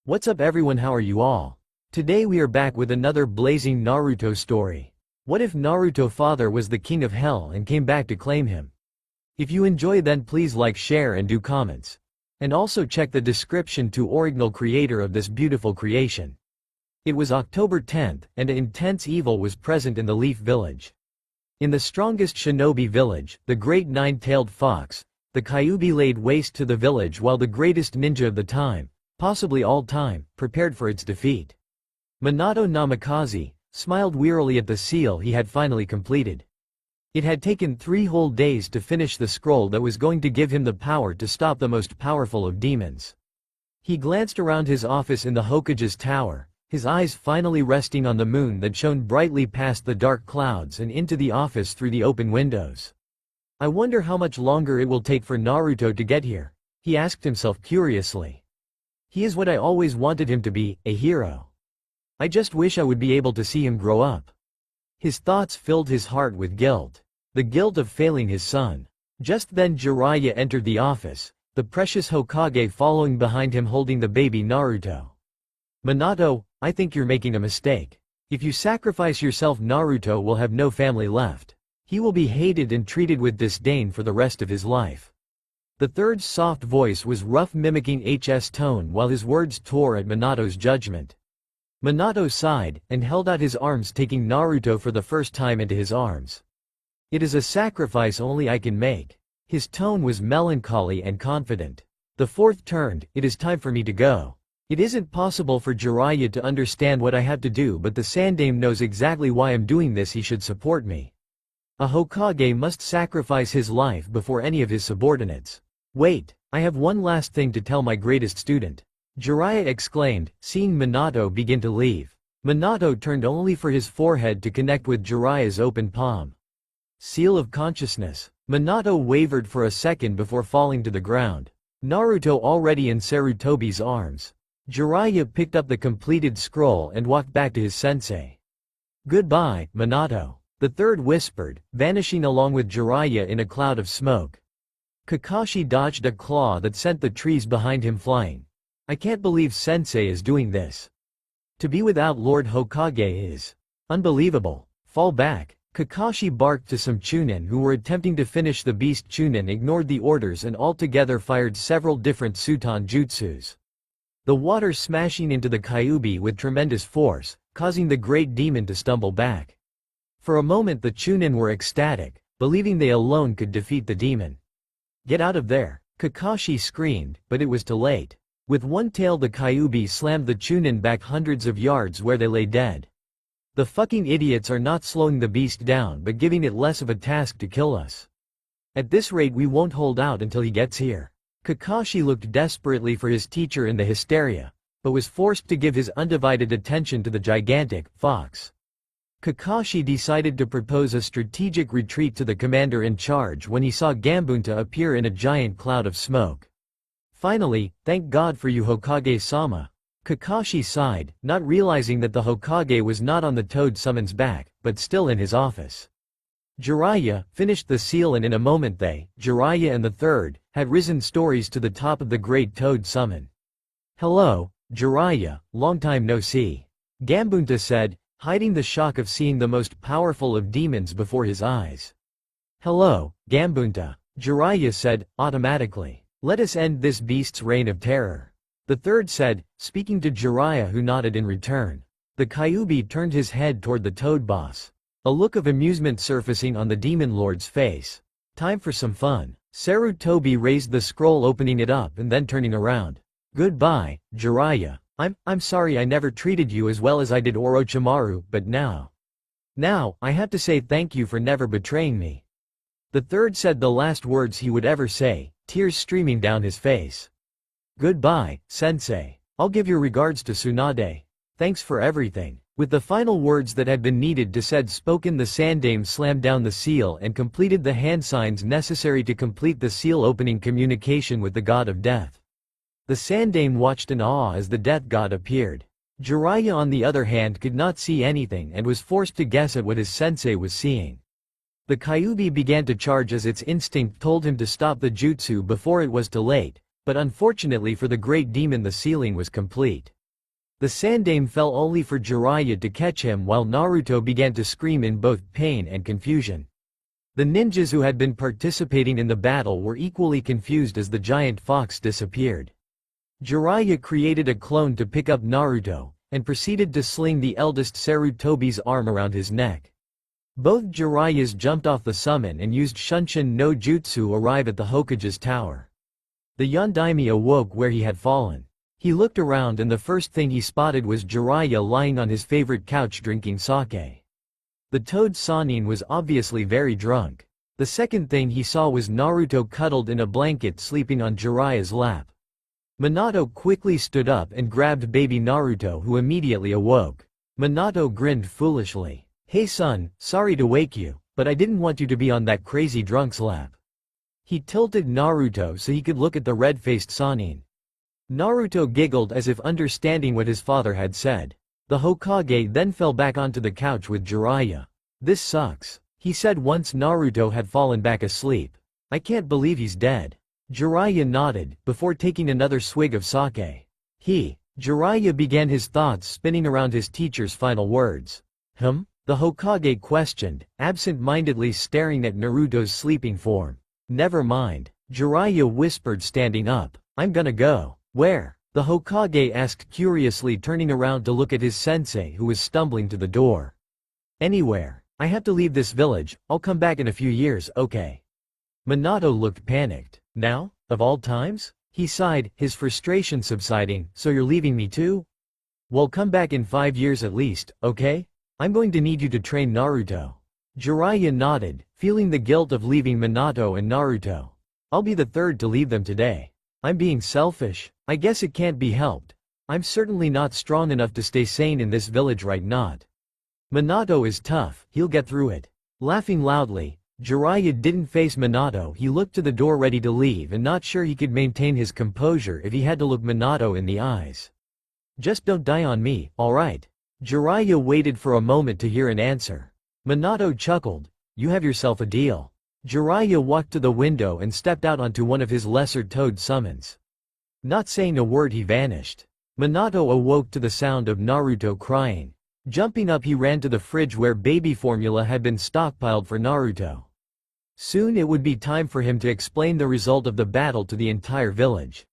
What's up everyone, how are you all? Today we are back with another blazing Naruto story. What if Naruto father was the king of hell and came back to claim him? If you enjoy then please like, share and do comments. And also check the description to original creator of this beautiful creation. It was October 10th and an intense evil was present in the Leaf Village. In the strongest shinobi village, the great nine-tailed fox, the Kyuubi laid waste to the village while the greatest ninja of the time, possibly all time, prepared for its defeat. Minato Namikaze smiled wearily at the seal he had finally completed. It had taken 3 whole days to finish the scroll that was going to give him the power to stop the most powerful of demons. He glanced around his office in the Hokage's tower, his eyes finally resting on the moon that shone brightly past the dark clouds and into the office through the open windows. I wonder how much longer it will take for Naruto to get here, he asked himself curiously. He is what I always wanted him to be, a hero. I just wish I would be able to see him grow up. His thoughts filled his heart with guilt. The guilt of failing his son. Just then Jiraiya entered the office, the precious Hokage following behind him holding the baby Naruto. Minato, I think you're making a mistake. If you sacrifice yourself, Naruto will have no family left. He will be hated and treated with disdain for the rest of his life. The third's soft voice was rough, mimicking H's tone while his words tore at Minato's judgment. Minato sighed and held out his arms, taking Naruto for the first time into his arms. It is a sacrifice only I can make. His tone was melancholy and confident. The fourth turned, it is time for me to go. It isn't possible for Jiraiya to understand what I have to do, but the Sandaime knows exactly why I'm doing this. He should support me. A Hokage must sacrifice his life before any of his subordinates. Wait, I have one last thing to tell my greatest student. Jiraiya exclaimed, seeing Minato begin to leave. Minato turned only for his forehead to connect with Jiraiya's open palm. Seal of consciousness. Minato wavered for a second before falling to the ground. Naruto already in Sarutobi's arms. Jiraiya picked up the completed scroll and walked back to his sensei. Goodbye, Minato. The third whispered, vanishing along with Jiraiya in a cloud of smoke. Kakashi dodged a claw that sent the trees behind him flying. I can't believe Sensei is doing this. To be without Lord Hokage is unbelievable. Fall back. Kakashi barked to some Chunin who were attempting to finish the beast. Chunin ignored the orders and altogether fired several different Suton jutsus. The water smashing into the Kyuubi with tremendous force, causing the great demon to stumble back. For a moment the Chunin were ecstatic, believing they alone could defeat the demon. Get out of there! Kakashi screamed, but it was too late. With one tail the Kyuubi slammed the Chunin back hundreds of yards where they lay dead. The fucking idiots are not slowing the beast down but giving it less of a task to kill us. At this rate we won't hold out until he gets here. Kakashi looked desperately for his teacher in the hysteria, but was forced to give his undivided attention to the gigantic fox. Kakashi decided to propose a strategic retreat to the commander in charge when he saw Gambunta appear in a giant cloud of smoke. Finally, thank God for you, Hokage-sama. Kakashi sighed, not realizing that the Hokage was not on the Toad Summon's back, but still in his office. Jiraiya finished the seal and in a moment they, Jiraiya and the third, had risen stories to the top of the great Toad Summon. Hello, Jiraiya, long time no see. Gambunta said, hiding the shock of seeing the most powerful of demons before his eyes. Hello, Gambunta, Jiraiya said, automatically. Let us end this beast's reign of terror. The third said, speaking to Jiraiya who nodded in return. The Kyuubi turned his head toward the Toad boss. A look of amusement surfacing on the Demon Lord's face. Time for some fun. Sarutobi raised the scroll, opening it up and then turning around. Goodbye, Jiraiya. I'm sorry I never treated you as well as I did Orochimaru, but now I have to say thank you for never betraying me. The third said the last words he would ever say, tears streaming down his face. Goodbye, Sensei. I'll give your regards to Tsunade. Thanks for everything. With the final words that had been needed to said spoken, the Sandaime slammed down the seal and completed the hand signs necessary to complete the seal, opening communication with the god of death. The Sandaime watched in awe as the death god appeared. Jiraiya on the other hand could not see anything and was forced to guess at what his sensei was seeing. The Kyuubi began to charge as its instinct told him to stop the jutsu before it was too late, but unfortunately for the great demon the sealing was complete. The Sandaime fell only for Jiraiya to catch him while Naruto began to scream in both pain and confusion. The ninjas who had been participating in the battle were equally confused as the giant fox disappeared. Jiraiya created a clone to pick up Naruto, and proceeded to sling the eldest Sarutobi's arm around his neck. Both Jiraiyas jumped off the summon and used Shunshin no Jutsu arrive at the Hokage's tower. The Yondaime awoke where he had fallen. He looked around and the first thing he spotted was Jiraiya lying on his favorite couch drinking sake. The toad Sannin was obviously very drunk. The second thing he saw was Naruto cuddled in a blanket sleeping on Jiraiya's lap. Minato quickly stood up and grabbed baby Naruto, who immediately awoke. Minato grinned foolishly. "Hey son, sorry to wake you, but I didn't want you to be on that crazy drunk's lap." He tilted Naruto so he could look at the red-faced Sannin. Naruto giggled as if understanding what his father had said. The Hokage then fell back onto the couch with Jiraiya. "This sucks," he said once Naruto had fallen back asleep. "I can't believe he's dead." Jiraiya nodded, before taking another swig of sake. Jiraiya began his thoughts spinning around his teacher's final words. The Hokage questioned, absent-mindedly staring at Naruto's sleeping form. "Never mind," Jiraiya whispered standing up. "I'm gonna go." "Where?" the Hokage asked curiously, turning around to look at his sensei who was stumbling to the door. "Anywhere. I have to leave this village, I'll come back in a few years, okay?" Minato looked panicked. "Now? Of all times?" He sighed, his frustration subsiding. "So you're leaving me too? Well, come back in 5 years at least, okay? I'm going to need you to train Naruto." Jiraiya nodded, feeling the guilt of leaving Minato and Naruto. "I'll be the third to leave them today. I'm being selfish. I guess it can't be helped. I'm certainly not strong enough to stay sane in this village right now. Minato is tough, he'll get through it." Laughing loudly, Jiraiya didn't face Minato. He looked to the door ready to leave and not sure he could maintain his composure if he had to look Minato in the eyes. "Just don't die on me, alright?" Jiraiya waited for a moment to hear an answer. Minato chuckled. "You have yourself a deal." Jiraiya walked to the window and stepped out onto one of his lesser toad summons. Not saying a word, he vanished. Minato awoke to the sound of Naruto crying. Jumping up, he ran to the fridge where baby formula had been stockpiled for Naruto. Soon it would be time for him to explain the result of the battle to the entire village.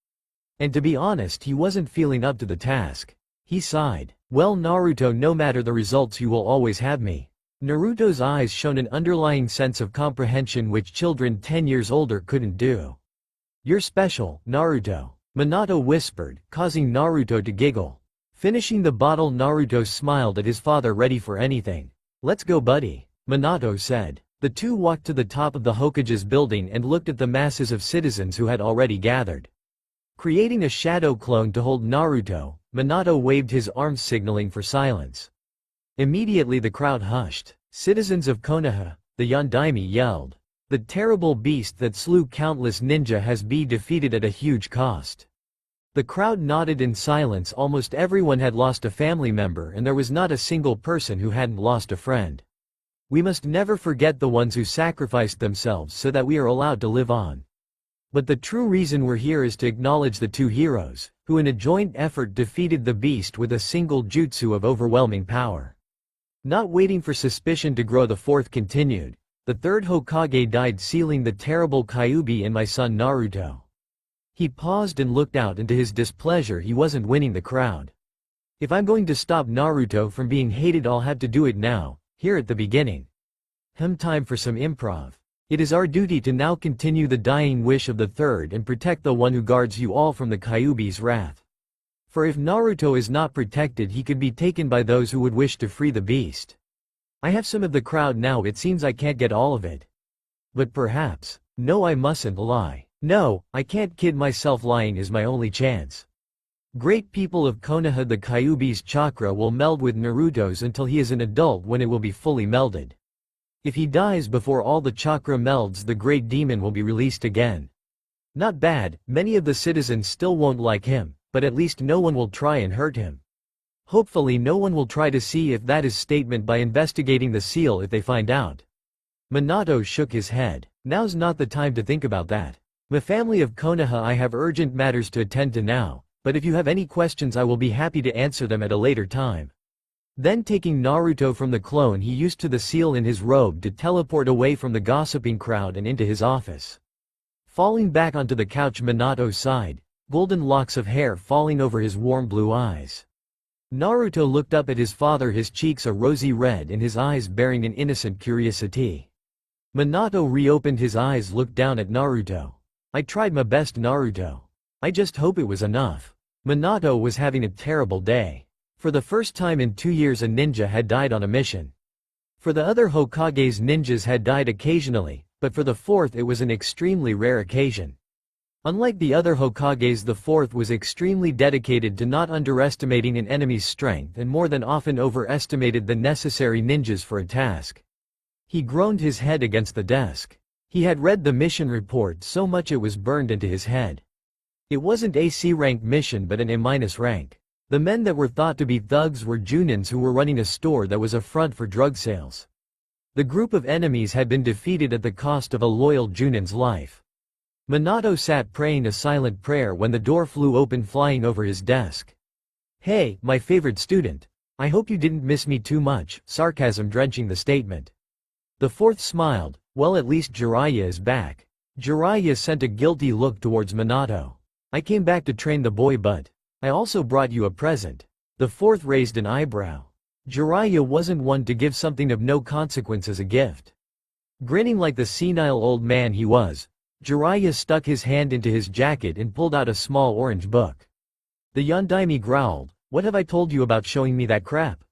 And to be honest, he wasn't feeling up to the task. He sighed. "Well Naruto, no matter the results you will always have me." Naruto's eyes shone an underlying sense of comprehension which children 10 years older couldn't do. "You're special, Naruto," Minato whispered, causing Naruto to giggle. Finishing the bottle, Naruto smiled at his father, ready for anything. "Let's go buddy," Minato said. The two walked to the top of the Hokage's building and looked at the masses of citizens who had already gathered. Creating a shadow clone to hold Naruto, Minato waved his arms signaling for silence. Immediately the crowd hushed. "Citizens of Konoha," the Yondaime yelled. "The terrible beast that slew countless ninja has been defeated at a huge cost." The crowd nodded in silence. Almost everyone had lost a family member and there was not a single person who hadn't lost a friend. We must never forget the ones who sacrificed themselves so that we are allowed to live on. But the true reason we're here is to acknowledge the two heroes, who in a joint effort defeated the beast with a single jutsu of overwhelming power. Not waiting for suspicion to grow, the fourth continued. "The third Hokage died, sealing the terrible Kyuubi in my son Naruto." He paused and looked out. Into his displeasure, he wasn't winning the crowd. "If I'm going to stop Naruto from being hated, I'll have to do it now, here at the beginning." Time for some improv. It is our duty to now continue the dying wish of the third and protect the one who guards you all from the Kyuubi's wrath. For if Naruto is not protected, he could be taken by those who would wish to free the beast. I have some of the crowd now. It seems I can't get all of it. But perhaps. No, I mustn't lie. No, I can't kid myself. Lying is my only chance. Great people of Konoha, the Kyuubi's chakra will meld with Naruto's until he is an adult, when it will be fully melded. If he dies before all the chakra melds, the great demon will be released again. Not bad. Many of the citizens still won't like him, but at least no one will try and hurt him. Hopefully no one will try to see if that is statement by investigating the seal if they find out. Minato shook his head. Now's not the time to think about that. My family of Konoha, I have urgent matters to attend to now. But if you have any questions I will be happy to answer them at a later time. Then taking Naruto from the clone he used to the seal in his robe to teleport away from the gossiping crowd and into his office. Falling back onto the couch Minato sighed, golden locks of hair falling over his warm blue eyes. Naruto looked up at his father, his cheeks a rosy red and his eyes bearing an innocent curiosity. Minato reopened his eyes, looked down at Naruto. I tried my best, Naruto. I just hope it was enough. Minato was having a terrible day. For the first time in 2 years a ninja had died on a mission. For the other Hokages ninjas had died occasionally, but for the fourth it was an extremely rare occasion. Unlike the other Hokages, the fourth was extremely dedicated to not underestimating an enemy's strength and more than often overestimated the necessary ninjas for a task. He groaned his head against the desk. He had read the mission report so much it was burned into his head. It wasn't a C rank mission but an A- rank. The men that were thought to be thugs were Junins who were running a store that was a front for drug sales. The group of enemies had been defeated at the cost of a loyal Junin's life. Minato sat praying a silent prayer when the door flew open, flying over his desk. "Hey, my favorite student. I hope you didn't miss me too much," sarcasm drenching the statement. The fourth smiled. Well, at least Jiraiya is back. Jiraiya sent a guilty look towards Minato. "I came back to train the boy, but I also brought you a present." The fourth raised an eyebrow. Jiraiya wasn't one to give something of no consequence as a gift. Grinning like the senile old man he was, Jiraiya stuck his hand into his jacket and pulled out a small orange book. The Yondaime growled, "What have I told you about showing me that crap?"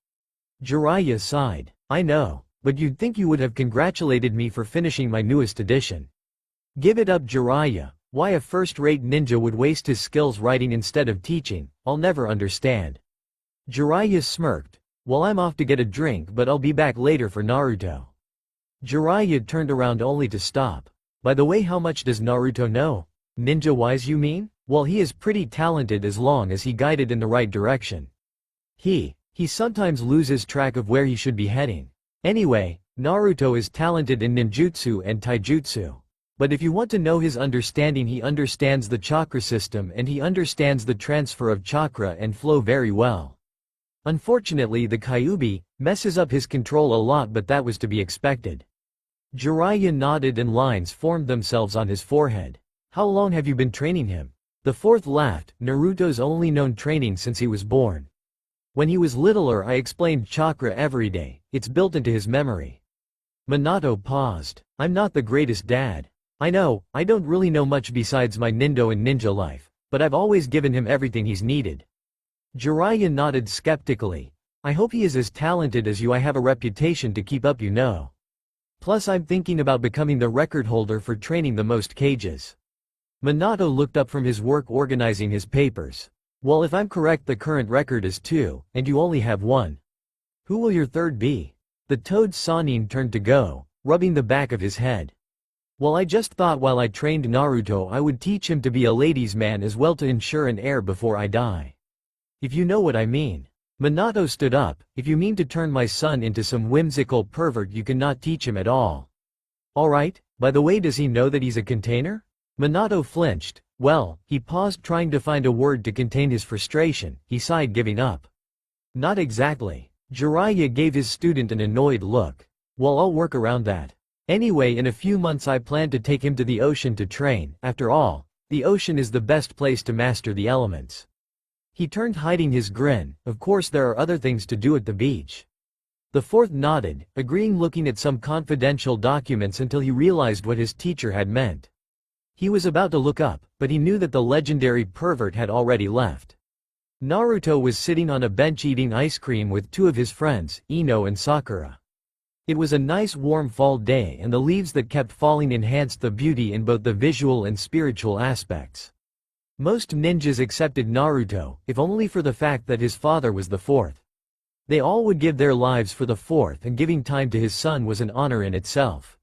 Jiraiya sighed. "I know, but you'd think you would have congratulated me for finishing my newest edition." "Give it up, Jiraiya. Why a first-rate ninja would waste his skills writing instead of teaching, I'll never understand." Jiraiya smirked. "Well, I'm off to get a drink, but I'll be back later for Naruto." Jiraiya turned around only to stop. "By the way, how much does Naruto know? Ninja-wise, you mean? Well, he is pretty talented as long as he guided in the right direction. He sometimes loses track of where he should be heading. Anyway, Naruto is talented in ninjutsu and taijutsu. But if you want to know his understanding, he understands the chakra system and he understands the transfer of chakra and flow very well. Unfortunately, the Kyuubi messes up his control a lot, but that was to be expected." Jiraiya nodded and lines formed themselves on his forehead. "How long have you been training him?" The fourth laughed. "Naruto's only known training since he was born. When he was littler I explained chakra every day, it's built into his memory." Minato paused. "I'm not the greatest dad. I know, I don't really know much besides my Nindo and ninja life, but I've always given him everything he's needed." Jiraiya nodded skeptically. "I hope he is as talented as you. I have a reputation to keep up, you know. Plus I'm thinking about becoming the record holder for training the most cages." Minato looked up from his work organizing his papers. "Well, if I'm correct the current record is 2, and you only have 1. Who will your third be?" The toad Sanin turned to go, rubbing the back of his head. "Well, I just thought while I trained Naruto I would teach him to be a ladies' man as well to ensure an heir before I die. If you know what I mean." Minato stood up. "If you mean to turn my son into some whimsical pervert you cannot teach him at all." "Alright, by the way, does he know that he's a container?" Minato flinched. "Well," he paused trying to find a word to contain his frustration, he sighed giving up. "Not exactly." Jiraiya gave his student an annoyed look. "Well, I'll work around that. Anyway, in a few months I plan to take him to the ocean to train. After all, the ocean is the best place to master the elements." He turned, hiding his grin. "Of course there are other things to do at the beach." The fourth nodded, agreeing, looking at some confidential documents until he realized what his teacher had meant. He was about to look up, but he knew that the legendary pervert had already left. Naruto was sitting on a bench eating ice cream with 2 of his friends, Ino and Sakura. It was a nice warm fall day and the leaves that kept falling enhanced the beauty in both the visual and spiritual aspects. Most ninjas accepted Naruto, if only for the fact that his father was the fourth. They all would give their lives for the fourth, and giving time to his son was an honor in itself.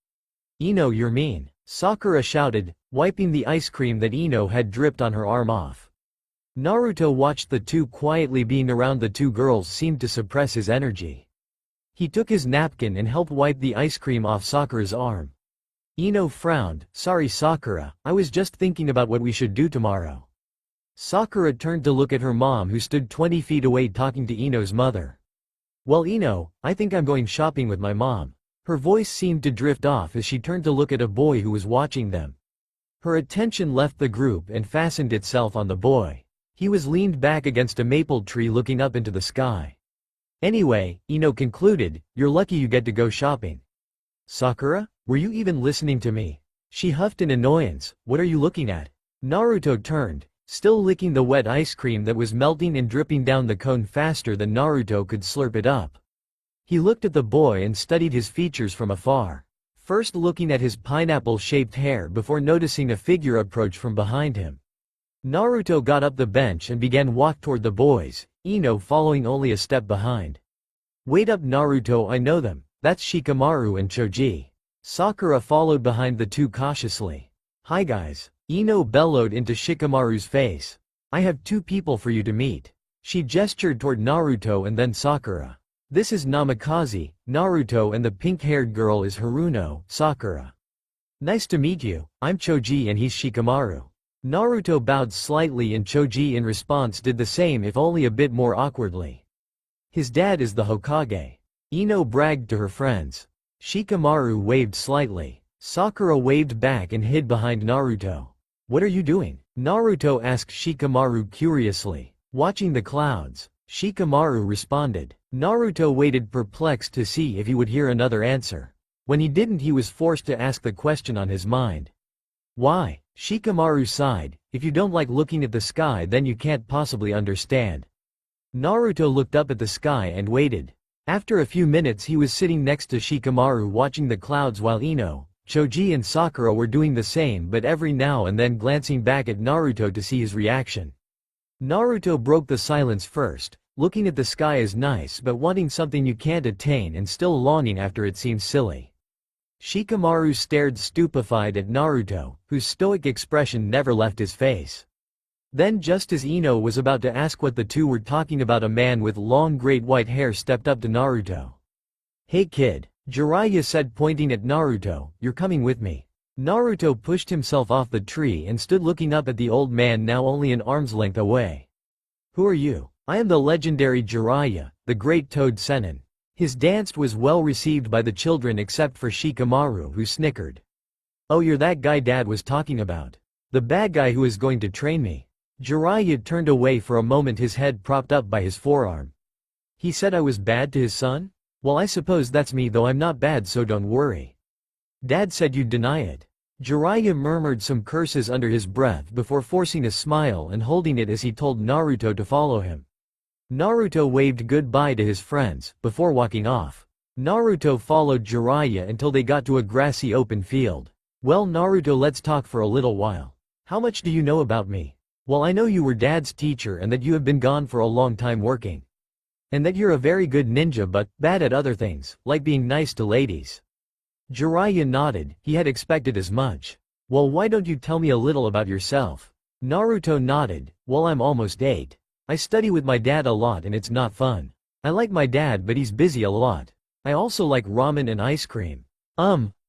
"Ino, you're mean," Sakura shouted, wiping the ice cream that Ino had dripped on her arm off. Naruto watched the two quietly. Being around the 2 girls seemed to suppress his energy. He took his napkin and helped wipe the ice cream off Sakura's arm. Ino frowned. "Sorry Sakura, I was just thinking about what we should do tomorrow." Sakura turned to look at her mom who stood 20 feet away talking to Ino's mother. Well Ino, I think I'm going shopping with my mom. Her voice seemed to drift off as she turned to look at a boy who was watching them. Her attention left the group and fastened itself on the boy. He was leaned back against a maple tree looking up into the sky. Anyway, Ino concluded, you're lucky you get to go shopping. Sakura, were you even listening to me? She huffed in annoyance, what are you looking at? Naruto turned, still licking the wet ice cream that was melting and dripping down the cone faster than Naruto could slurp it up. He looked at the boy and studied his features from afar, first looking at his pineapple-shaped hair before noticing a figure approach from behind him. Naruto got up the bench and began walk toward the boys, Ino following only a step behind. Wait up Naruto, I know them, that's Shikamaru and Choji. Sakura followed behind the two cautiously. Hi guys, Ino bellowed into Shikamaru's face. I have two people for you to meet. She gestured toward Naruto and then Sakura. This is Namikaze, Naruto, and the pink-haired girl is Haruno, Sakura. Nice to meet you, I'm Choji and he's Shikamaru. Naruto bowed slightly and Choji in response did the same if only a bit more awkwardly. His dad is the Hokage. Ino bragged to her friends. Shikamaru waved slightly. Sakura waved back and hid behind Naruto. What are you doing? Naruto asked Shikamaru curiously. Watching the clouds. Shikamaru responded. Naruto waited perplexed to see if he would hear another answer. When he didn't, he was forced to ask the question on his mind. Why? Shikamaru sighed. If you don't like looking at the sky then you can't possibly understand. Naruto looked up at the sky and waited. After a few minutes he was sitting next to Shikamaru watching the clouds while Ino, Choji and Sakura were doing the same but every now and then glancing back at Naruto to see his reaction. Naruto broke the silence first. Looking at the sky is nice but wanting something you can't attain and still longing after it seems silly. Shikamaru stared stupefied at Naruto, whose stoic expression never left his face. Then just as Ino was about to ask what the two were talking about, a man with long great white hair stepped up to Naruto. Hey kid, Jiraiya said pointing at Naruto, you're coming with me. Naruto pushed himself off the tree and stood looking up at the old man now only an arm's length away. Who are you? I am the legendary Jiraiya, the great Toad Sennin. His dance was well received by the children except for Shikamaru who snickered. Oh, you're that guy Dad was talking about. The bad guy who is going to train me. Jiraiya turned away for a moment, his head propped up by his forearm. He said I was bad to his son? Well, I suppose that's me, though I'm not bad, so don't worry. Dad said you'd deny it. Jiraiya murmured some curses under his breath before forcing a smile and holding it as he told Naruto to follow him. Naruto waved goodbye to his friends, before walking off. Naruto followed Jiraiya until they got to a grassy open field. Well Naruto, let's talk for a little while. How much do you know about me? Well, I know you were Dad's teacher and that you have been gone for a long time working. And that you're a very good ninja but bad at other things, like being nice to ladies. Jiraiya nodded, he had expected as much. Well, why don't you tell me a little about yourself? Naruto nodded, well, I'm almost 8. I study with my dad a lot and it's not fun. I like my dad but he's busy a lot. I also like ramen and ice cream.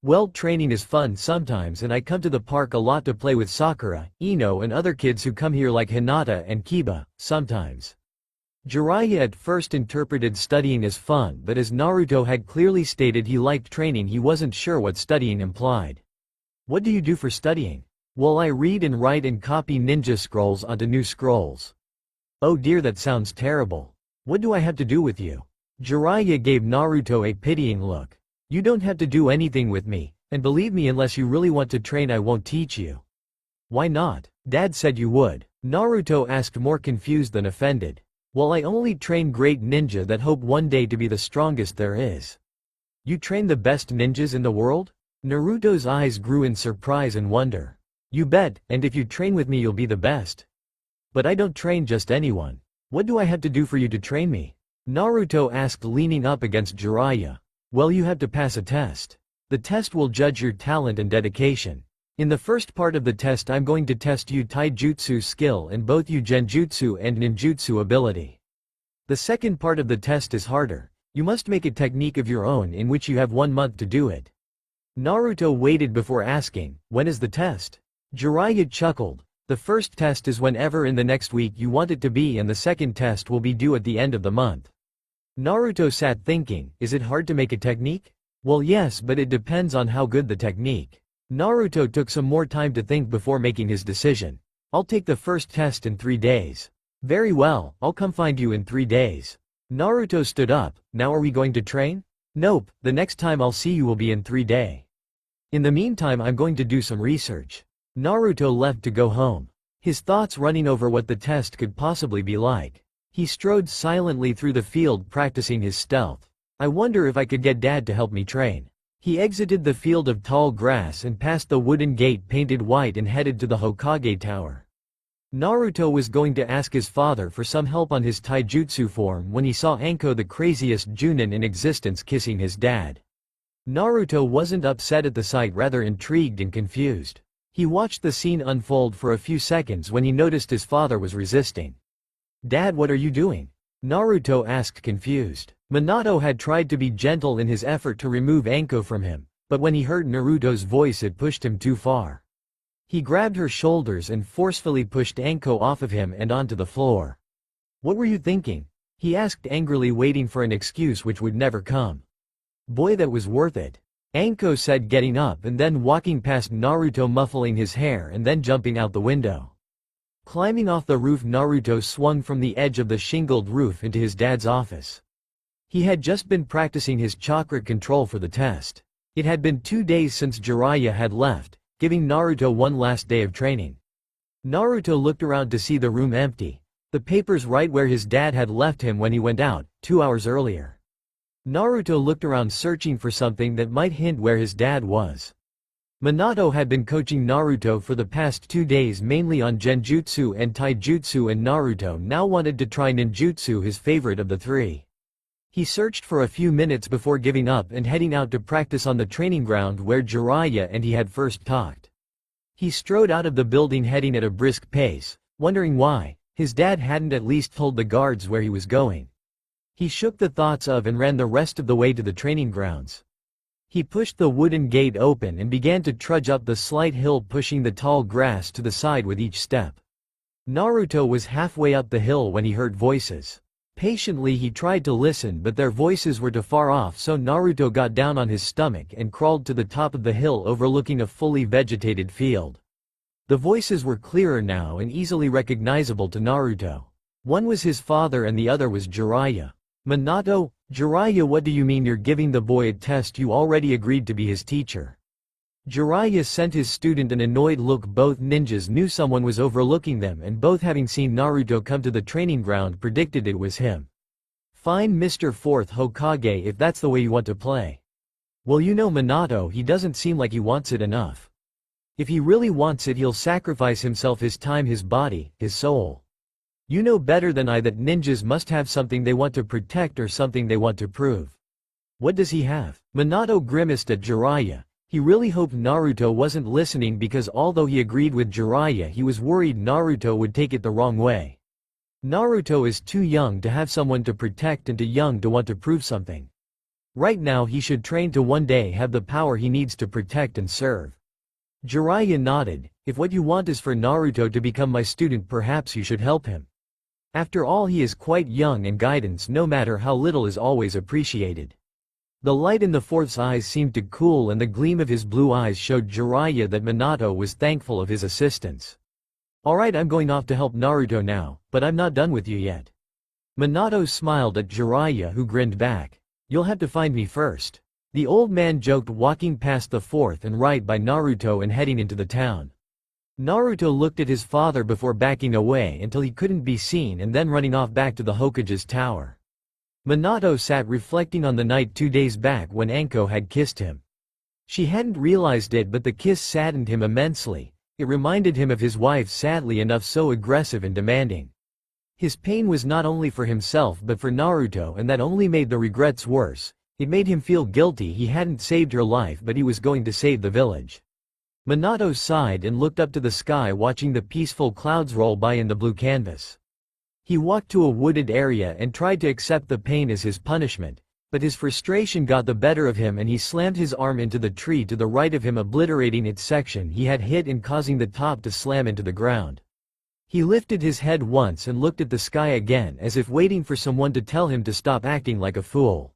Well, training is fun sometimes and I come to the park a lot to play with Sakura, Ino and other kids who come here like Hinata and Kiba, sometimes. Jiraiya at first interpreted studying as fun, but as Naruto had clearly stated he liked training, he wasn't sure what studying implied. What do you do for studying? Well, I read and write and copy ninja scrolls onto new scrolls. Oh dear, that sounds terrible. What do I have to do with you? Jiraiya gave Naruto a pitying look. You don't have to do anything with me, and believe me, unless you really want to train I won't teach you. Why not? Dad said you would. Naruto asked, more confused than offended. Well, I only train great ninja that hope one day to be the strongest there is. You train the best ninjas in the world? Naruto's eyes grew in surprise and wonder. You bet, and if you train with me you'll be the best. But I don't train just anyone. What do I have to do for you to train me? Naruto asked, leaning up against Jiraiya. Well, you have to pass a test. The test will judge your talent and dedication. In the first part of the test I'm going to test you taijutsu skill and both you genjutsu and ninjutsu ability. The second part of the test is harder. You must make a technique of your own in which you have 1 month to do it. Naruto waited before asking, when is the test? Jiraiya chuckled. The first test is whenever in the next week you want it to be, and the second test will be due at the end of the month. Naruto sat thinking, is it hard to make a technique? Well, yes, but it depends on how good the technique. Naruto took some more time to think before making his decision. I'll take the first test in 3 days. Very well, I'll come find you in 3 days. Naruto stood up. Now are we going to train? Nope, the next time I'll see you will be in 3 days. In the meantime I'm going to do some research. Naruto left to go home. His thoughts running over what the test could possibly be like. He strode silently through the field practicing his stealth. I wonder if I could get Dad to help me train. He exited the field of tall grass and passed the wooden gate painted white and headed to the Hokage Tower. Naruto was going to ask his father for some help on his taijutsu form when he saw Anko, the craziest Junin in existence, kissing his dad. Naruto wasn't upset at the sight, rather intrigued and confused. He watched the scene unfold for a few seconds when he noticed his father was resisting. Dad, what are you doing? Naruto asked, confused. Minato had tried to be gentle in his effort to remove Anko from him, but when he heard Naruto's voice it pushed him too far. He grabbed her shoulders and forcefully pushed Anko off of him and onto the floor. What were you thinking? He asked angrily, waiting for an excuse which would never come. Boy, that was worth it. Anko said, getting up and then walking past Naruto, muffling his hair and then jumping out the window. Climbing off the roof, Naruto swung from the edge of the shingled roof into his dad's office. He had just been practicing his chakra control for the test. It had been 2 days since Jiraiya had left, giving Naruto one last day of training. Naruto looked around to see the room empty, the papers right where his dad had left him when he went out, 2 hours earlier. Naruto looked around searching for something that might hint where his dad was. Minato had been coaching Naruto for the past 2 days mainly on Genjutsu and Taijutsu, and Naruto now wanted to try Ninjutsu, his favorite of the three. He searched for a few minutes before giving up and heading out to practice on the training ground where Jiraiya and he had first talked. He strode out of the building heading at a brisk pace, wondering why his dad hadn't at least told the guards where he was going. He shook the thoughts of and ran the rest of the way to the training grounds. He pushed the wooden gate open and began to trudge up the slight hill, pushing the tall grass to the side with each step. Naruto was halfway up the hill when he heard voices. Patiently he tried to listen, but their voices were too far off, so Naruto got down on his stomach and crawled to the top of the hill overlooking a fully vegetated field. The voices were clearer now and easily recognizable to Naruto. One was his father and the other was Jiraiya. Minato, Jiraiya, what do you mean you're giving the boy a test? You already agreed to be his teacher. Jiraiya sent his student an annoyed look. Both ninjas knew someone was overlooking them, and both, having seen Naruto come to the training ground, predicted it was him. Fine, Mr. Fourth Hokage, if that's the way you want to play. Well, you know Minato, he doesn't seem like he wants it enough. If he really wants it, he'll sacrifice himself, his time, his body, his soul. You know better than I that ninjas must have something they want to protect or something they want to prove. What does he have? Minato grimaced at Jiraiya. He really hoped Naruto wasn't listening, because although he agreed with Jiraiya, he was worried Naruto would take it the wrong way. Naruto is too young to have someone to protect and too young to want to prove something. Right now he should train to one day have the power he needs to protect and serve. Jiraiya nodded. If what you want is for Naruto to become my student, perhaps you should help him. After all, he is quite young and guidance, no matter how little, is always appreciated. The light in the fourth's eyes seemed to cool, and the gleam of his blue eyes showed Jiraiya that Minato was thankful of his assistance. Alright, I'm going off to help Naruto now, but I'm not done with you yet. Minato smiled at Jiraiya, who grinned back. You'll have to find me first. The old man joked, walking past the fourth and right by Naruto and heading into the town. Naruto looked at his father before backing away until he couldn't be seen and then running off back to the Hokage's tower. Minato sat reflecting on the night 2 days back when Anko had kissed him. She hadn't realized it, but the kiss saddened him immensely. It reminded him of his wife, sadly enough so aggressive and demanding. His pain was not only for himself but for Naruto, and that only made the regrets worse. It made him feel guilty. He hadn't saved her life, but he was going to save the village. Minato sighed and looked up to the sky, watching the peaceful clouds roll by in the blue canvas. He walked to a wooded area and tried to accept the pain as his punishment. But his frustration got the better of him and he slammed his arm into the tree to the right of him, obliterating its section he had hit and causing the top to slam into the ground. He lifted his head once and looked at the sky again, as if waiting for someone to tell him to stop acting like a fool.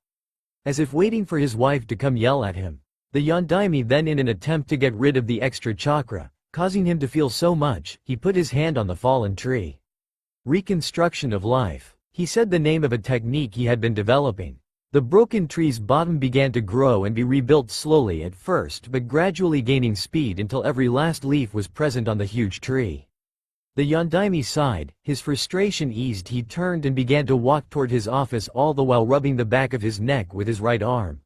As if waiting for his wife to come yell at him. The Yondaime then, in an attempt to get rid of the extra chakra, causing him to feel so much, he put his hand on the fallen tree. Reconstruction of life. He said the name of a technique he had been developing. The broken tree's bottom began to grow and be rebuilt slowly at first, but gradually gaining speed until every last leaf was present on the huge tree. The Yondaime sighed, his frustration eased. He turned and began to walk toward his office, all the while rubbing the back of his neck with his right arm.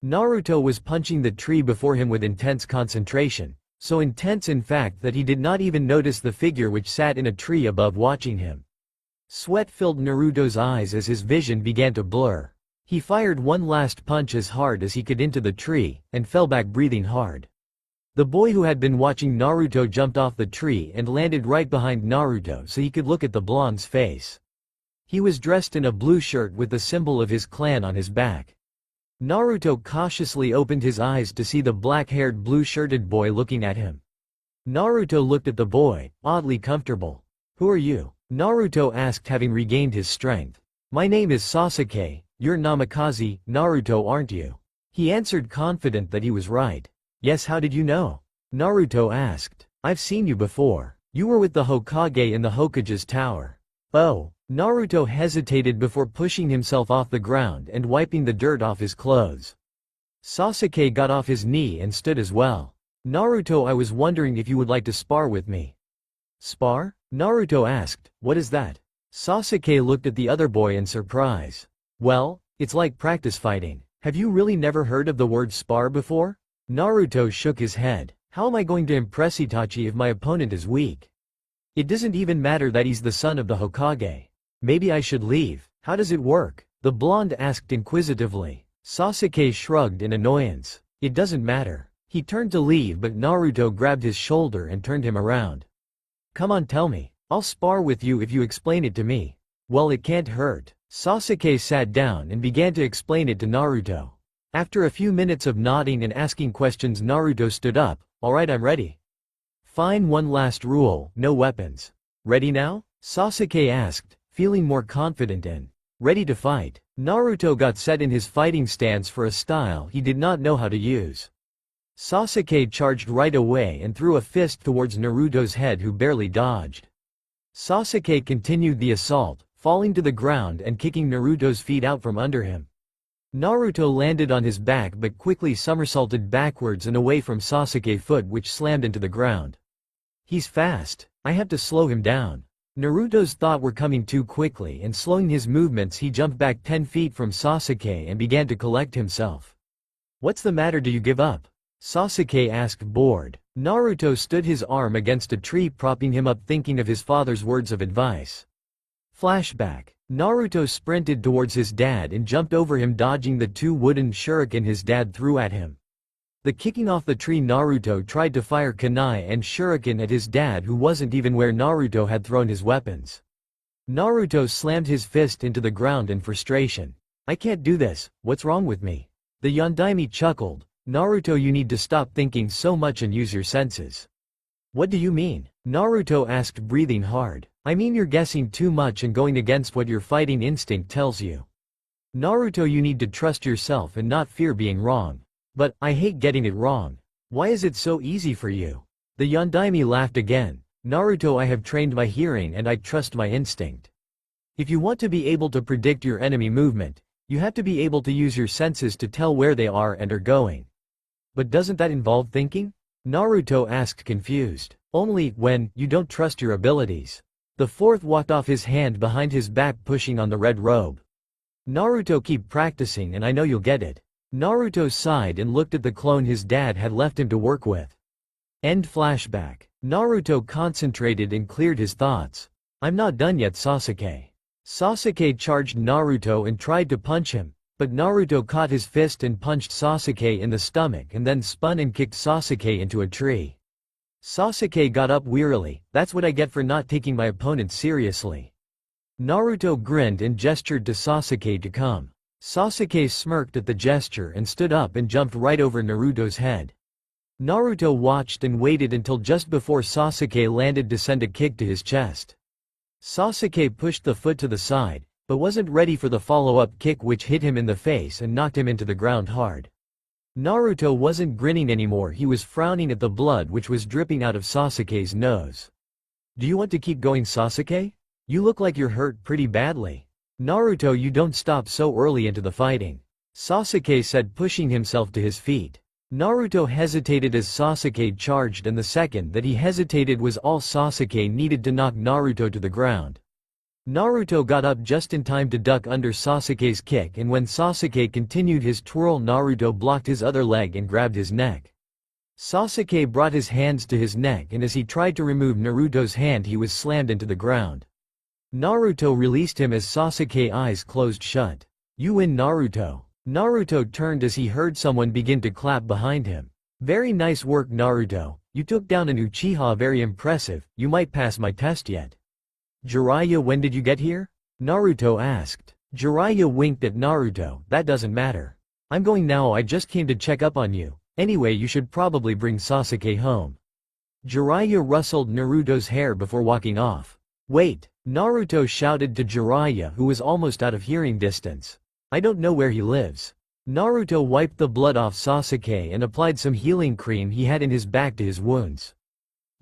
Naruto was punching the tree before him with intense concentration, so intense in fact that he did not even notice the figure which sat in a tree above watching him. Sweat filled Naruto's eyes as his vision began to blur. He fired one last punch as hard as he could into the tree, and fell back breathing hard. The boy who had been watching Naruto jumped off the tree and landed right behind Naruto so he could look at the blonde's face. He was dressed in a blue shirt with the symbol of his clan on his back. Naruto cautiously opened his eyes to see the black-haired blue-shirted boy looking at him. Naruto looked at the boy, oddly comfortable. "Who are you?" Naruto asked, having regained his strength. "My name is Sasuke. You're Namikaze, Naruto, aren't you?" He answered, confident that he was right. "Yes, how did you know?" Naruto asked. "I've seen you before. You were with the Hokage in the Hokage's tower." "Oh." Naruto hesitated before pushing himself off the ground and wiping the dirt off his clothes. Sasuke got off his knee and stood as well. "Naruto, I was wondering if you would like to spar with me." "Spar?" Naruto asked. "What is that?" Sasuke looked at the other boy in surprise. "Well, it's like practice fighting. Have you really never heard of the word spar before?" Naruto shook his head. "How am I going to impress Itachi if my opponent is weak? It doesn't even matter that he's the son of the Hokage. Maybe I should leave. How does it work?" the blonde asked inquisitively. Sasuke shrugged in annoyance. "It doesn't matter." He turned to leave, but Naruto grabbed his shoulder and turned him around. "Come on, tell me. I'll spar with you if you explain it to me." "Well, it can't hurt." Sasuke sat down and began to explain it to Naruto. After a few minutes of nodding and asking questions, Naruto stood up. "Alright, I'm ready." "Fine, one last rule, no weapons." "Ready now?" Sasuke asked, feeling more confident and ready to fight. Naruto got set in his fighting stance for a style he did not know how to use. Sasuke charged right away and threw a fist towards Naruto's head, who barely dodged. Sasuke continued the assault, falling to the ground and kicking Naruto's feet out from under him. Naruto landed on his back but quickly somersaulted backwards and away from Sasuke's foot, which slammed into the ground. "He's fast. I have to slow him down." Naruto's thought were coming too quickly, and slowing his movements he jumped back 10 feet from Sasuke and began to collect himself. "What's the matter, do you give up?" Sasuke asked, bored. Naruto stood his arm against a tree, propping him up, thinking of his father's words of advice. Flashback. Naruto sprinted towards his dad and jumped over him, dodging the 2 wooden shuriken his dad threw at him. The kicking off the tree, Naruto tried to fire kunai and shuriken at his dad, who wasn't even where Naruto had thrown his weapons. Naruto slammed his fist into the ground in frustration. "I can't do this, what's wrong with me?" The Yondaime chuckled. "Naruto, you need to stop thinking so much and use your senses." "What do you mean?" Naruto asked, breathing hard. "I mean you're guessing too much and going against what your fighting instinct tells you. Naruto, you need to trust yourself and not fear being wrong." "But, I hate getting it wrong. Why is it so easy for you?" The Yondaime laughed again. "Naruto, I have trained my hearing and I trust my instinct. If you want to be able to predict your enemy movement, you have to be able to use your senses to tell where they are and are going." "But doesn't that involve thinking?" Naruto asked, confused. "Only when you don't trust your abilities." The fourth walked off, his hand behind his back, pushing on the red robe. "Naruto, keep practicing and I know you'll get it." Naruto sighed and looked at the clone his dad had left him to work with. End flashback. Naruto concentrated and cleared his thoughts. "I'm not done yet, Sasuke." Sasuke charged Naruto and tried to punch him, but Naruto caught his fist and punched Sasuke in the stomach and then spun and kicked Sasuke into a tree. Sasuke got up wearily. "That's what I get for not taking my opponent seriously." Naruto grinned and gestured to Sasuke to come. Sasuke smirked at the gesture and stood up and jumped right over Naruto's head. Naruto watched and waited until just before Sasuke landed to send a kick to his chest. Sasuke pushed the foot to the side, but wasn't ready for the follow-up kick, which hit him in the face and knocked him into the ground hard. Naruto wasn't grinning anymore, he was frowning at the blood which was dripping out of Sasuke's nose. "Do you want to keep going, Sasuke? You look like you're hurt pretty badly. Naruto, you don't stop so early into the fighting," Sasuke said, pushing himself to his feet. Naruto hesitated as Sasuke charged, and the second that he hesitated was all Sasuke needed to knock Naruto to the ground. Naruto got up just in time to duck under Sasuke's kick, and when Sasuke continued his twirl, Naruto blocked his other leg and grabbed his neck. Sasuke brought his hands to his neck, and as he tried to remove Naruto's hand, he was slammed into the ground. Naruto released him as Sasuke's eyes closed shut. "You win, Naruto." Naruto turned as he heard someone begin to clap behind him. "Very nice work, Naruto. You took down an Uchiha, very impressive. You might pass my test yet." "Jiraiya, when did you get here?" Naruto asked. Jiraiya winked at Naruto. "That doesn't matter. I'm going now, I just came to check up on you. Anyway, you should probably bring Sasuke home." Jiraiya rustled Naruto's hair before walking off. "Wait," Naruto shouted to Jiraiya, who was almost out of hearing distance. "I don't know where he lives." Naruto wiped the blood off Sasuke and applied some healing cream he had in his back to his wounds.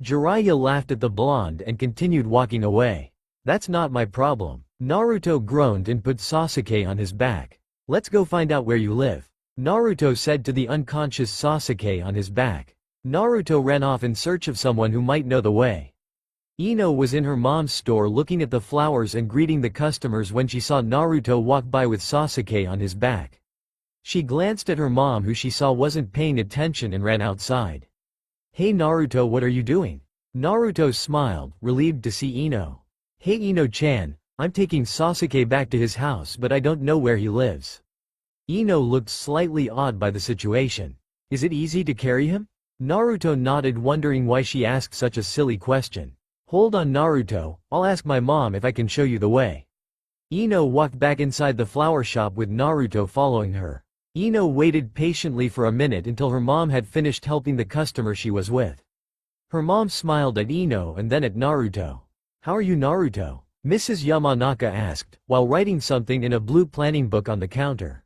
Jiraiya laughed at the blonde and continued walking away. "That's not my problem." Naruto groaned and put Sasuke on his back. "Let's go find out where you live," Naruto said to the unconscious Sasuke on his back. Naruto ran off in search of someone who might know the way. Ino was in her mom's store looking at the flowers and greeting the customers when she saw Naruto walk by with Sasuke on his back. She glanced at her mom, who she saw wasn't paying attention, and ran outside. "Hey Naruto, what are you doing?" Naruto smiled, relieved to see Ino. "Hey Ino-chan, I'm taking Sasuke back to his house, but I don't know where he lives." Ino looked slightly awed by the situation. "Is it easy to carry him?" Naruto nodded, wondering why she asked such a silly question. "Hold on Naruto, I'll ask my mom if I can show you the way." Ino walked back inside the flower shop with Naruto following her. Ino waited patiently for a minute until her mom had finished helping the customer she was with. Her mom smiled at Ino and then at Naruto. "How are you, Naruto?" Mrs. Yamanaka asked, while writing something in a blue planning book on the counter.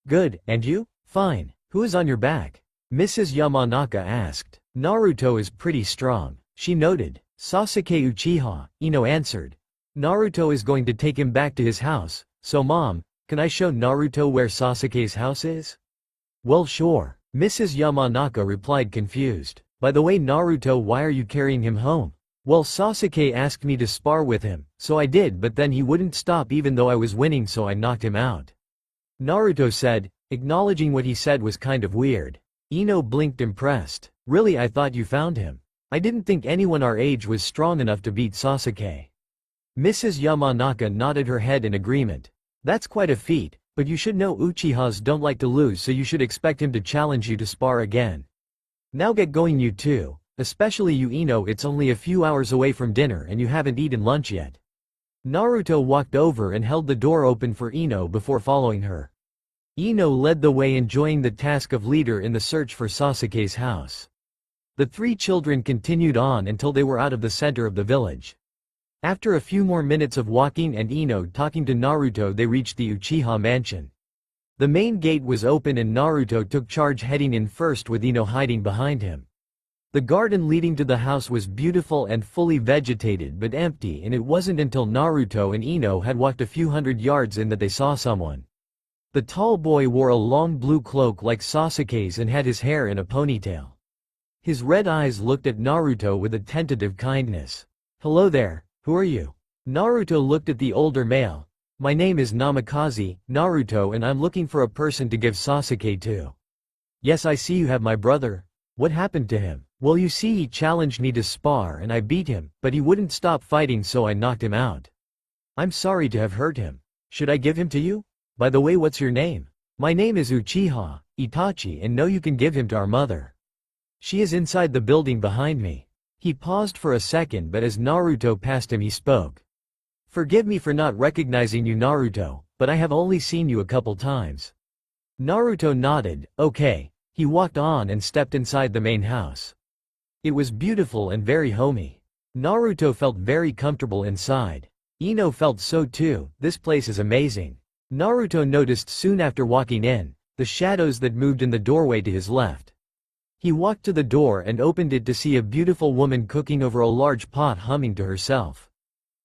"Good, and you?" "Fine. Who is on your back?" Mrs. Yamanaka asked. "Naruto is pretty strong," she noted. "Sasuke Uchiha," Ino answered. "Naruto is going to take him back to his house, so Mom, can I show Naruto where Sasuke's house is?" "Well, sure," Mrs. Yamanaka replied, confused. "By the way, Naruto, why are you carrying him home?" "Well, Sasuke asked me to spar with him, so I did, but then he wouldn't stop even though I was winning, so I knocked him out," Naruto said, acknowledging what he said was kind of weird. Ino blinked, impressed. "Really, I thought you found him. I didn't think anyone our age was strong enough to beat Sasuke." Mrs. Yamanaka nodded her head in agreement. "That's quite a feat, but you should know Uchihas don't like to lose, so you should expect him to challenge you to spar again. Now get going, you two, especially you Ino, it's only a few hours away from dinner and you haven't eaten lunch yet." Naruto walked over and held the door open for Ino before following her. Ino led the way, enjoying the task of leader in the search for Sasuke's house. The three children continued on until they were out of the center of the village. After a few more minutes of walking and Ino talking to Naruto, they reached the Uchiha mansion. The main gate was open and Naruto took charge, heading in first with Ino hiding behind him. The garden leading to the house was beautiful and fully vegetated but empty, and it wasn't until Naruto and Ino had walked a few hundred yards in that they saw someone. The tall boy wore a long blue cloak like Sasuke's and had his hair in a ponytail. His red eyes looked at Naruto with a tentative kindness. "Hello there, who are you?" Naruto looked at the older male. "My name is Namikaze, Naruto, and I'm looking for a person to give Sasuke to." "Yes, I see you have my brother. What happened to him?" "Well, you see, he challenged me to spar and I beat him, but he wouldn't stop fighting, so I knocked him out. I'm sorry to have hurt him. Should I give him to you? By the way, what's your name?" "My name is Uchiha, Itachi, and no, you can give him to our mother. She is inside the building behind me." He paused for a second, but as Naruto passed him he spoke. "Forgive me for not recognizing you, Naruto, but I have only seen you a couple times. Naruto nodded, okay. He walked on and stepped inside the main house. It was beautiful and very homey. Naruto felt very comfortable inside. Ino felt so too. This place is amazing. Naruto noticed soon after walking in, the shadows that moved in the doorway to his left. He walked to the door and opened it to see a beautiful woman cooking over a large pot humming to herself.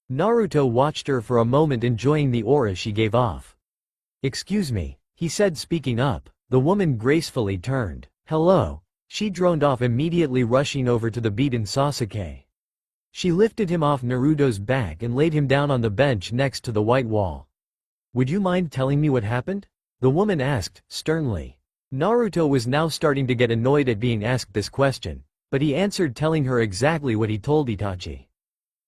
Naruto watched her for a moment enjoying the aura she gave off. "Excuse me," he said speaking up. The woman gracefully turned. "Hello." She droned off immediately rushing over to the beaten Sasuke. She lifted him off Naruto's back and laid him down on the bench next to the white wall. "Would you mind telling me what happened?" the woman asked, sternly. Naruto was now starting to get annoyed at being asked this question, but he answered telling her exactly what he told Itachi.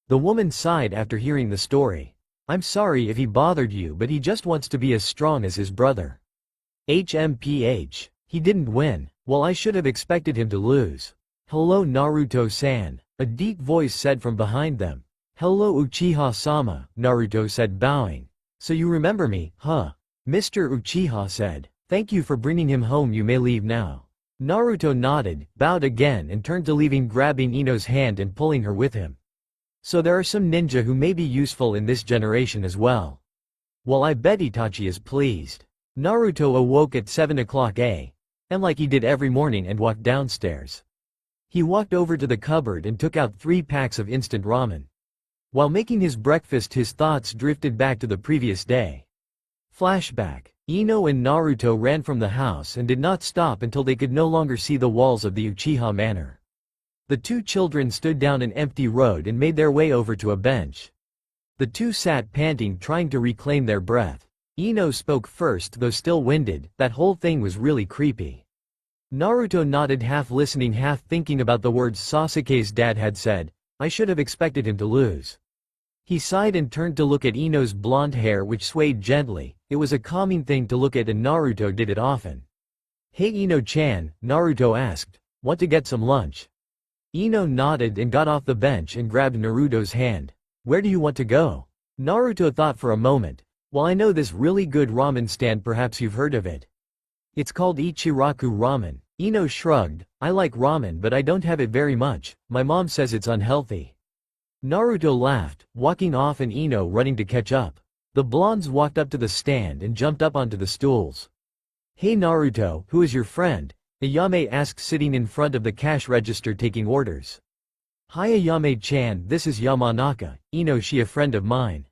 The woman sighed after hearing the story. "I'm sorry if he bothered you, but he just wants to be as strong as his brother. HMPH. He didn't win. Well, I should have expected him to lose." "Hello Naruto-san," a deep voice said from behind them. "Hello Uchiha-sama," Naruto said bowing. "So you remember me, huh?" Mr. Uchiha said. "Thank you for bringing him home, you may leave now." Naruto nodded, bowed again and turned to leaving, grabbing Ino's hand and pulling her with him. "So there are some ninja who may be useful in this generation as well. Well, I bet Itachi is pleased." Naruto awoke at 7 o'clock a.m. like he did every morning and walked downstairs. He walked over to the cupboard and took out 3 packs of instant ramen. While making his breakfast, his thoughts drifted back to the previous day. Flashback. Ino and Naruto ran from the house and did not stop until they could no longer see the walls of the Uchiha Manor. The 2 children stood down an empty road and made their way over to a bench. The 2 sat panting, trying to reclaim their breath. Ino spoke first, though still winded. "That whole thing was really creepy." Naruto nodded, half listening, half thinking about the words Sasuke's dad had said. "I should have expected him to lose." He sighed and turned to look at Ino's blonde hair, which swayed gently. It was a calming thing to look at, and Naruto did it often. "Hey Ino-chan," Naruto asked. "Want to get some lunch?" Ino nodded and got off the bench and grabbed Naruto's hand. "Where do you want to go?" Naruto thought for a moment. "Well, I know this really good ramen stand, perhaps you've heard of it. It's called Ichiraku Ramen." Ino shrugged. "I like ramen, but I don't have it very much. My mom says it's unhealthy." Naruto laughed, walking off and Ino running to catch up. The blondes walked up to the stand and jumped up onto the stools. "Hey Naruto, who is your friend?" Ayame asked, sitting in front of the cash register taking orders. "Hi Ayame-chan, this is Yamanaka. Ino, she a friend of mine."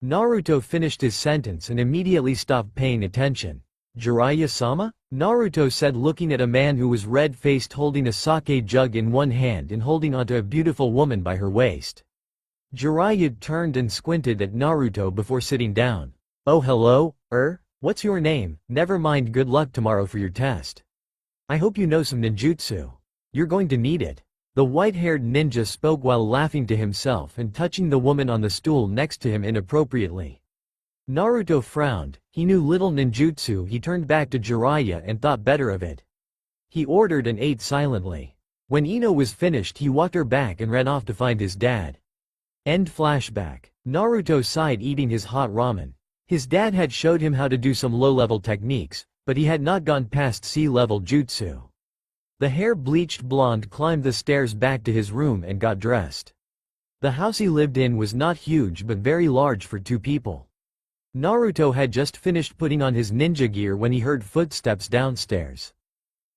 Naruto finished his sentence and immediately stopped paying attention. "Jiraiya-sama?" Naruto said, looking at a man who was red-faced, holding a sake jug in one hand and holding onto a beautiful woman by her waist. Jiraiya turned and squinted at Naruto before sitting down. "Oh hello, what's your name? Never mind, good luck tomorrow for your test. I hope you know some ninjutsu. You're going to need it." The white-haired ninja spoke while laughing to himself and touching the woman on the stool next to him inappropriately. Naruto frowned. He knew little ninjutsu. He turned back to Jiraiya and thought better of it. He ordered and ate silently. When Ino was finished, he walked her back and ran off to find his dad. End flashback. Naruto sighed, eating his hot ramen. His dad had showed him how to do some low-level techniques, but he had not gone past sea-level jutsu. The hair-bleached blonde climbed the stairs back to his room and got dressed. The house he lived in was not huge but very large for 2 people. Naruto had just finished putting on his ninja gear when he heard footsteps downstairs.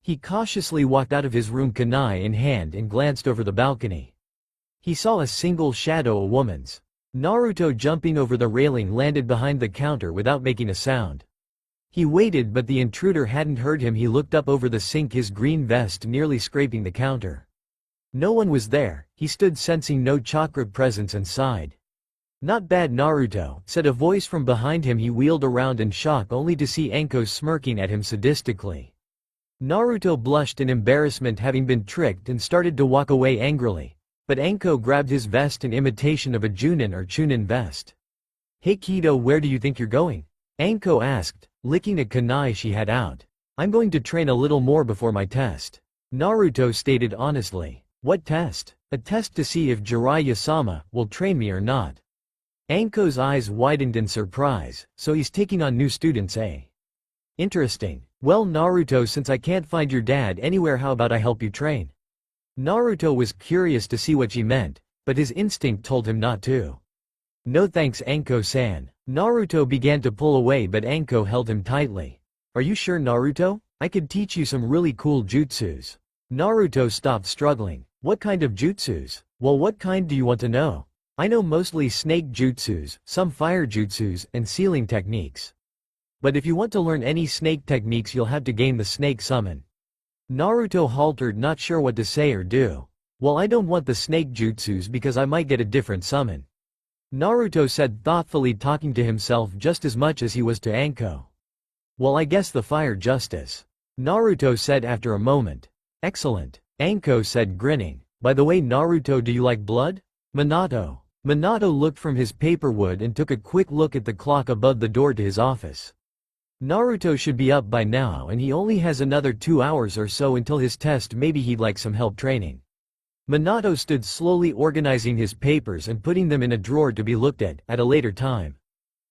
He cautiously walked out of his room, kunai in hand, and glanced over the balcony. He saw a single shadow, a woman's. Naruto, jumping over the railing, landed behind the counter without making a sound. He waited, but the intruder hadn't heard him. He looked up over the sink, his green vest nearly scraping the counter. No one was there. He stood, sensing no chakra presence, and sighed. "Not bad, Naruto," said a voice from behind him. He wheeled around in shock, only to see Anko smirking at him sadistically. Naruto blushed in embarrassment, having been tricked, and started to walk away angrily. But Anko grabbed his vest in imitation of a Junin or Chunin vest. "Hey Kido, where do you think you're going?" Anko asked, licking a kunai she had out. "I'm going to train a little more before my test," Naruto stated honestly. "What test?" "A test to see if Jiraiya-sama will train me or not." Anko's eyes widened in surprise. So he's taking on new students, eh? Interesting. Well, Naruto, since I can't find your dad anywhere, how about I help you train? Naruto was curious to see what she meant, but his instinct told him not to. No thanks, Anko-san. Naruto began to pull away, but Anko held him tightly. Are you sure, Naruto? I could teach you some really cool jutsus. Naruto stopped struggling. What kind of jutsus? Well, what kind do you want to know? I know mostly snake jutsus, some fire jutsus, and sealing techniques. But if you want to learn any snake techniques, you'll have to gain the snake summon. Naruto halted, not sure what to say or do. Well, I don't want the snake jutsus because I might get a different summon. Naruto said thoughtfully, talking to himself just as much as he was to Anko. Well, I guess the fire justice. Naruto said after a moment. Excellent. Anko said, grinning. By the way, Naruto, do you like blood? Minato. Minato looked from his paperwood and took a quick look at the clock above the door to his office. Naruto should be up by now, and he only has another 2 hours or so until his test. Maybe he'd like some help training. Minato stood slowly, organizing his papers and putting them in a drawer to be looked at a later time.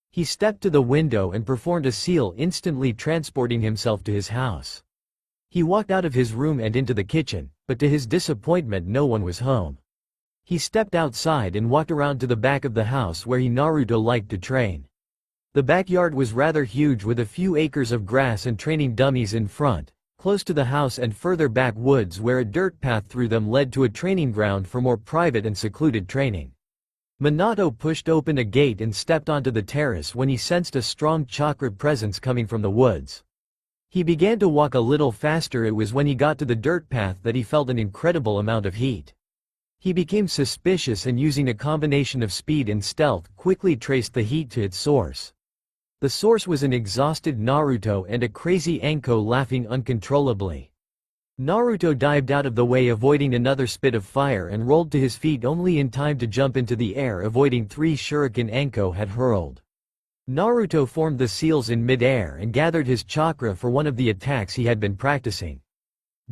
He stepped to the window and performed a seal, instantly transporting himself to his house. He walked out of his room and into the kitchen, but to his disappointment no one was home. He stepped outside and walked around to the back of the house where Naruto liked to train. The backyard was rather huge, with a few acres of grass and training dummies in front. Close to the house and further back, woods where a dirt path through them led to a training ground for more private and secluded training. Minato pushed open a gate and stepped onto the terrace when he sensed a strong chakra presence coming from the woods. He began to walk a little faster. It was when he got to the dirt path that he felt an incredible amount of heat. He became suspicious and, using a combination of speed and stealth, quickly traced the heat to its source. The source was an exhausted Naruto and a crazy Anko laughing uncontrollably. Naruto dived out of the way, avoiding another spit of fire, and rolled to his feet only in time to jump into the air, avoiding 3 shuriken Anko had hurled. Naruto formed the seals in mid-air and gathered his chakra for one of the attacks he had been practicing.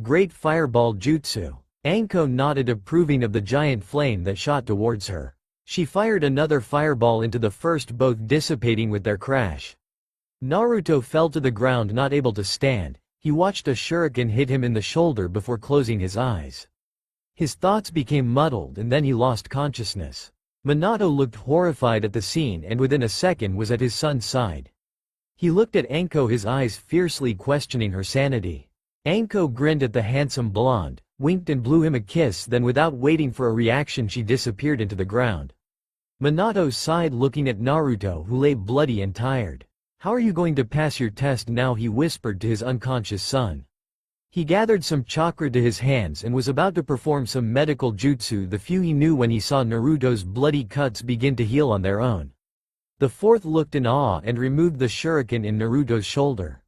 Great fireball jutsu. Anko nodded, approving of the giant flame that shot towards her. She fired another fireball into the first, both dissipating with their crash. Naruto fell to the ground, not able to stand. He watched a shuriken hit him in the shoulder before closing his eyes. His thoughts became muddled and then he lost consciousness. Minato looked horrified at the scene and within a second was at his son's side. He looked at Anko, his eyes fiercely questioning her sanity. Anko grinned at the handsome blonde, winked and blew him a kiss, then without waiting for a reaction she disappeared into the ground. Minato sighed, looking at Naruto, who lay bloody and tired. How are you going to pass your test now? He whispered to his unconscious son. He gathered some chakra to his hands and was about to perform some medical jutsu, the few he knew, when he saw Naruto's bloody cuts begin to heal on their own. The fourth looked in awe and removed the shuriken in Naruto's shoulder.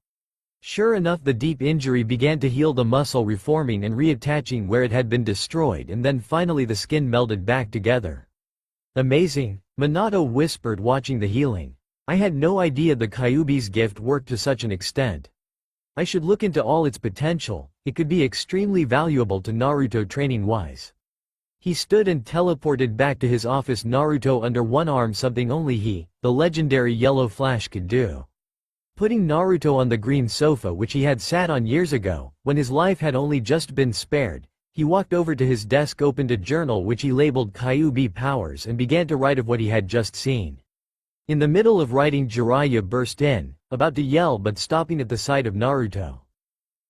Sure enough, the deep injury began to heal, the muscle reforming and reattaching where it had been destroyed, and then finally the skin melded back together. Amazing, Minato whispered, watching the healing. I had no idea the Kyuubi's gift worked to such an extent. I should look into all its potential. It could be extremely valuable to Naruto training-wise. He stood and teleported back to his office, Naruto under one arm, something only he, the legendary Yellow Flash, could do. Putting Naruto on the green sofa which he had sat on years ago, when his life had only just been spared, he walked over to his desk, opened a journal which he labeled Kyuubi Powers, and began to write of what he had just seen. In the middle of writing, Jiraiya burst in, about to yell but stopping at the sight of Naruto.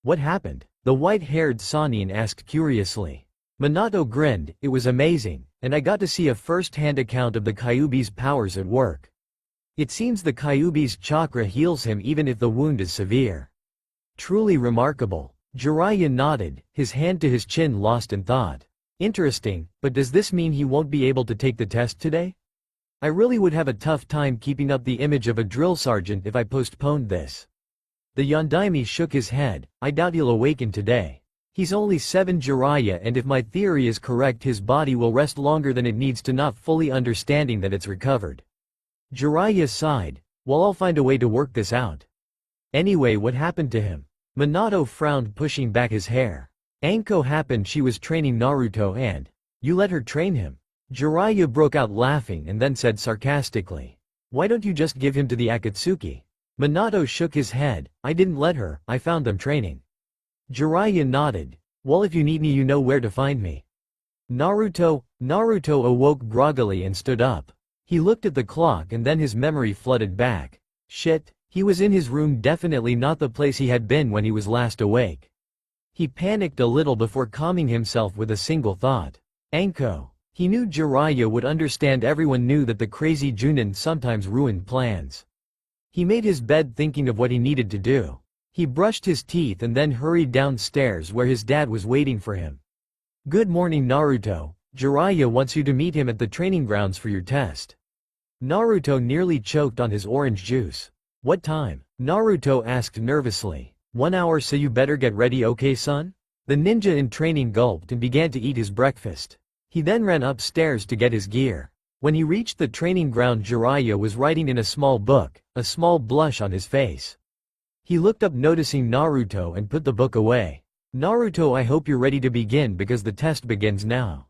What happened? The white-haired Sannin asked curiously. Minato grinned. It was amazing, and I got to see a first-hand account of the Kyuubi's powers at work. It seems the Kyuubi's chakra heals him even if the wound is severe. Truly remarkable. Jiraiya nodded, his hand to his chin, lost in thought. Interesting, but does this mean he won't be able to take the test today? I really would have a tough time keeping up the image of a drill sergeant if I postponed this. The Yondaime shook his head. I doubt he'll awaken today. He's only 7, Jiraiya, and if my theory is correct, his body will rest longer than it needs to, not fully understanding that it's recovered. Jiraiya sighed. Well, I'll find a way to work this out. Anyway, what happened to him? Minato frowned, pushing back his hair. Anko happened. She was training Naruto and... You let her train him? Jiraiya broke out laughing and then said sarcastically, "Why don't you just give him to the Akatsuki?" Minato shook his head, "I didn't let her, I found them training." Jiraiya nodded, "Well, if you need me you know where to find me." Naruto awoke groggily and stood up. He looked at the clock and then his memory flooded back. Shit, he was in his room, definitely not the place he had been when he was last awake. He panicked a little before calming himself with a single thought. Anko. He knew Jiraiya would understand. Everyone knew that the crazy Junin sometimes ruined plans. He made his bed thinking of what he needed to do. He brushed his teeth and then hurried downstairs where his dad was waiting for him. "Good morning Naruto, Jiraiya wants you to meet him at the training grounds for your test." Naruto nearly choked on his orange juice. "What time?" Naruto asked nervously. "1 hour, so you better get ready, okay son?" The ninja in training gulped and began to eat his breakfast. He then ran upstairs to get his gear. When he reached the training ground, Jiraiya was writing in a small book, a small blush on his face. He looked up noticing Naruto and put the book away. "Naruto, I hope you're ready to begin because the test begins now."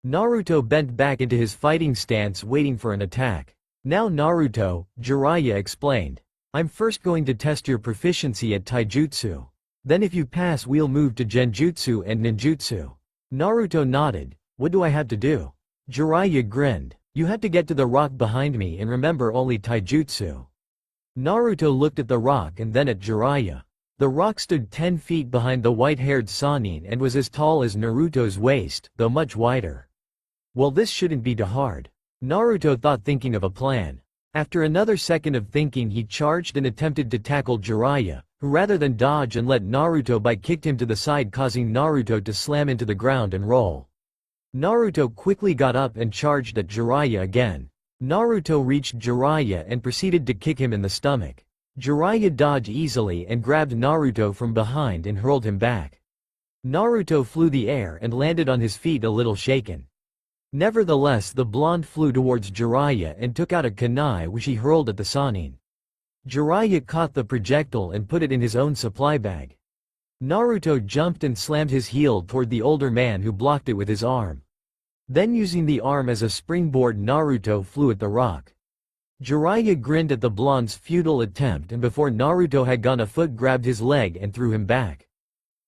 Naruto bent back into his fighting stance waiting for an attack. "Now Naruto," Jiraiya explained. "I'm first going to test your proficiency at taijutsu. Then if you pass we'll move to genjutsu and ninjutsu." Naruto nodded. "What do I have to do?" Jiraiya grinned. "You have to get to the rock behind me and remember only taijutsu." Naruto looked at the rock and then at Jiraiya. The rock stood 10 feet behind the white-haired Sannin and was as tall as Naruto's waist, though much wider. Well, this shouldn't be too hard. Naruto thought, thinking of a plan. After another second of thinking, he charged and attempted to tackle Jiraiya, who rather than dodge and let Naruto by kicked him to the side, causing Naruto to slam into the ground and roll. Naruto quickly got up and charged at Jiraiya again. Naruto reached Jiraiya and proceeded to kick him in the stomach. Jiraiya dodged easily and grabbed Naruto from behind and hurled him back. Naruto flew the air and landed on his feet a little shaken. Nevertheless, the blonde flew towards Jiraiya and took out a kunai which he hurled at the Sannin. Jiraiya caught the projectile and put it in his own supply bag. Naruto jumped and slammed his heel toward the older man, who blocked it with his arm. Then, using the arm as a springboard, Naruto flew at the rock. Jiraiya grinned at the blonde's futile attempt and before Naruto had gone a foot grabbed his leg and threw him back.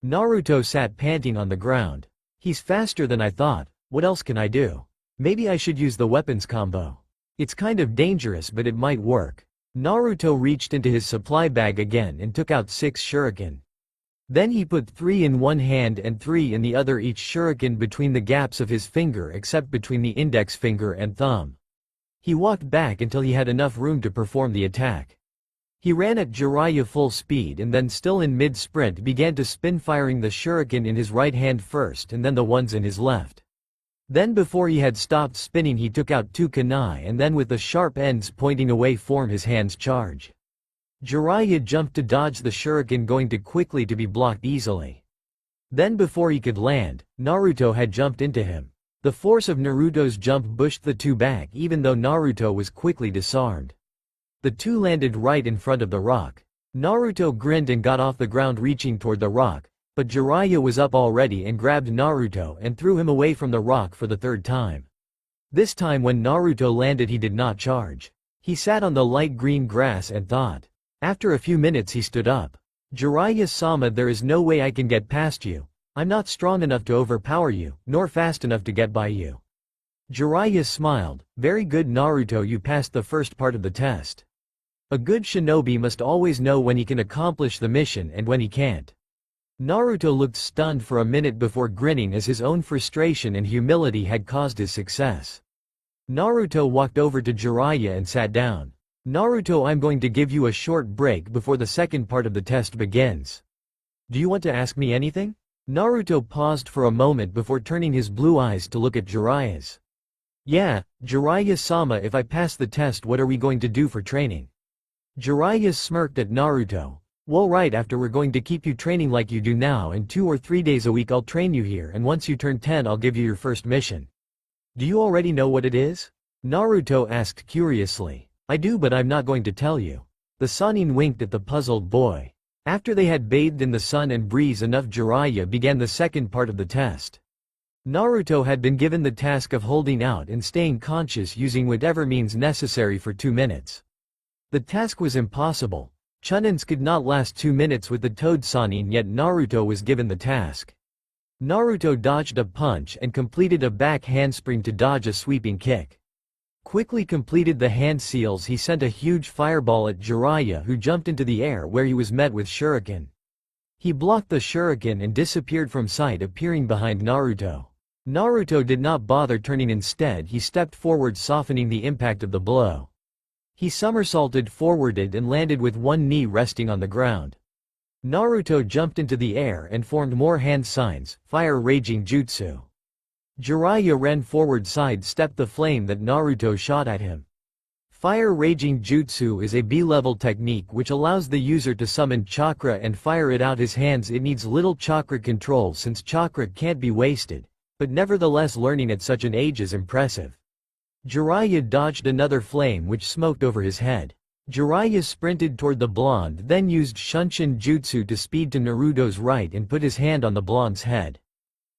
Naruto sat panting on the ground. "He's faster than I thought. What else can I do? Maybe I should use the weapons combo. It's kind of dangerous but it might work." Naruto reached into his supply bag again and took out 6 shuriken. Then he put 3 in one hand and 3 in the other, each shuriken between the gaps of his finger except between the index finger and thumb. He walked back until he had enough room to perform the attack. He ran at Jiraiya full speed and then, still in mid-sprint, began to spin, firing the shuriken in his right hand first and then the ones in his left. Then, before he had stopped spinning, he took out 2 kunai and then, with the sharp ends pointing away, formed his hand's charge. Jiraiya jumped to dodge the shuriken, going too quickly to be blocked easily. Then, before he could land, Naruto had jumped into him. The force of Naruto's jump pushed the 2 back, even though Naruto was quickly disarmed. The 2 landed right in front of the rock. Naruto grinned and got off the ground, reaching toward the rock, but Jiraiya was up already and grabbed Naruto and threw him away from the rock for the 3rd time. This time, when Naruto landed, he did not charge. He sat on the light green grass and thought. After a few minutes he stood up. "Jiraiya-sama, there is no way I can get past you. I'm not strong enough to overpower you, nor fast enough to get by you." Jiraiya smiled. "Very good Naruto, you passed the first part of the test. A good shinobi must always know when he can accomplish the mission and when he can't." Naruto looked stunned for a minute before grinning, as his own frustration and humility had caused his success. Naruto walked over to Jiraiya and sat down. "Naruto, I'm going to give you a short break before the second part of the test begins. Do you want to ask me anything?" Naruto paused for a moment before turning his blue eyes to look at Jiraiya's. "Yeah, Jiraiya-sama, if I pass the test, what are we going to do for training?" Jiraiya smirked at Naruto. "Well, right after, we're going to keep you training like you do now, and 2 or 3 days a week I'll train you here, and once you turn 10 I'll give you your first mission." "Do you already know what it is?" Naruto asked curiously. "I do, but I'm not going to tell you." The Sannin winked at the puzzled boy. After they had bathed in the sun and breeze enough, Jiraiya began the second part of the test. Naruto had been given the task of holding out and staying conscious using whatever means necessary for 2 minutes. The task was impossible. Chunins could not last 2 minutes with the Toad Sannin, yet Naruto was given the task. Naruto dodged a punch and completed a back handspring to dodge a sweeping kick. Quickly completed the hand seals, he sent a huge fireball at Jiraiya, who jumped into the air where he was met with shuriken. He blocked the shuriken and disappeared from sight, appearing behind Naruto. Naruto did not bother turning, instead he stepped forward, softening the impact of the blow. He somersaulted forwarded and landed with one knee resting on the ground. Naruto jumped into the air and formed more hand signs, fire raging jutsu. Jiraiya ran forward, sidestepped the flame that Naruto shot at him. Fire raging jutsu is a B-level technique which allows the user to summon chakra and fire it out his hands. It needs little chakra control since chakra can't be wasted, but nevertheless learning at such an age is impressive. Jiraiya dodged another flame which smoked over his head. Jiraiya sprinted toward the blonde, then used Shunshin Jutsu to speed to Naruto's right and put his hand on the blonde's head.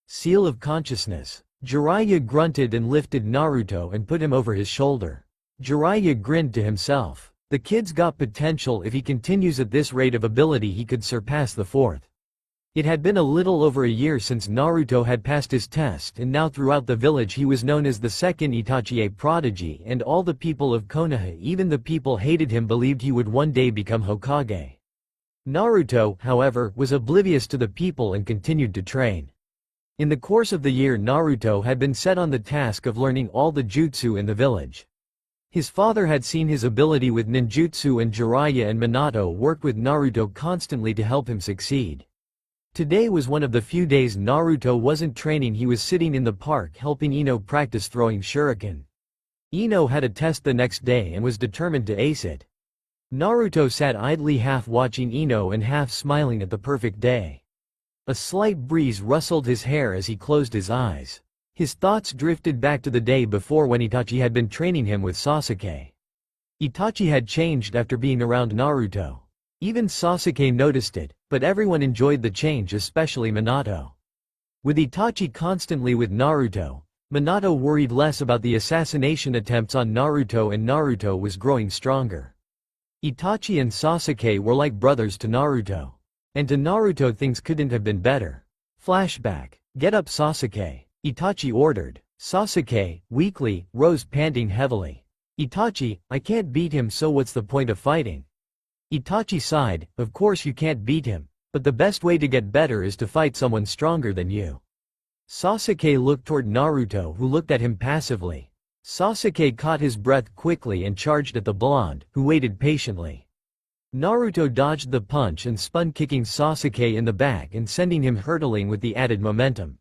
Seal of consciousness. Jiraiya grunted and lifted Naruto and put him over his shoulder. Jiraiya grinned to himself. The kid's got potential. If he continues at this rate of ability, he could surpass the fourth. It had been a little over a year since Naruto had passed his test, and now throughout the village he was known as the second Itachi, a prodigy, and all the people of Konoha, even the people hated him, believed he would one day become Hokage. Naruto, however, was oblivious to the people and continued to train. In the course of the year, Naruto had been set on the task of learning all the jutsu in the village. His father had seen his ability with ninjutsu, and Jiraiya and Minato worked with Naruto constantly to help him succeed. Today was one of the few days Naruto wasn't training. He was sitting in the park helping Ino practice throwing shuriken. Ino had a test the next day and was determined to ace it. Naruto sat idly, half watching Ino and half smiling at the perfect day. A slight breeze rustled his hair as he closed his eyes. His thoughts drifted back to the day before when Itachi had been training him with Sasuke. Itachi had changed after being around Naruto. Even Sasuke noticed it, but everyone enjoyed the change, especially Minato. With Itachi constantly with Naruto, Minato worried less about the assassination attempts on Naruto, and Naruto was growing stronger. Itachi and Sasuke were like brothers to Naruto. And to Naruto things couldn't have been better. Flashback. Get up, Sasuke. Itachi ordered. Sasuke, weakly, rose, panting heavily. Itachi, I can't beat him, so what's the point of fighting? Itachi sighed. Of course you can't beat him, but the best way to get better is to fight someone stronger than you. Sasuke looked toward Naruto, who looked at him passively. Sasuke caught his breath quickly and charged at the blonde, who waited patiently. Naruto dodged the punch and spun, kicking Sasuke in the back and sending him hurtling with the added momentum.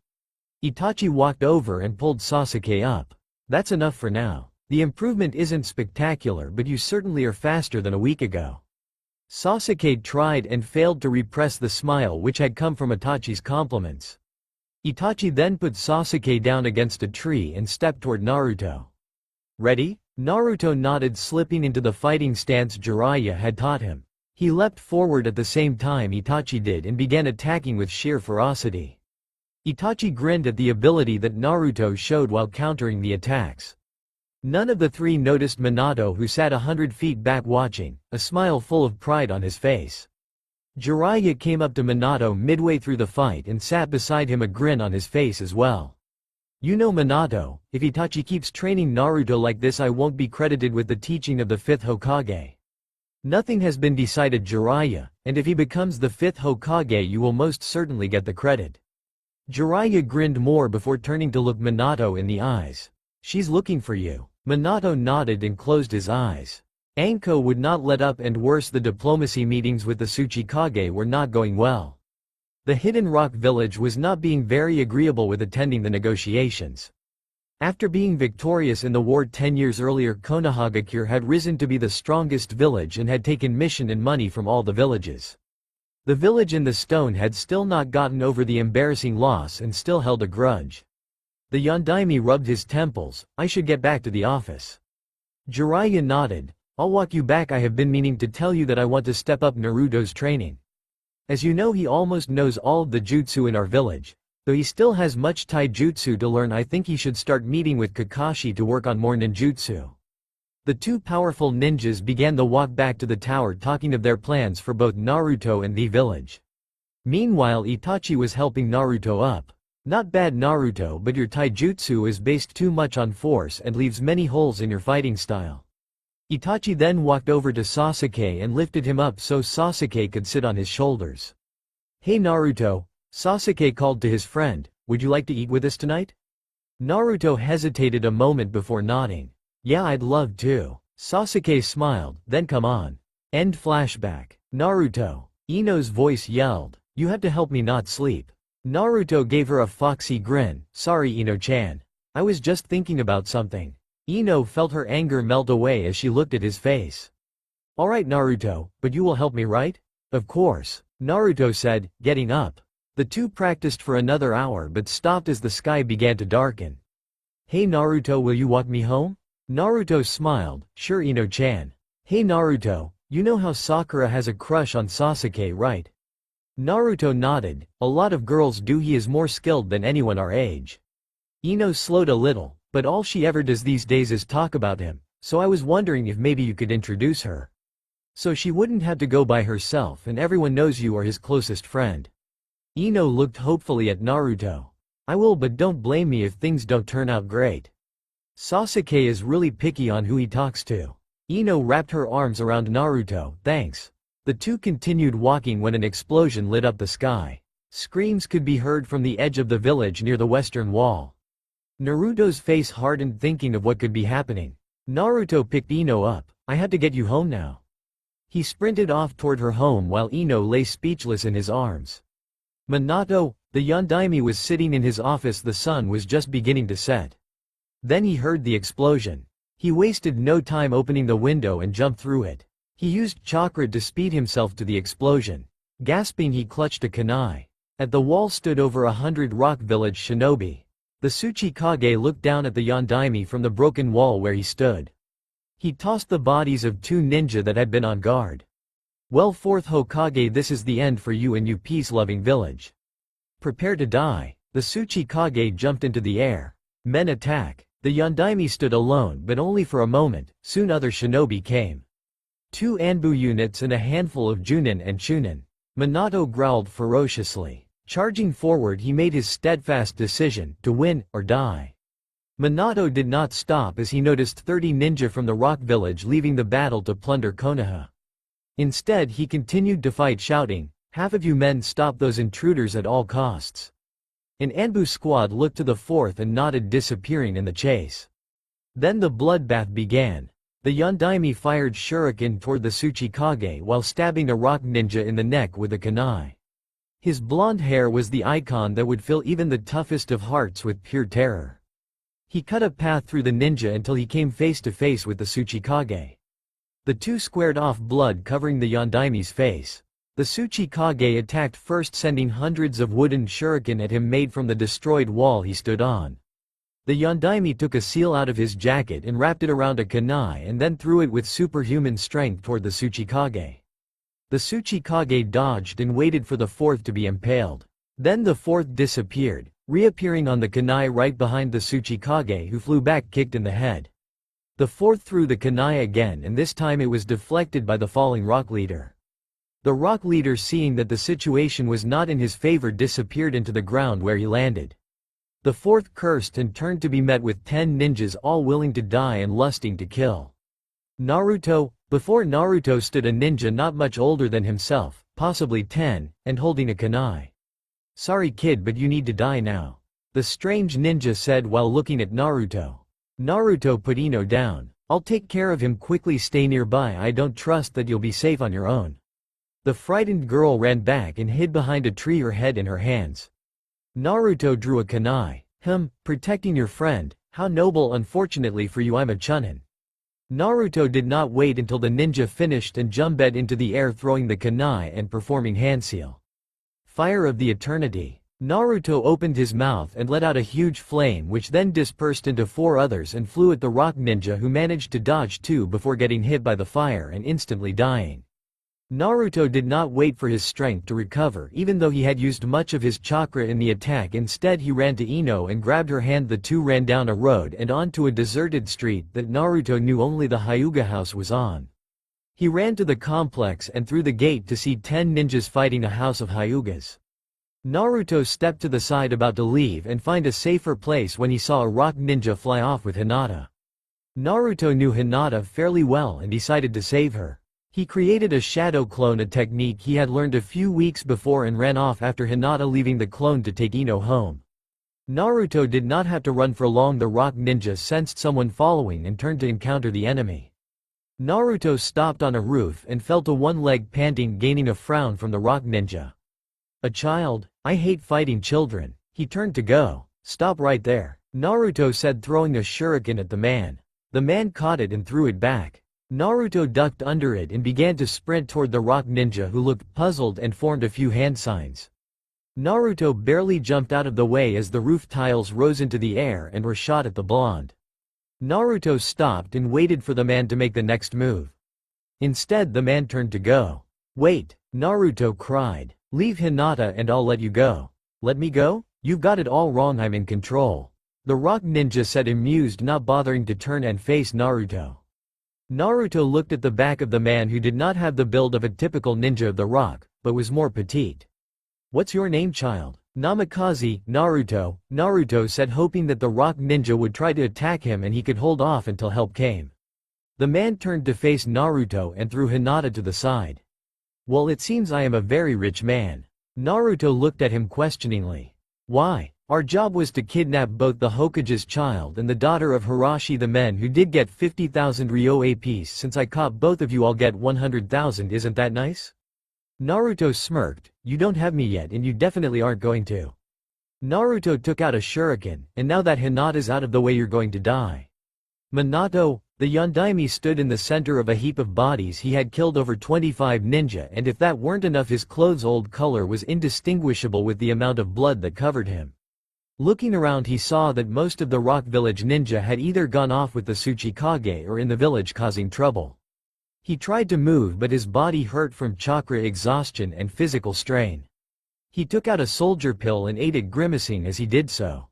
Itachi walked over and pulled Sasuke up. That's enough for now. The improvement isn't spectacular, but you certainly are faster than a week ago. Sasuke tried and failed to repress the smile which had come from Itachi's compliments. Itachi then put Sasuke down against a tree and stepped toward Naruto. Ready? Naruto nodded, slipping into the fighting stance Jiraiya had taught him. He leapt forward at the same time Itachi did and began attacking with sheer ferocity. Itachi grinned at the ability that Naruto showed while countering the attacks. None of the three noticed Minato, who sat 100 feet back watching, a smile full of pride on his face. Jiraiya came up to Minato midway through the fight and sat beside him, a grin on his face as well. You know, Minato, if Itachi keeps training Naruto like this, I won't be credited with the teaching of the 5th Hokage. Nothing has been decided, Jiraiya, and if he becomes the 5th Hokage you will most certainly get the credit. Jiraiya grinned more before turning to look Minato in the eyes. She's looking for you. Minato nodded and closed his eyes. Anko would not let up, and worse, the diplomacy meetings with the Tsuchikage were not going well. The Hidden Rock village was not being very agreeable with attending the negotiations. After being victorious in the war 10 years earlier, Konohagakure had risen to be the strongest village and had taken mission and money from all the villages. The village in the stone had still not gotten over the embarrassing loss and still held a grudge. The Yondaime rubbed his temples. I should get back to the office. Jiraiya nodded. I'll walk you back. I have been meaning to tell you that I want to step up Naruto's training. As you know, he almost knows all of the jutsu in our village. Though he still has much taijutsu to learn, I think he should start meeting with Kakashi to work on more ninjutsu. The two powerful ninjas began the walk back to the tower, talking of their plans for both Naruto and the village. Meanwhile, Itachi was helping Naruto up. Not bad, Naruto, but your taijutsu is based too much on force and leaves many holes in your fighting style. Itachi then walked over to Sasuke and lifted him up so Sasuke could sit on his shoulders. Hey Naruto, Sasuke called to his friend, would you like to eat with us tonight? Naruto hesitated a moment before nodding. Yeah, I'd love to. Sasuke smiled, then come on. End flashback. Naruto. Ino's voice yelled, you have to help me not sleep. Naruto gave her a foxy grin, sorry Ino-chan. I was just thinking about something. Ino felt her anger melt away as she looked at his face. Alright Naruto, but you will help me, right? Of course, Naruto said, getting up. The two practiced for another hour but stopped as the sky began to darken. Hey Naruto, will you walk me home? Naruto smiled, sure Ino-chan. Hey Naruto, you know how Sakura has a crush on Sasuke, right? Naruto nodded, a lot of girls do, he is more skilled than anyone our age. Ino slowed a little, but all she ever does these days is talk about him, so I was wondering if maybe you could introduce her. So she wouldn't have to go by herself and everyone knows you are his closest friend. Ino looked hopefully at Naruto. I will, but don't blame me if things don't turn out great. Sasuke is really picky on who he talks to. Ino wrapped her arms around Naruto, thanks. The two continued walking when an explosion lit up the sky. Screams could be heard from the edge of the village near the western wall. Naruto's face hardened thinking of what could be happening. Naruto picked Ino up. I had to get you home now. He sprinted off toward her home while Ino lay speechless in his arms. Minato, the Yondaime, was sitting in his office. The sun was just beginning to set. Then he heard the explosion. He wasted no time opening the window and jumped through it. He used chakra to speed himself to the explosion. Gasping, he clutched a kunai. At the wall stood over 100 rock village shinobi. The Tsuchikage looked down at the Yondaime from the broken wall where he stood. He tossed the bodies of two ninja that had been on guard. Well, fourth Hokage, this is the end for you and you peace-loving village. Prepare to die. The Tsuchikage jumped into the air. Men attack. The Yondaime stood alone but only for a moment, soon other shinobi came. 2 Anbu units and a handful of Junin and Chunin. Minato growled ferociously. Charging forward, he made his steadfast decision, to win or die. Minato did not stop as he noticed 30 ninja from the rock village leaving the battle to plunder Konoha. Instead, he continued to fight, shouting, half of you men stop those intruders at all costs. An Anbu squad looked to the fourth and nodded, disappearing in the chase. Then the bloodbath began. The Yondaime fired shuriken toward the Tsuchikage while stabbing a rock ninja in the neck with a kunai. His blonde hair was the icon that would fill even the toughest of hearts with pure terror. He cut a path through the ninja until he came face to face with the Tsuchikage. The two squared off, blood covering the Yondaime's face. The Tsuchikage attacked first, sending hundreds of wooden shuriken at him made from the destroyed wall he stood on. The Yondaime took a seal out of his jacket and wrapped it around a kunai and then threw it with superhuman strength toward the Tsuchikage. The Tsuchikage dodged and waited for the fourth to be impaled. Then the fourth disappeared, reappearing on the kunai right behind the Tsuchikage, who flew back, kicked in the head. The fourth threw the kunai again, and this time it was deflected by the falling rock leader. The rock leader, seeing that the situation was not in his favor, disappeared into the ground where he landed. The fourth cursed and turned to be met with 10 ninjas, all willing to die and lusting to kill. Naruto. Before Naruto stood a ninja not much older than himself, possibly 10, and holding a kunai. Sorry kid, but you need to die now, the strange ninja said while looking at Naruto. Naruto put Ino down. I'll take care of him quickly, stay nearby, I don't trust that you'll be safe on your own. The frightened girl ran back and hid behind a tree, her head in her hands. Naruto drew a kunai. Protecting your friend, how noble. Unfortunately for you, I'm a chunin. Naruto did not wait until the ninja finished and jumped into the air, throwing the kunai and performing handseal. Fire of the eternity. Naruto opened his mouth and let out a huge flame, which then dispersed into 4 others and flew at the rock ninja, who managed to dodge 2 before getting hit by the fire and instantly dying. Naruto did not wait for his strength to recover even though he had used much of his chakra in the attack. Instead he ran to Ino and grabbed her hand. The two ran down a road and onto a deserted street that Naruto knew only the Hyuga house was on. He ran to the complex and through the gate to see 10 ninjas fighting a house of Hyugas. Naruto stepped to the side about to leave and find a safer place when he saw a rock ninja fly off with Hinata. Naruto knew Hinata fairly well and decided to save her. He created a shadow clone, a technique he had learned a few weeks before, and ran off after Hinata, leaving the clone to take Ino home. Naruto did not have to run for long. The rock ninja sensed someone following and turned to encounter the enemy. Naruto stopped on a roof and fell to one leg, panting, gaining a frown from the rock ninja. "A child? I hate fighting children." He turned to go. "Stop right there," Naruto said, throwing a shuriken at the man. The man caught it and threw it back. Naruto ducked under it and began to sprint toward the rock ninja, who looked puzzled and formed a few hand signs. Naruto barely jumped out of the way as the roof tiles rose into the air and were shot at the blonde. Naruto stopped and waited for the man to make the next move. Instead the man turned to go. "Wait," Naruto cried. "Leave Hinata and I'll let you go." "Let me go? You've got it all wrong, I'm in control," the rock ninja said, amused, not bothering to turn and face Naruto. Naruto looked at the back of the man, who did not have the build of a typical ninja of the rock, but was more petite. "What's your name, child?" "Namikaze, Naruto," Naruto said, hoping that the rock ninja would try to attack him and he could hold off until help came. The man turned to face Naruto and threw Hinata to the side. "Well, it seems I am a very rich man." Naruto looked at him questioningly. "Why? Our job was to kidnap both the Hokage's child and the daughter of Hirashi. The men who did get 50,000 ryo apiece. Since I caught both of you, I'll get 100,000. Isn't that nice?" Naruto smirked. "You don't have me yet, and you definitely aren't going to." Naruto took out a shuriken, "And now that Hinata's out of the way, you're going to die." Minato, the Yondaime, stood in the center of a heap of bodies. He had killed over 25 ninja, and if that weren't enough, his clothes' old color was indistinguishable with the amount of blood that covered him. Looking around, he saw that most of the rock village ninja had either gone off with the Tsuchikage or in the village causing trouble. He tried to move, but his body hurt from chakra exhaustion and physical strain. He took out a soldier pill and ate it, grimacing as he did so.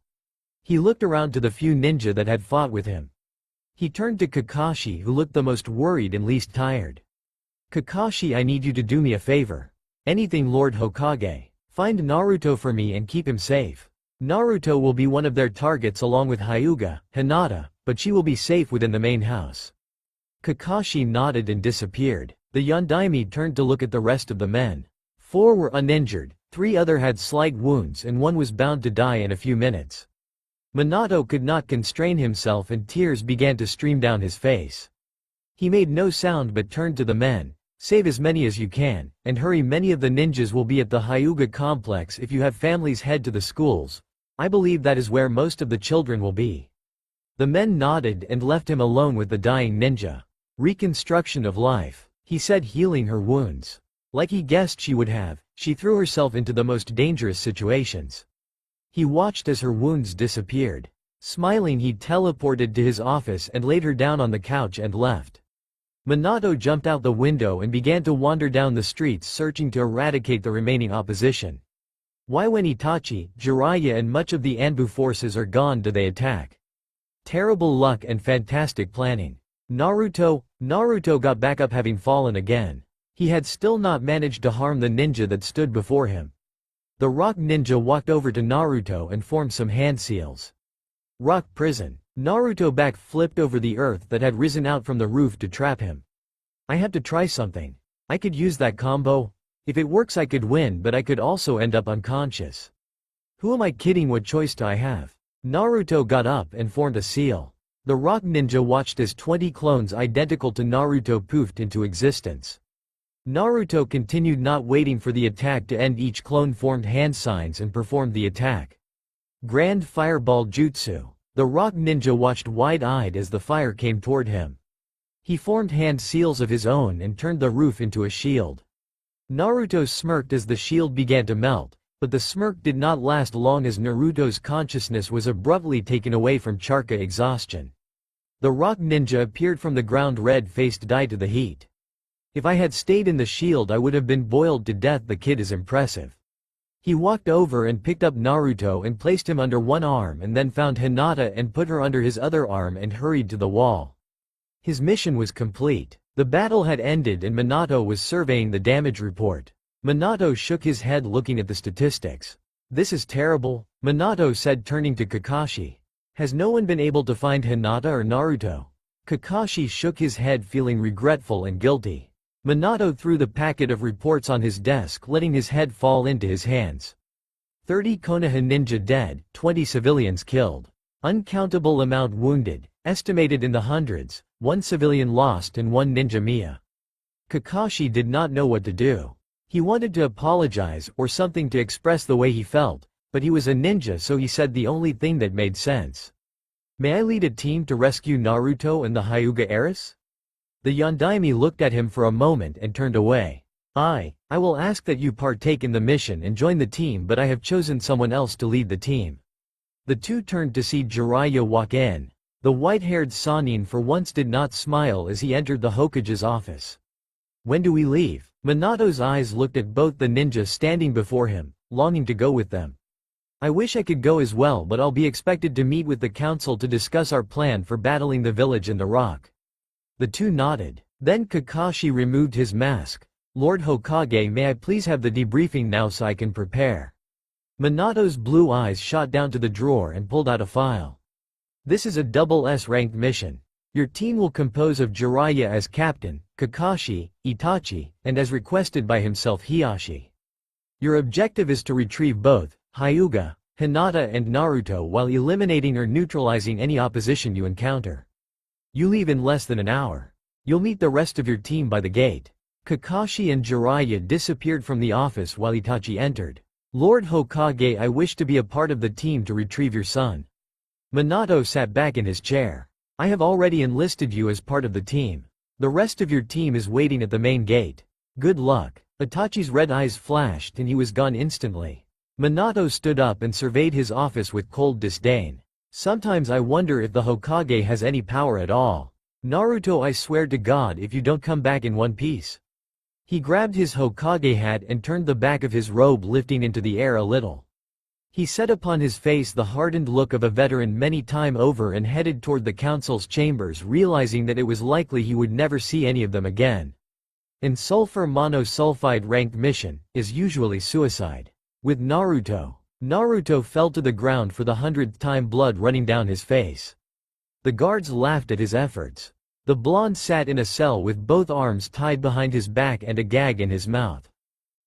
He looked around to the few ninja that had fought with him. He turned to Kakashi, who looked the most worried and least tired. "Kakashi, I need you to do me a favor." "Anything, Lord Hokage." "Find Naruto for me and keep him safe." "Naruto will be one of their targets along with Hyuga, Hinata, but she will be safe within the main house." Kakashi nodded and disappeared. The Yondaime turned to look at the rest of the men. 4 were uninjured, 3 other had slight wounds, and 1 was bound to die in a few minutes. Minato could not constrain himself and tears began to stream down his face. He made no sound but turned to the men. "Save as many as you can, and hurry. Many of the ninjas will be at the Hyuga complex. If you have families, head to the schools. I believe that is where most of the children will be." The men nodded and left him alone with the dying ninja. "Reconstruction of life," he said, healing her wounds. Like he guessed she would have, she threw herself into the most dangerous situations. He watched as her wounds disappeared. Smiling, he teleported to his office and laid her down on the couch and left. Minato jumped out the window and began to wander down the streets, searching to eradicate the remaining opposition. Why, when Itachi, Jiraiya and much of the Anbu forces are gone, do they attack? Terrible luck and fantastic planning. Naruto got back up, having fallen again. He had still not managed to harm the ninja that stood before him. The rock ninja walked over to Naruto and formed some hand seals. Rock prison. Naruto back flipped over the earth that had risen out from the roof to trap him. "I have to try something. I could use that combo. If it works I could win, but I could also end up unconscious. Who am I kidding? What choice do I have?" Naruto got up and formed a seal. The rock ninja watched as 20 clones identical to Naruto poofed into existence. Naruto continued, not waiting for the attack to end. Each clone formed hand signs and performed the attack. Grand Fireball Jutsu. The rock ninja watched wide-eyed as the fire came toward him. He formed hand seals of his own and turned the roof into a shield. Naruto smirked as the shield began to melt, but the smirk did not last long as Naruto's consciousness was abruptly taken away from chakra exhaustion. The rock ninja appeared from the ground, red-faced, died to the heat. If I had stayed in the shield I would have been boiled to death. The kid is impressive. He walked over and picked up Naruto and placed him under one arm and then found Hinata and put her under his other arm and hurried to the wall. His mission was complete. The battle had ended and Minato was surveying the damage report. Minato shook his head looking at the statistics. This is terrible, Minato said turning to Kakashi. Has no one been able to find Hinata or Naruto? Kakashi shook his head feeling regretful and guilty. Minato threw the packet of reports on his desk letting his head fall into his hands. 30 Konoha ninja dead, 20 civilians killed. Uncountable amount wounded, estimated in the hundreds, 1 civilian lost and 1 ninja Mia. Kakashi did not know what to do. He wanted to apologize or something to express the way he felt, but he was a ninja so he said the only thing that made sense. May I lead a team to rescue Naruto and the Hyuga heiress? The Yondaime looked at him for a moment and turned away. I will ask that you partake in the mission and join the team, but I have chosen someone else to lead the team. The two turned to see Jiraiya walk in. The white-haired Sannin for once did not smile as he entered the Hokage's office. When do we leave? Minato's eyes looked at both the ninjas standing before him, longing to go with them. I wish I could go as well, but I'll be expected to meet with the council to discuss our plan for battling the village and the rock. The two nodded. Then Kakashi removed his mask. Lord Hokage, may I please have the debriefing now so I can prepare? Minato's blue eyes shot down to the drawer and pulled out a file. This is a double S-ranked mission. Your team will compose of Jiraiya as captain, Kakashi, Itachi, and as requested by himself Hiashi. Your objective is to retrieve both Hyuga, Hinata and Naruto while eliminating or neutralizing any opposition you encounter. You leave in less than an hour. You'll meet the rest of your team by the gate. Kakashi and Jiraiya disappeared from the office while Itachi entered. Lord Hokage, I wish to be a part of the team to retrieve your son. Minato sat back in his chair. I have already enlisted you as part of the team. The rest of your team is waiting at the main gate. Good luck. Itachi's red eyes flashed and he was gone instantly. Minato stood up and surveyed his office with cold disdain. Sometimes I wonder if the Hokage has any power at all. Naruto, I swear to God if you don't come back in one piece. He grabbed his Hokage hat and turned the back of his robe lifting into the air a little. He set upon his face the hardened look of a veteran many times over and headed toward the council's chambers, realizing that it was likely he would never see any of them again. In sulfur monosulfide ranked mission, is usually suicide. With Naruto fell to the ground for the 100th time, blood running down his face. The guards laughed at his efforts. The blonde sat in a cell with both arms tied behind his back and a gag in his mouth.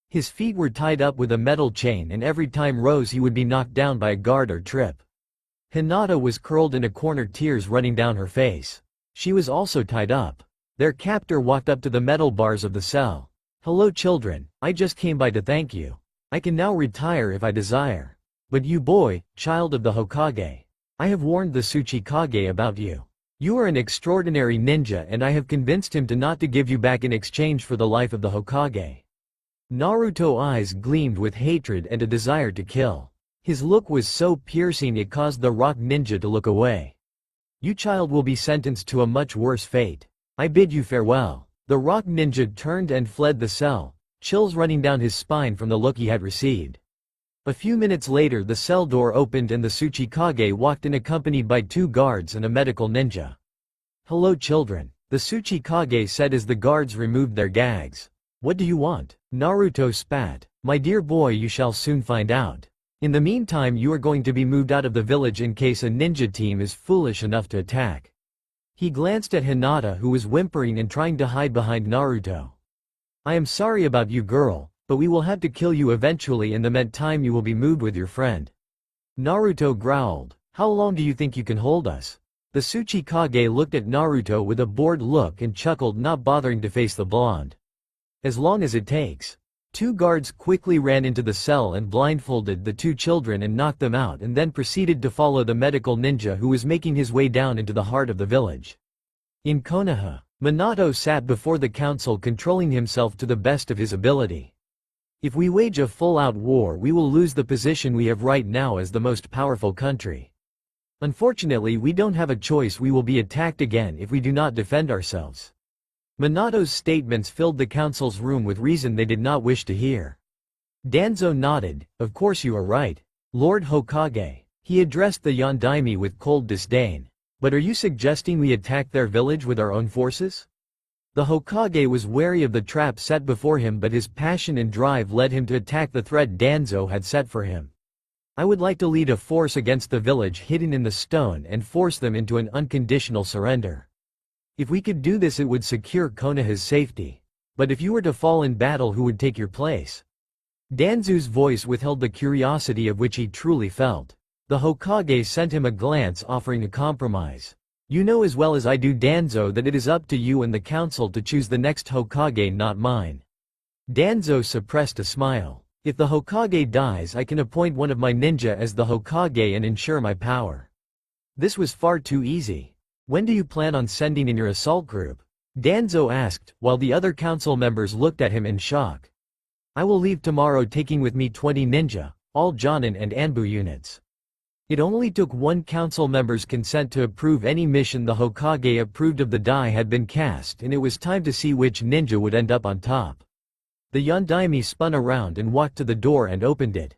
His feet were tied up with a metal chain and every time rose he would be knocked down by a guard or trip. Hinata was curled in a corner, tears running down her face. She was also tied up. Their captor walked up to the metal bars of the cell. Hello children, I just came by to thank you. I can now retire if I desire. But you boy, child of the Hokage. I have warned the Tsuchikage about you. You are an extraordinary ninja and I have convinced him not to give you back in exchange for the life of the Hokage. Naruto's eyes gleamed with hatred and a desire to kill. His look was so piercing it caused the rock ninja to look away. You child will be sentenced to a much worse fate. I bid you farewell. The rock ninja turned and fled the cell, chills running down his spine from the look he had received. A few minutes later the cell door opened and the Tsuchikage walked in accompanied by 2 guards and a medical ninja. Hello children, the Tsuchikage said as the guards removed their gags. What do you want? Naruto spat. My dear boy, you shall soon find out. In the meantime you are going to be moved out of the village in case a ninja team is foolish enough to attack. He glanced at Hinata who was whimpering and trying to hide behind Naruto. I am sorry about you girl, but we will have to kill you eventually and the meant time you will be moved with your friend. Naruto growled. How long do you think you can hold us? The Tsuchikage looked at Naruto with a bored look and chuckled, not bothering to face the blonde. As long as it takes. 2 guards quickly ran into the cell and blindfolded the 2 children and knocked them out and then proceeded to follow the medical ninja who was making his way down into the heart of the village. In Konoha, Minato sat before the council controlling himself to the best of his ability. If we wage a full-out war we will lose the position we have right now as the most powerful country. Unfortunately we don't have a choice, we will be attacked again if we do not defend ourselves. Minato's statements filled the council's room with reason they did not wish to hear. Danzo nodded. Of course you are right, Lord Hokage. He addressed the Yondaime with cold disdain. But are you suggesting we attack their village with our own forces? The Hokage was wary of the trap set before him, but his passion and drive led him to attack the threat Danzo had set for him. I would like to lead a force against the village hidden in the stone and force them into an unconditional surrender. If we could do this, it would secure Konoha's safety. But if you were to fall in battle, who would take your place? Danzo's voice withheld the curiosity of which he truly felt. The Hokage sent him a glance offering a compromise. You know as well as I do, Danzo, that it is up to you and the council to choose the next Hokage, not mine. Danzo suppressed a smile. If the Hokage dies, I can appoint one of my ninja as the Hokage and ensure my power. This was far too easy. When do you plan on sending in your assault group? Danzo asked, while the other council members looked at him in shock. I will leave tomorrow, taking with me 20 ninja, all Jonin and Anbu units. It only took one council member's consent to approve any mission. The Hokage approved of the die had been cast, and it was time to see which ninja would end up on top. The Yondaime spun around and walked to the door and opened it.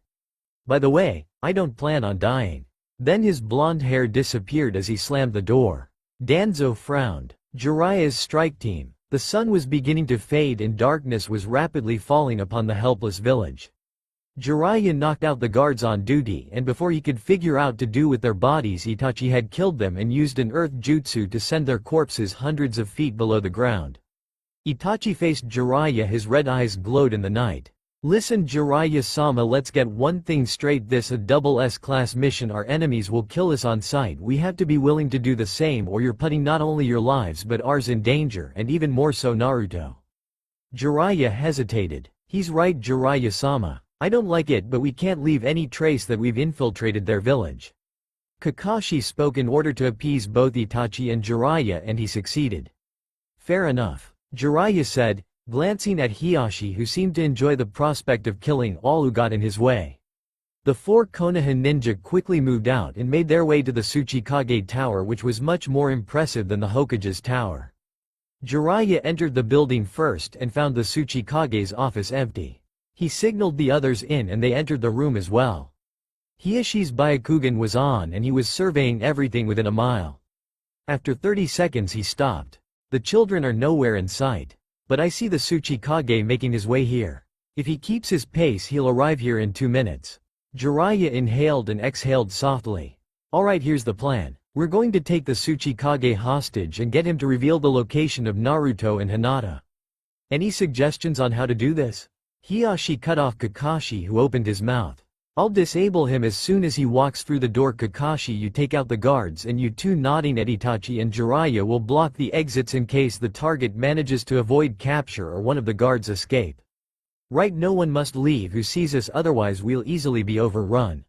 By the way, I don't plan on dying. Then his blonde hair disappeared as he slammed the door. Danzo frowned. Jiraiya's strike team. The sun was beginning to fade and darkness was rapidly falling upon the helpless village. Jiraiya knocked out the guards on duty, and before he could figure out to do with their bodies, Itachi had killed them and used an earth jutsu to send their corpses hundreds of feet below the ground. Itachi faced Jiraiya, his red eyes glowed in the night. Listen, Jiraiya-sama, let's get one thing straight, this a double S-class mission. Our enemies will kill us on sight. We have to be willing to do the same, or you're putting not only your lives but ours in danger, and even more so Naruto. Jiraiya hesitated. He's right, Jiraiya-sama. I don't like it, but we can't leave any trace that we've infiltrated their village. Kakashi spoke in order to appease both Itachi and Jiraiya, and he succeeded. Fair enough, Jiraiya said, glancing at Hiashi, who seemed to enjoy the prospect of killing all who got in his way. The 4 Konoha ninja quickly moved out and made their way to the Tsuchikage Tower, which was much more impressive than the Hokage's tower. Jiraiya entered the building first and found the Tsuchikage's office empty. He signaled the others in and they entered the room as well. Hiashi's Byakugan was on and he was surveying everything within a mile. After 30 seconds he stopped. The children are nowhere in sight. But I see the Tsuchikage making his way here. If he keeps his pace, he'll arrive here in 2 minutes. Jiraiya inhaled and exhaled softly. Alright, here's the plan. We're going to take the Tsuchikage hostage and get him to reveal the location of Naruto and Hinata. Any suggestions on how to do this? Hiashi cut off Kakashi, who opened his mouth. I'll disable him as soon as he walks through the door. Kakashi, you take out the guards, and you two, nodding at Itachi and Jiraiya, will block the exits in case the target manages to avoid capture or one of the guards escape. Right, no one must leave who sees us, otherwise we'll easily be overrun.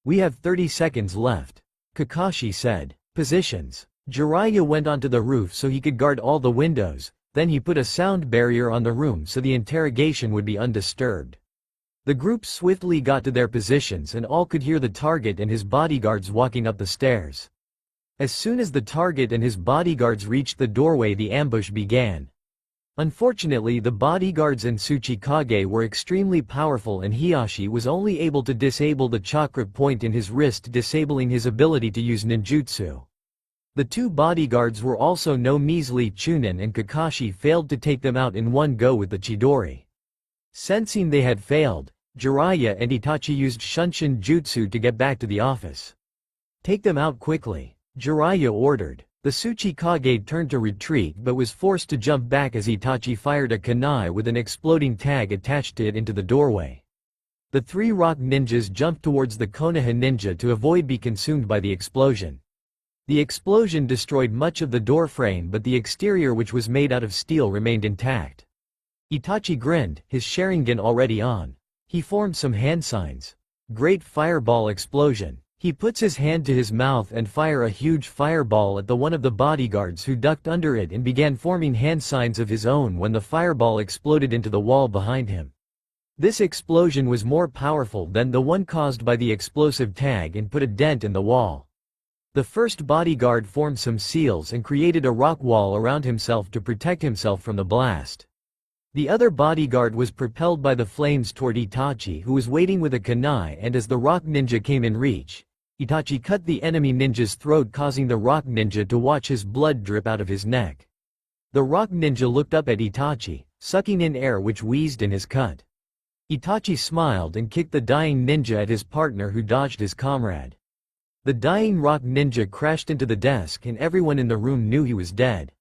We have 30 seconds left, Kakashi said. Positions. Jiraiya went onto the roof so he could guard all the windows, then he put a sound barrier on the room so the interrogation would be undisturbed. The group swiftly got to their positions and all could hear the target and his bodyguards walking up the stairs. As soon as the target and his bodyguards reached the doorway, the ambush began. Unfortunately, the bodyguards and Tsuchikage were extremely powerful and Hiashi was only able to disable the chakra point in his wrist, disabling his ability to use ninjutsu. The 2 bodyguards were also no measly Chunin, and Kakashi failed to take them out in one go with the Chidori. Sensing they had failed, Jiraiya and Itachi used Shunshin Jutsu to get back to the office. Take them out quickly, Jiraiya ordered. The Tsuchikage turned to retreat but was forced to jump back as Itachi fired a kunai with an exploding tag attached to it into the doorway. The 3 rock ninjas jumped towards the Konoha ninja to avoid being consumed by the explosion. The explosion destroyed much of the doorframe, but the exterior, which was made out of steel, remained intact. Itachi grinned, his Sharingan already on. He formed some hand signs. Great fireball explosion. He puts his hand to his mouth and fire a huge fireball at the one of the bodyguards, who ducked under it and began forming hand signs of his own when the fireball exploded into the wall behind him. This explosion was more powerful than the one caused by the explosive tag and put a dent in the wall. The first bodyguard formed some seals and created a rock wall around himself to protect himself from the blast. The other bodyguard was propelled by the flames toward Itachi, who was waiting with a kunai, and as the rock ninja came in reach, Itachi cut the enemy ninja's throat, causing the rock ninja to watch his blood drip out of his neck. The rock ninja looked up at Itachi, sucking in air which wheezed in his cut. Itachi smiled and kicked the dying ninja at his partner, who dodged his comrade. The dying rock ninja crashed into the desk and everyone in the room knew he was dead.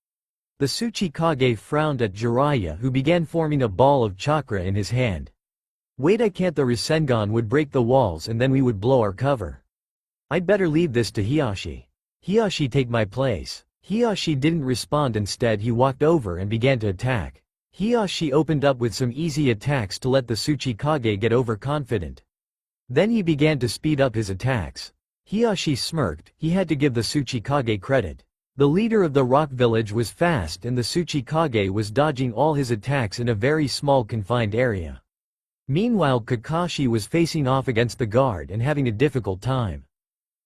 The Tsuchikage frowned at Jiraiya, who began forming a ball of chakra in his hand. "Wait, I can't. The Rasengan would break the walls and then we would blow our cover. I'd better leave this to Hiashi. Hiashi, take my place." Hiashi didn't respond. Instead he walked over and began to attack. Hiashi opened up with some easy attacks to let the Tsuchikage get overconfident. Then he began to speed up his attacks. Hiashi smirked. He had to give the Tsuchikage credit. The leader of the rock village was fast and the Tsuchikage was dodging all his attacks in a very small confined area. Meanwhile Kakashi was facing off against the guard and having a difficult time.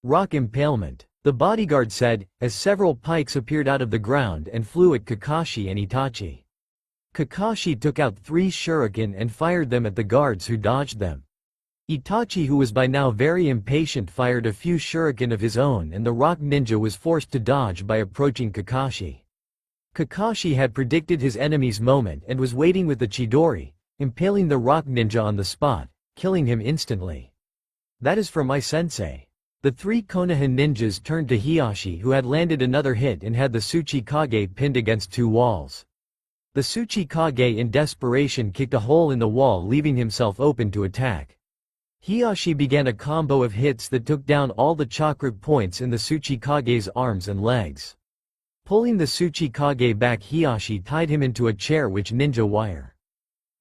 Rock impalement, the bodyguard said, as several pikes appeared out of the ground and flew at Kakashi and Itachi. Kakashi took out 3 shuriken and fired them at the guards, who dodged them. Itachi, who was by now very impatient, fired a few shuriken of his own and the rock ninja was forced to dodge by approaching Kakashi. Kakashi had predicted his enemy's moment and was waiting with the Chidori, impaling the rock ninja on the spot, killing him instantly. "That is for my sensei." The 3 Konoha ninjas turned to Hiashi, who had landed another hit and had the Tsuchikage pinned against 2 walls. The Tsuchikage in desperation kicked a hole in the wall, leaving himself open to attack. Hiashi began a combo of hits that took down all the chakra points in the Tsuchikage's arms and legs. Pulling the Tsuchikage back, Hiashi tied him into a chair with ninja wire.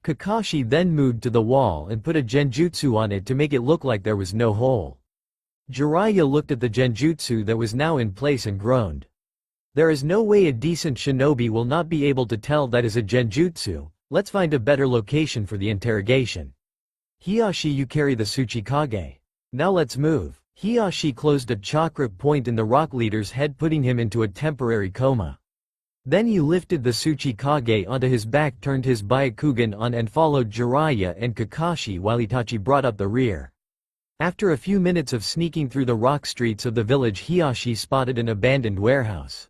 Kakashi then moved to the wall and put a genjutsu on it to make it look like there was no hole. Jiraiya looked at the genjutsu that was now in place and groaned. "There is no way a decent shinobi will not be able to tell that is a genjutsu. Let's find a better location for the interrogation. Hiashi, you carry the Tsuchikage. Now let's move." Hiashi closed a chakra point in the rock leader's head, putting him into a temporary coma. Then he lifted the Tsuchikage onto his back, turned his Byakugan on and followed Jiraiya and Kakashi while Itachi brought up the rear. After a few minutes of sneaking through the rock streets of the village, Hiashi spotted an abandoned warehouse.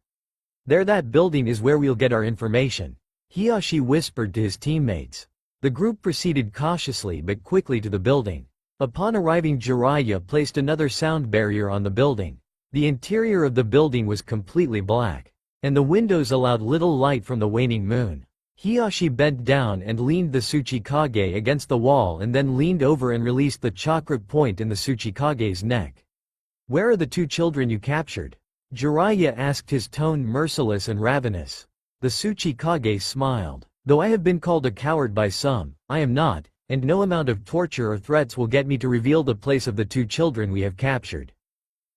"There, that building is where we'll get our information," Hiashi whispered to his teammates. The group proceeded cautiously but quickly to the building. Upon arriving, Jiraiya placed another sound barrier on the building. The interior of the building was completely black, and the windows allowed little light from the waning moon. Hiashi bent down and leaned the Tsuchikage against the wall and then leaned over and released the chakra point in the Tsuchikage's neck. "Where are the 2 children you captured?" Jiraiya asked, his tone merciless and ravenous. The Tsuchikage smiled. "Though I have been called a coward by some, I am not, and no amount of torture or threats will get me to reveal the place of the 2 children we have captured."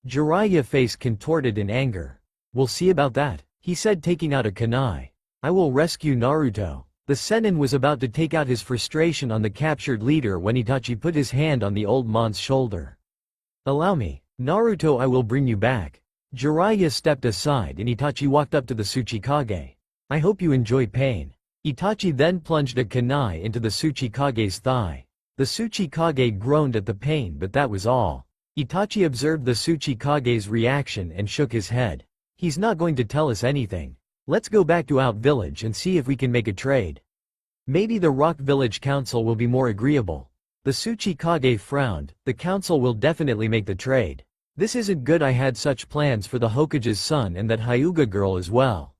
Jiraiya's face contorted in anger. "We'll see about that," he said, taking out a kunai. "I will rescue Naruto." The Sennin was about to take out his frustration on the captured leader when Itachi put his hand on the old man's shoulder. "Allow me, Naruto, I will bring you back." Jiraiya stepped aside and Itachi walked up to the Tsuchikage. "I hope you enjoy pain." Itachi then plunged a kunai into the Tsuchikage's thigh. The Tsuchikage groaned at the pain, but that was all. Itachi observed the Tsuchikage's reaction and shook his head. "He's not going to tell us anything. Let's go back to Out Village and see if we can make a trade. Maybe the Rock Village Council will be more agreeable." The Tsuchikage frowned. "The council will definitely make the trade. This isn't good. I had such plans for the Hokage's son and that Hyuga girl as well.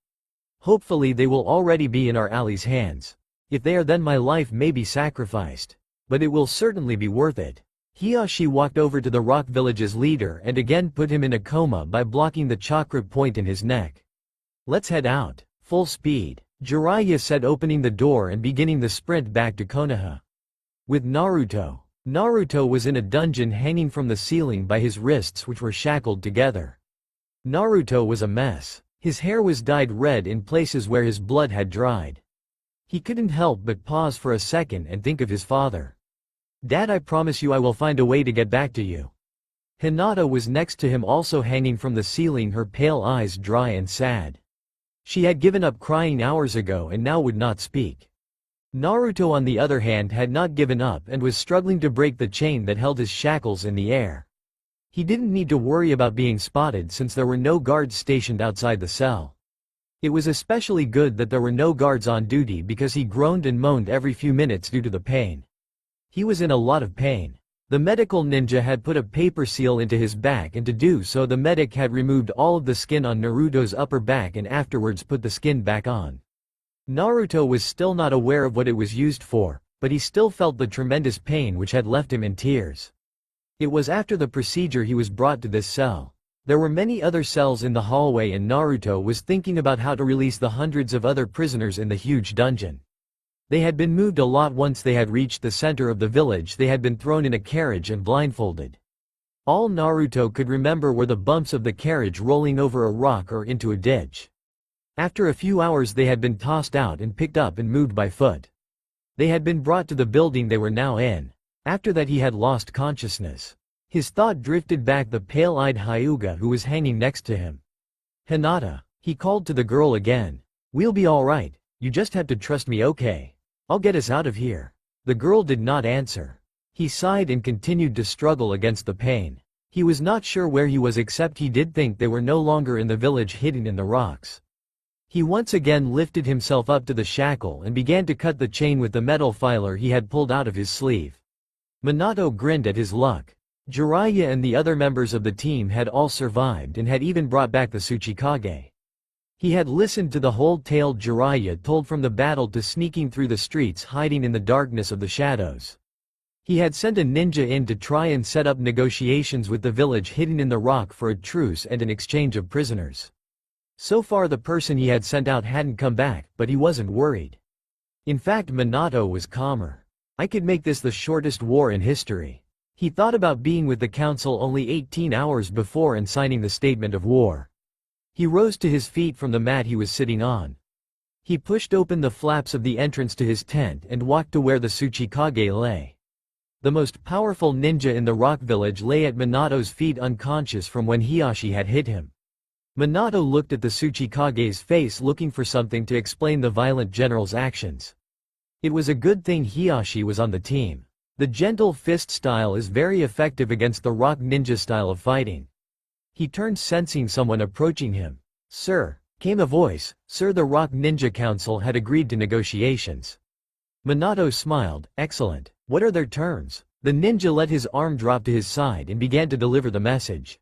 Hopefully they will already be in our allies' hands. If they are, then my life may be sacrificed. But it will certainly be worth it." Hiashi walked over to the Rock Village's leader and again put him in a coma by blocking the chakra point in his neck. "Let's head out. Full speed," Jiraiya said, opening the door and beginning the sprint back to Konoha. With Naruto. Naruto was in a dungeon, hanging from the ceiling by his wrists, which were shackled together. Naruto was a mess. His hair was dyed red in places where his blood had dried. He couldn't help but pause for a second and think of his father. "Dad, I promise you I will find a way to get back to you." Hinata was next to him, also hanging from the ceiling, her pale eyes dry and sad. She had given up crying hours ago and now would not speak. Naruto, on the other hand, had not given up and was struggling to break the chain that held his shackles in the air. He didn't need to worry about being spotted since there were no guards stationed outside the cell. It was especially good that there were no guards on duty because he groaned and moaned every few minutes due to the pain. He was in a lot of pain. The medical ninja had put a paper seal into his back, and to do so the medic had removed all of the skin on Naruto's upper back and afterwards put the skin back on. Naruto was still not aware of what it was used for, but he still felt the tremendous pain which had left him in tears. It was after the procedure he was brought to this cell. There were many other cells in the hallway and Naruto was thinking about how to release the hundreds of other prisoners in the huge dungeon. They had been moved a lot. Once they had reached the center of the village, they had been thrown in a carriage and blindfolded. All Naruto could remember were the bumps of the carriage rolling over a rock or into a ditch. After a few hours they had been tossed out and picked up and moved by foot. They had been brought to the building they were now in. After that he had lost consciousness. His thought drifted back the pale-eyed Hyuga who was hanging next to him. "Hinata," he called to the girl again. "We'll be alright, you just have to trust me, okay? I'll get us out of here." The girl did not answer. He sighed and continued to struggle against the pain. He was not sure where he was, except he did think they were no longer in the village hidden in the rocks. He once again lifted himself up to the shackle and began to cut the chain with the metal filer he had pulled out of his sleeve. Minato grinned at his luck. Jiraiya and the other members of the team had all survived and had even brought back the Tsuchikage. He had listened to the whole tale Jiraiya told, from the battle to sneaking through the streets, hiding in the darkness of the shadows. He had sent a ninja in to try and set up negotiations with the village hidden in the rock for a truce and an exchange of prisoners. So far the person he had sent out hadn't come back, but he wasn't worried. In fact, Minato was calmer. "I could make this the shortest war in history." He thought about being with the council only 18 hours before and signing the statement of war. He rose to his feet from the mat he was sitting on. He pushed open the flaps of the entrance to his tent and walked to where the Tsuchikage lay. The most powerful ninja in the rock village lay at Minato's feet, unconscious from when Hiashi had hit him. Minato looked at the Tsuchikage's face, looking for something to explain the violent general's actions. It was a good thing Hiashi was on the team. The gentle fist style is very effective against the rock ninja style of fighting. He turned, sensing someone approaching him. "Sir," came a voice. "Sir, the Rock Ninja Council had agreed to negotiations." Minato smiled. "Excellent. What are their terms?" The ninja let his arm drop to his side and began to deliver the message.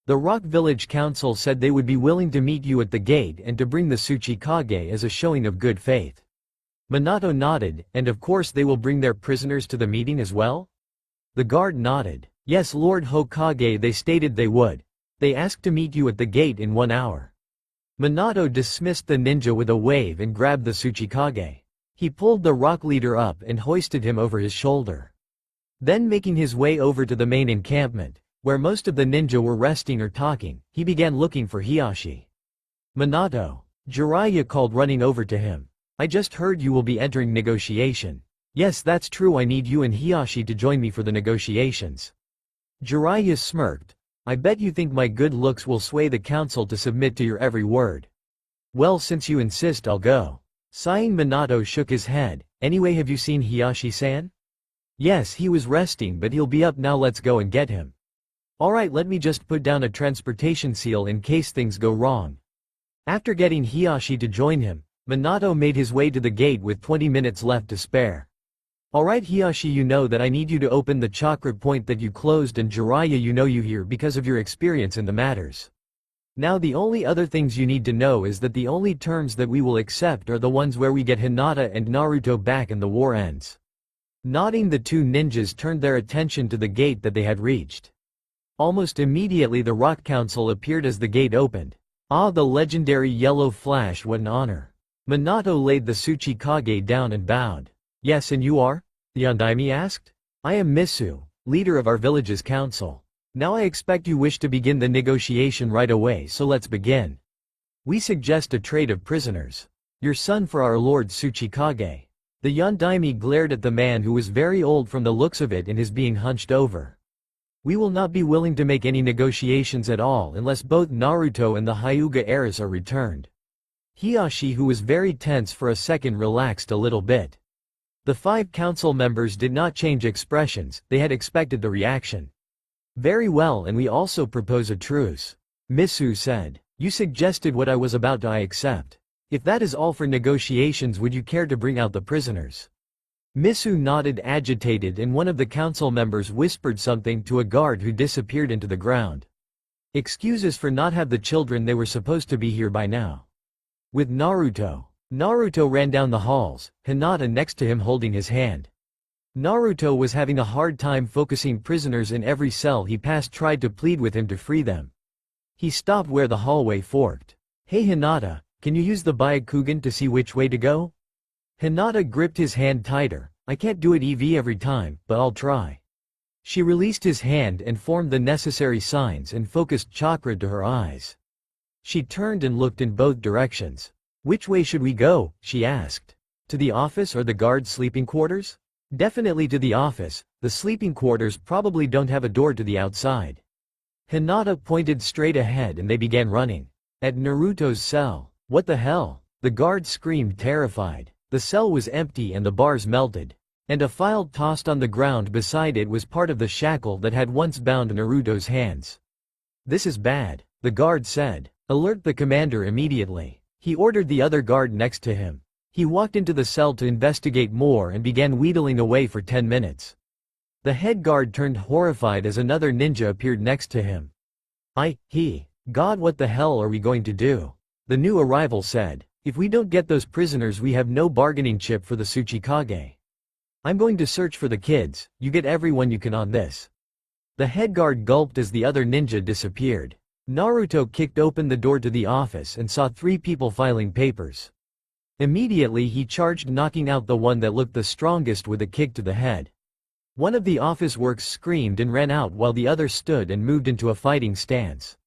"The Rock Village Council said they would be willing to meet you at the gate and to bring the Tsuchikage as a showing of good faith." Minato nodded. "And of course they will bring their prisoners to the meeting as well?" The guard nodded. "Yes, Lord Hokage, they stated they would. They asked to meet you at the gate in 1 hour." Minato dismissed the ninja with a wave and grabbed the Tsuchikage. He pulled the rock leader up and hoisted him over his shoulder. Then, making his way over to the main encampment, where most of the ninja were resting or talking, he began looking for Hiashi. "Minato," Jiraiya called, running over to him. "I just heard you will be entering negotiation." "Yes, that's true. I need you and Hiashi to join me for the negotiations." Jiraiya smirked. "I bet you think my good looks will sway the council to submit to your every word." "Well, since you insist, I'll go." Sighing, Minato shook his head. "Anyway, have you seen Hiashi-san?" "Yes, he was resting, but he'll be up now. Let's go and get him." "Alright, let me just put down a transportation seal in case things go wrong." After getting Hiashi to join him, Minato made his way to the gate with 20 minutes left to spare. "Alright Hiashi, you know that I need you to open the chakra point that you closed, and Jiraiya, you know you here because of your experience in the matters. Now the only other things you need to know is that the only terms that we will accept are the ones where we get Hinata and Naruto back and the war ends." Nodding, the two ninjas turned their attention to the gate that they had reached. Almost immediately the Rock Council appeared as the gate opened. "Ah, the legendary yellow flash, what an honor." Minato laid the Tsuchikage down and bowed. "Yes, and you are?" the Yondaime asked. "I am Misu, leader of our village's council. Now I expect you wish to begin the negotiation right away, so let's begin. We suggest a trade of prisoners. Your son for our lord Tsuchikage." The Yondaime glared at the man, who was very old from the looks of it and his being hunched over. We will not be willing to make any negotiations at all unless both Naruto and the Hyuga heiress are returned. Hiyashi, who was very tense for a second, relaxed a little bit. The 5 council members did not change expressions, they had expected the reaction. Very well, and we also propose a truce. Misu said. You suggested what I was about to I accept. If that is all for negotiations, would you care to bring out the prisoners? Misu nodded, agitated, and one of the council members whispered something to a guard who disappeared into the ground. Excuses for not have the children, they were supposed to be here by now. With Naruto. Naruto ran down the halls, Hinata next to him holding his hand. Naruto was having a hard time focusing. Prisoners in every cell he passed tried to plead with him to free them. He stopped where the hallway forked. Hey Hinata, can you use the Byakugan to see which way to go? Hinata gripped his hand tighter. I can't do it EV every time, but I'll try. She released his hand and formed the necessary signs and focused chakra to her eyes. She turned and looked in both directions. Which way should we go? She asked. To the office or the guards' sleeping quarters? Definitely to the office, the sleeping quarters probably don't have a door to the outside. Hinata pointed straight ahead and they began running. At Naruto's cell. What the hell? The guard screamed, terrified. The cell was empty and the bars melted. And a file tossed on the ground beside it was part of the shackle that had once bound Naruto's hands. This is bad, the guard said. Alert the commander immediately. He ordered the other guard next to him. He walked into the cell to investigate more and began wheedling away for 10 minutes. The head guard turned horrified as another ninja appeared next to him. God, what the hell are we going to do? The new arrival said. If we don't get those prisoners, we have no bargaining chip for the Tsuchikage. I'm going to search for the kids, you get everyone you can on this. The head guard gulped as the other ninja disappeared. Naruto kicked open the door to the office and saw 3 people filing papers. Immediately he charged, knocking out the one that looked the strongest with a kick to the head. One of the office works screamed and ran out while the other stood and moved into a fighting stance.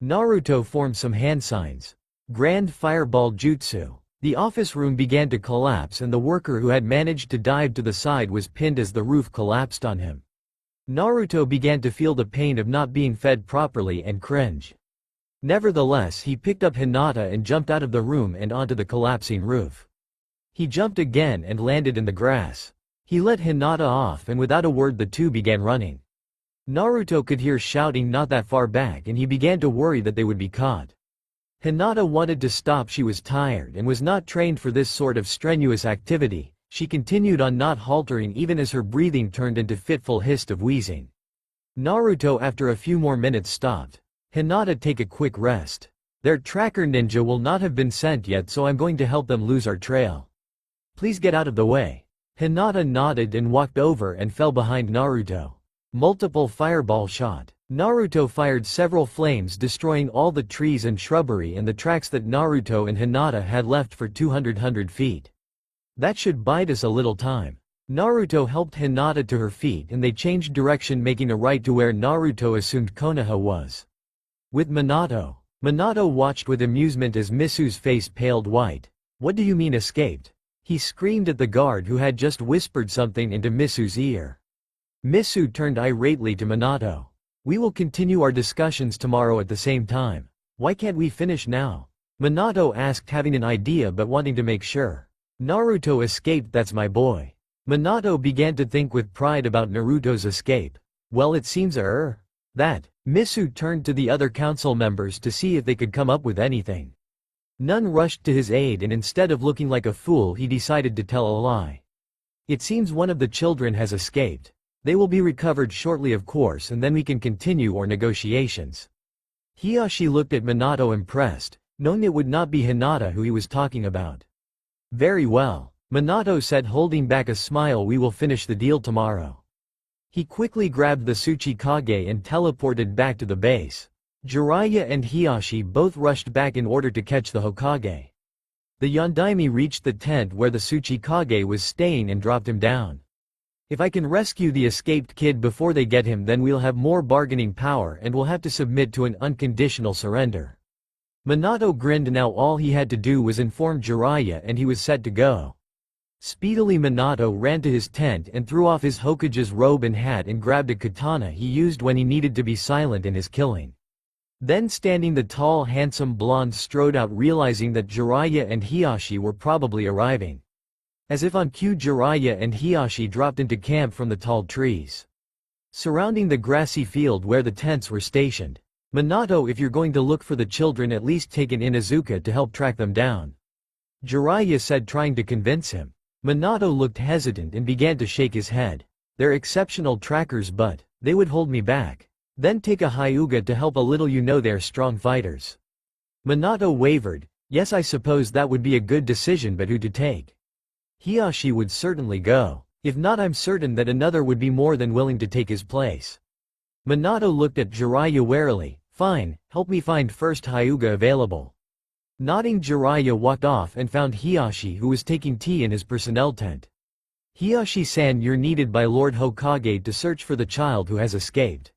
Naruto formed some hand signs. Grand Fireball Jutsu. The office room began to collapse and the worker who had managed to dive to the side was pinned as the roof collapsed on him. Naruto began to feel the pain of not being fed properly and cringe. Nevertheless, he picked up Hinata and jumped out of the room and onto the collapsing roof. He jumped again and landed in the grass. He let Hinata off and without a word the two began running. Naruto could hear shouting not that far back and he began to worry that they would be caught. Hinata wanted to stop. She was tired and was not trained for this sort of strenuous activity. She continued on, not halting even as her breathing turned into fitful hiss of wheezing. Naruto after a few more minutes stopped. Hinata, take a quick rest. Their tracker ninja will not have been sent yet, so I'm going to help them lose our trail. Please get out of the way. Hinata nodded and walked over and fell behind Naruto. Multiple fireball shot. Naruto fired several flames, destroying all the trees and shrubbery and the tracks that Naruto and Hinata had left for 200 feet. That should bide us a little time. Naruto helped Hinata to her feet and they changed direction, making a right to where Naruto assumed Konoha was. With Minato. Minato watched with amusement as Misu's face paled white. What do you mean escaped? He screamed at the guard who had just whispered something into Misu's ear. Misu turned irately to Minato. We will continue our discussions tomorrow at the same time. Why can't we finish now? Minato asked, having an idea but wanting to make sure. Naruto escaped, that's my boy. Minato began to think with pride about Naruto's escape. Well, it seems that. Misu turned to the other council members to see if they could come up with anything. None rushed to his aid and instead of looking like a fool he decided to tell a lie. It seems one of the children has escaped. They will be recovered shortly, of course, and then we can continue our negotiations. Hiyashi looked at Minato impressed, knowing it would not be Hinata who he was talking about. Very well, Minato said, holding back a smile, we will finish the deal tomorrow. He quickly grabbed the Tsuchikage and teleported back to the base. Jiraiya and Hiyashi both rushed back in order to catch the Hokage. The Yondaime reached the tent where the Tsuchikage was staying and dropped him down. If I can rescue the escaped kid before they get him, then we'll have more bargaining power and we'll have to submit to an unconditional surrender. Minato grinned. Now all he had to do was inform Jiraiya and he was set to go. Speedily Minato ran to his tent and threw off his Hokage's robe and hat and grabbed a katana he used when he needed to be silent in his killing. Then standing the tall handsome blonde strode out realizing that Jiraiya and Hiashi were probably arriving. As if on cue Jiraiya and Hiashi dropped into camp from the tall trees surrounding the grassy field where the tents were stationed. Minato, if you're going to look for the children, at least take an Inuzuka to help track them down, Jiraiya said, trying to convince him. Minato looked hesitant and began to shake his head. They're exceptional trackers, but they would hold me back. Then take a Hyuga to help a little, you know they're strong fighters. Minato wavered. Yes, I suppose that would be a good decision, but who to take? Hiashi would certainly go. If not, I'm certain that another would be more than willing to take his place. Minato looked at Jiraiya warily. Fine, help me find first Hyuga available. Nodding, Jiraiya walked off and found Hiashi, who was taking tea in his personnel tent. Hiashi-san, you're needed by Lord Hokage to search for the child who has escaped.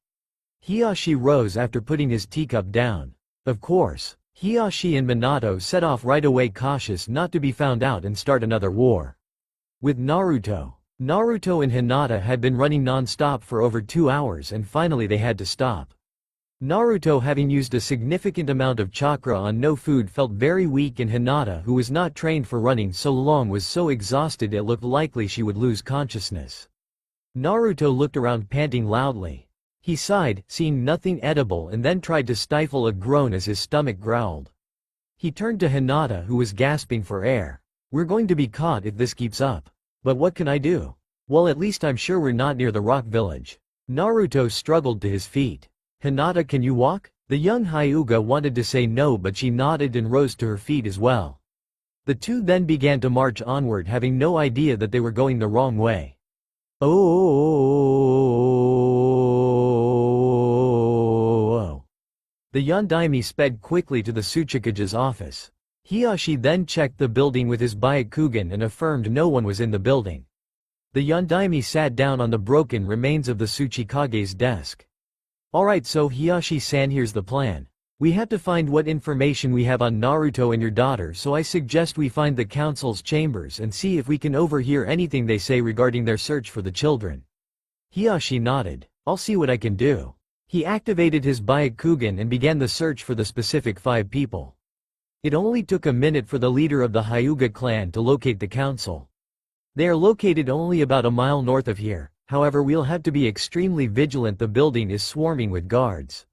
Hiashi rose after putting his teacup down. Of course. Hiashi and Minato set off right away, cautious not to be found out and start another war with Naruto. Naruto and Hinata had been running non-stop for over 2 hours and finally they had to stop. Naruto, having used a significant amount of chakra on no food, felt very weak, and Hinata, who was not trained for running so long, was so exhausted it looked likely she would lose consciousness. Naruto looked around, panting loudly. He sighed, seeing nothing edible, and then tried to stifle a groan as his stomach growled. He turned to Hinata, who was gasping for air. We're going to be caught if this keeps up. But what can I do? Well, at least I'm sure we're not near the rock village. Naruto struggled to his feet. Hinata, can you walk? The young Hyuga wanted to say no, but she nodded and rose to her feet as well. The two then began to march onward, having no idea that they were going the wrong way. Oh! The Yondaime sped quickly to the Tsuchikage's office. Hiashi then checked the building with his Byakugan and affirmed no one was in the building. The Yondaime sat down on the broken remains of the Tsuchikage's desk. Alright, so Hiashi-san, here's the plan. We have to find what information we have on Naruto and your daughter, so I suggest we find the council's chambers and see if we can overhear anything they say regarding their search for the children. Hiashi nodded. I'll see what I can do. He activated his Byakugan and began the search for the specific 5 people. It only took a minute for the leader of the Hyuga clan to locate the council. They are located only about a mile north of here. However, we'll have to be extremely vigilant. The building is swarming with guards.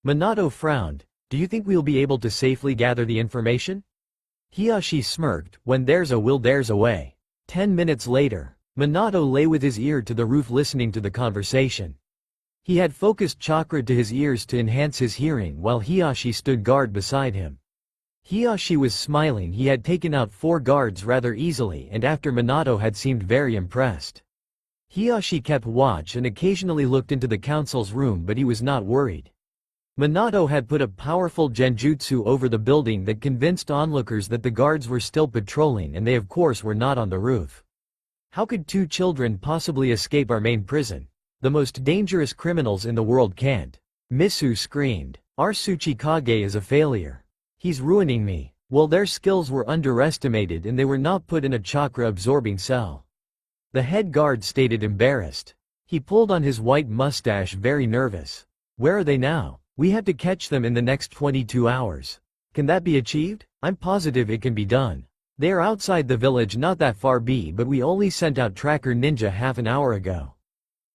Minato frowned. Do you think we'll be able to safely gather the information? Hiashi smirked. When there's a will, there's a way. 10 minutes later, Minato lay with his ear to the roof listening to the conversation. He had focused chakra to his ears to enhance his hearing while Hiashi stood guard beside him. Hiashi was smiling. He had taken out 4 guards rather easily, and after Minato had seemed very impressed. Hiashi kept watch and occasionally looked into the council's room, but he was not worried. Minato had put a powerful genjutsu over the building that convinced onlookers that the guards were still patrolling, and they of course were not on the roof. How could 2 children possibly escape our main prison? The most dangerous criminals in the world can't. Misu screamed. Our Tsuchikage is a failure. He's ruining me. Well, their skills were underestimated and they were not put in a chakra-absorbing cell. The head guard stated, embarrassed. He pulled on his white mustache, very nervous. Where are they now? We have to catch them in the next 22 hours. Can that be achieved? I'm positive it can be done. They are outside the village, not that far but we only sent out tracker ninja half an hour ago.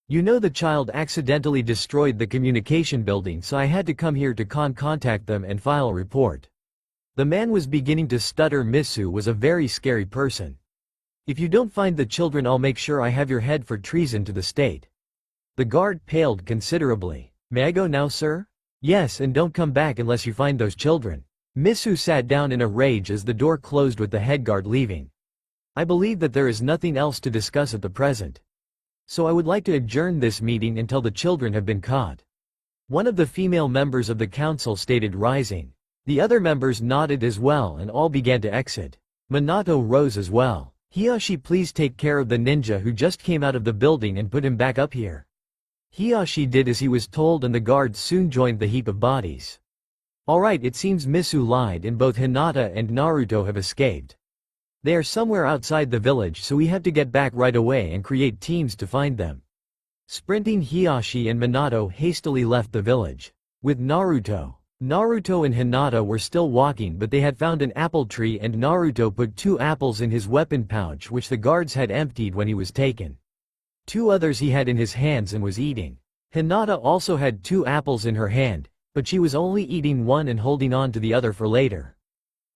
You know, the child accidentally destroyed the communication building, so I had to come here to contact them and file a report. The man was beginning to stutter. Misu was a very scary person. If you don't find the children, I'll make sure I have your head for treason to the state. The guard paled considerably. May I go now, sir? Yes, and don't come back unless you find those children. Misu sat down in a rage as the door closed with the head guard leaving. I believe that there is nothing else to discuss at the present. So I would like to adjourn this meeting until the children have been caught. One of the female members of the council stated, rising. The other members nodded as well and all began to exit. Minato rose as well. Hiashi, please take care of the ninja who just came out of the building and put him back up here. Hiashi did as he was told and the guards soon joined the heap of bodies. Alright, it seems Misu lied and both Hinata and Naruto have escaped. They are somewhere outside the village, so we have to get back right away and create teams to find them. Sprinting, Hiyashi and Minato hastily left the village. With Naruto and Hinata were still walking, but they had found an apple tree and Naruto put 2 apples in his weapon pouch, which the guards had emptied when he was taken. 2 others he had in his hands and was eating. Hinata also had 2 apples in her hand, but she was only eating one and holding on to the other for later.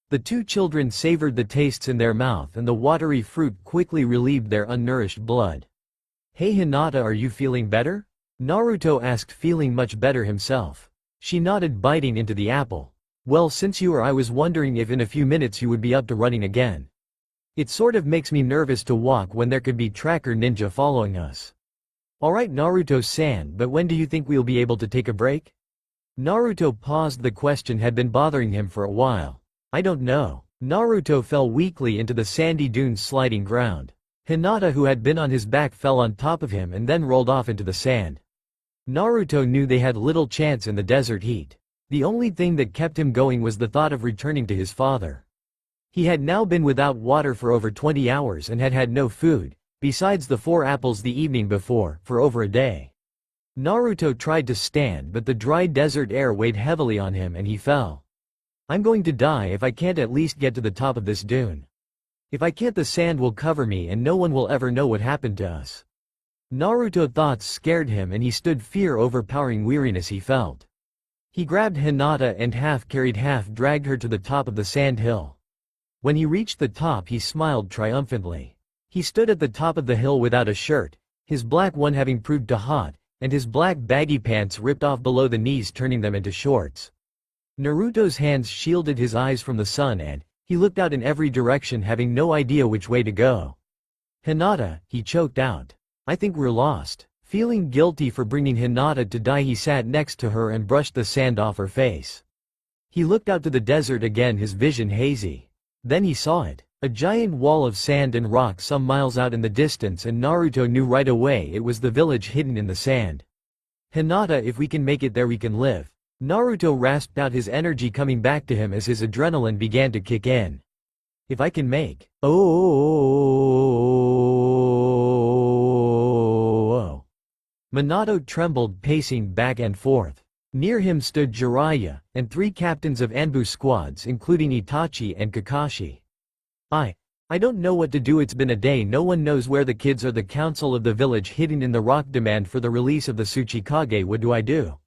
The 2 children savored the tastes in their mouth, and the watery fruit quickly relieved their unnourished blood. "Hey Hinata, are you feeling better?" Naruto asked, feeling much better himself. She nodded, biting into the apple. "Well, since you are, I was wondering if in a few minutes you would be up to running again. It sort of makes me nervous to walk when there could be tracker ninja following us." "Alright Naruto-san, but when do you think we'll be able to take a break?" Naruto paused. The question had been bothering him for a while. "I don't know." Naruto fell weakly into the sandy dunes sliding ground. Hinata, who had been on his back, fell on top of him and then rolled off into the sand. Naruto knew they had little chance in the desert heat. The only thing that kept him going was the thought of returning to his father. He had now been without water for over 20 hours and had had no food, besides the 4 apples the evening before, for over a day. Naruto tried to stand, but the dry desert air weighed heavily on him and he fell. "I'm going to die if I can't at least get to the top of this dune. If I can't, the sand will cover me and no one will ever know what happened to us." Naruto thoughts scared him and he stood, fear overpowering weariness he felt. He grabbed Hinata and half-carried, half-dragged her to the top of the sand hill. When he reached the top, he smiled triumphantly. He stood at the top of the hill without a shirt, his black one having proved too hot, and his black baggy pants ripped off below the knees, turning them into shorts. Naruto's hands shielded his eyes from the sun and he looked out in every direction, having no idea which way to go. "Hinata," he choked out. "I think we're lost." Feeling guilty for bringing Hinata to die, he sat next to her and brushed the sand off her face. He looked out to the desert again, his vision hazy. Then he saw it. A giant wall of sand and rock some miles out in the distance, and Naruto knew right away it was the village hidden in the sand. "Hinata, if we can make it there we can live." Naruto rasped out, his energy coming back to him as his adrenaline began to kick in. "If I can make oh." Minato trembled, pacing back and forth. Near him stood Jiraiya, and 3 captains of Anbu squads, including Itachi and Kakashi. I don't know what to do. It's been a day. No one knows where the kids are. The council of the village hidden in the rock demand for the release of the Tsuchikage. What do I do?"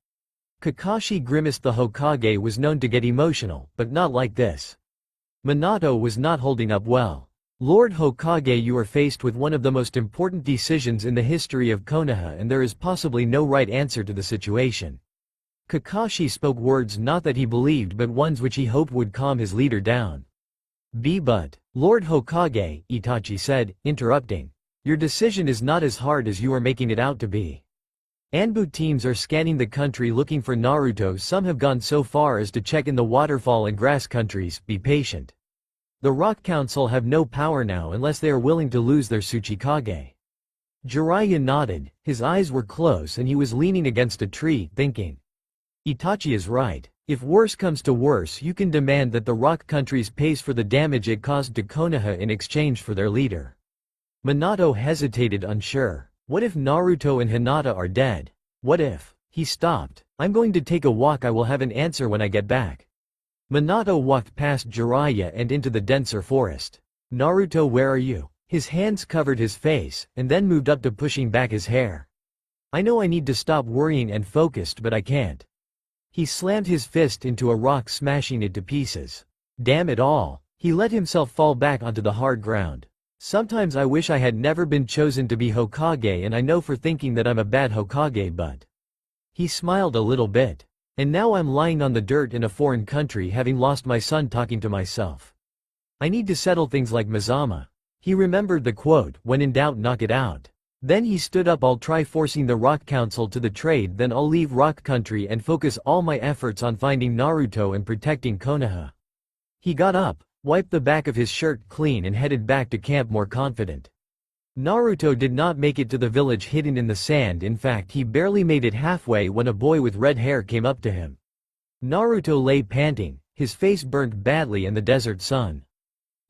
Kakashi grimaced. The Hokage was known to get emotional, but not like this. Minato was not holding up well. "Lord Hokage, you are faced with one of the most important decisions in the history of Konoha, and there is possibly no right answer to the situation." Kakashi spoke words not that he believed, but ones which he hoped would calm his leader down. But, Lord Hokage," Itachi said, interrupting. "Your decision is not as hard as you are making it out to be. Anbu teams are scanning the country looking for Naruto. Some have gone so far as to check in the waterfall and grass countries. Be patient. The Rock Council have no power now unless they are willing to lose their Tsuchikage." Jiraiya nodded, his eyes were closed and he was leaning against a tree, thinking. Itachi is right. If worse comes to worse, you can demand that the Rock countries pays for the damage it caused to Konoha in exchange for their leader. Minato hesitated, unsure. What if Naruto and Hinata are dead? What if? He stopped. "I'm going to take a walk. I will have an answer when I get back." Minato walked past Jiraiya and into the denser forest. "Naruto, where are you?" His hands covered his face, and then moved up to pushing back his hair. "I know I need to stop worrying and focused, but I can't." He slammed his fist into a rock, smashing it to pieces. Damn it all. He let himself fall back onto the hard ground. "Sometimes I wish I had never been chosen to be Hokage, and I know for thinking that I'm a bad Hokage, but..." He smiled a little bit. "And now I'm lying on the dirt in a foreign country, having lost my son, talking to myself. I need to settle things like Mizama." He remembered the quote, "When in doubt, knock it out." Then he stood up. "I'll try forcing the Rock Council to the trade, then I'll leave Rock Country and focus all my efforts on finding Naruto and protecting Konoha." He got up, wiped the back of his shirt clean and headed back to camp more confident. Naruto did not make it to the village hidden in the sand. In fact, he barely made it halfway when a boy with red hair came up to him. Naruto lay panting, his face burnt badly in the desert sun.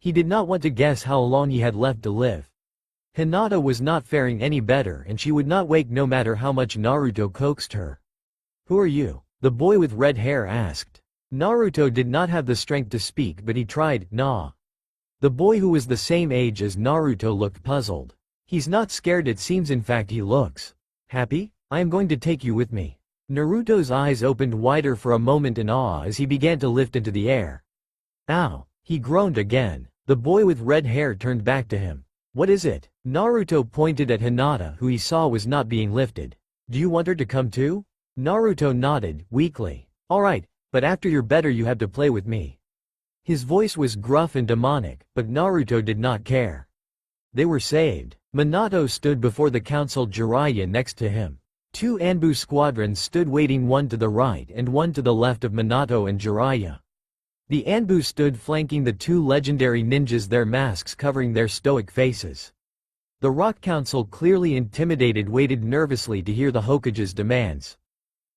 He did not want to guess how long he had left to live. Hinata was not faring any better and she would not wake no matter how much Naruto coaxed her. "Who are you?" the boy with red hair asked. Naruto did not have the strength to speak but he tried. "Nah." The boy who was the same age as Naruto looked puzzled. "He's not scared, it seems, in fact he looks happy. I am going to take you with me." Naruto's eyes opened wider for a moment in awe as he began to lift into the air. "Ow!" he groaned again. The boy with red hair turned back to him. "What is it?" Naruto pointed at Hinata, who he saw was not being lifted. "Do you want her to come too?" Naruto nodded, weakly. "Alright, but after you're better you have to play with me." His voice was gruff and demonic, but Naruto did not care. They were saved. Minato stood before the council, Jiraiya next to him. Two Anbu squadrons stood waiting, one to the right and one to the left of Minato and Jiraiya. The Anbu stood flanking the two legendary ninjas, their masks covering their stoic faces. The Rock Council, clearly intimidated, waited nervously to hear the Hokage's demands.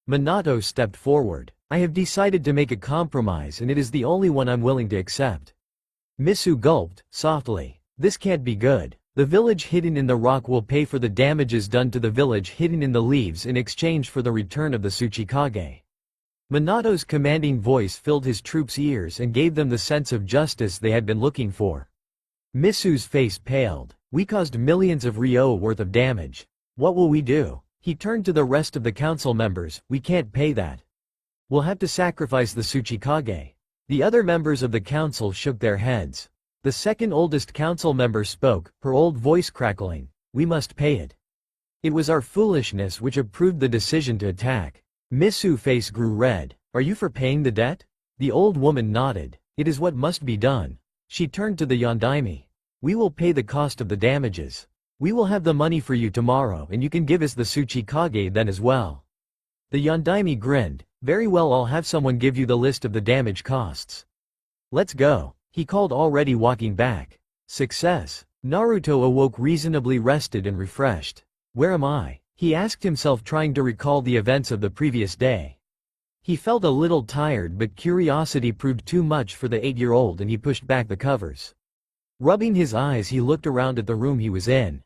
Minato stepped forward. "I have decided to make a compromise and it is the only one I'm willing to accept." Misu gulped, softly. "This can't be good. The village hidden in the rock will pay for the damages done to the village hidden in the leaves in exchange for the return of the Tsuchikage." Minato's commanding voice filled his troops' ears and gave them the sense of justice they had been looking for. Misu's face paled. "We caused millions of ryo worth of damage. What will we do?" He turned to the rest of the council members. "We can't pay that. We'll have to sacrifice the Tsuchikage." The other members of the council shook their heads. The second oldest council member spoke, her old voice crackling. "We must pay it. It was our foolishness which approved the decision to attack." Misu's face grew red. "Are you for paying the debt?" The old woman nodded. "It is what must be done." She turned to the Yondaime. "We will pay the cost of the damages. We will have the money for you tomorrow and you can give us the Tsuchikage then as well." The Yondaime grinned. "Very well, I'll have someone give you the list of the damage costs. Let's go," he called, already walking back. Success. Naruto awoke reasonably rested and refreshed. "Where am I?" he asked himself, trying to recall the events of the previous day. He felt a little tired but curiosity proved too much for the 8-year-old and he pushed back the covers. Rubbing his eyes, he looked around at the room he was in.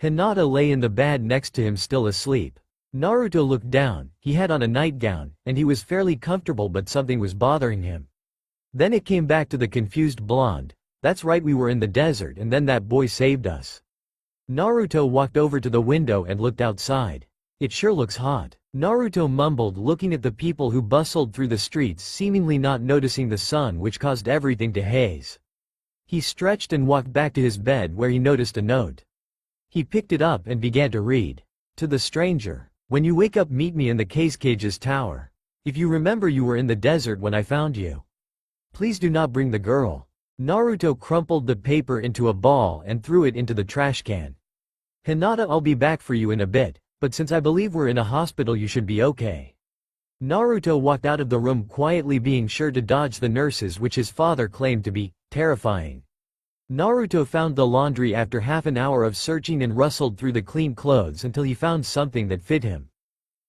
Hinata lay in the bed next to him, still asleep. Naruto looked down. He had on a nightgown, and he was fairly comfortable, but something was bothering him. Then it came back to the confused blonde. "That's right, we were in the desert and then that boy saved us." Naruto walked over to the window and looked outside. "It sure looks hot." Naruto mumbled, looking at the people who bustled through the streets, seemingly not noticing the sun which caused everything to haze. He stretched and walked back to his bed where he noticed a note. He picked it up and began to read. To the stranger. "When you wake up, meet me in the Cage's tower. If you remember, you were in the desert when I found you. Please do not bring the girl." Naruto crumpled the paper into a ball and threw it into the trash can. "Hinata, I'll be back for you in a bit, but since I believe we're in a hospital you should be okay." Naruto walked out of the room quietly, being sure to dodge the nurses, which his father claimed to be terrifying. Naruto found the laundry after half an hour of searching and rustled through the clean clothes until he found something that fit him.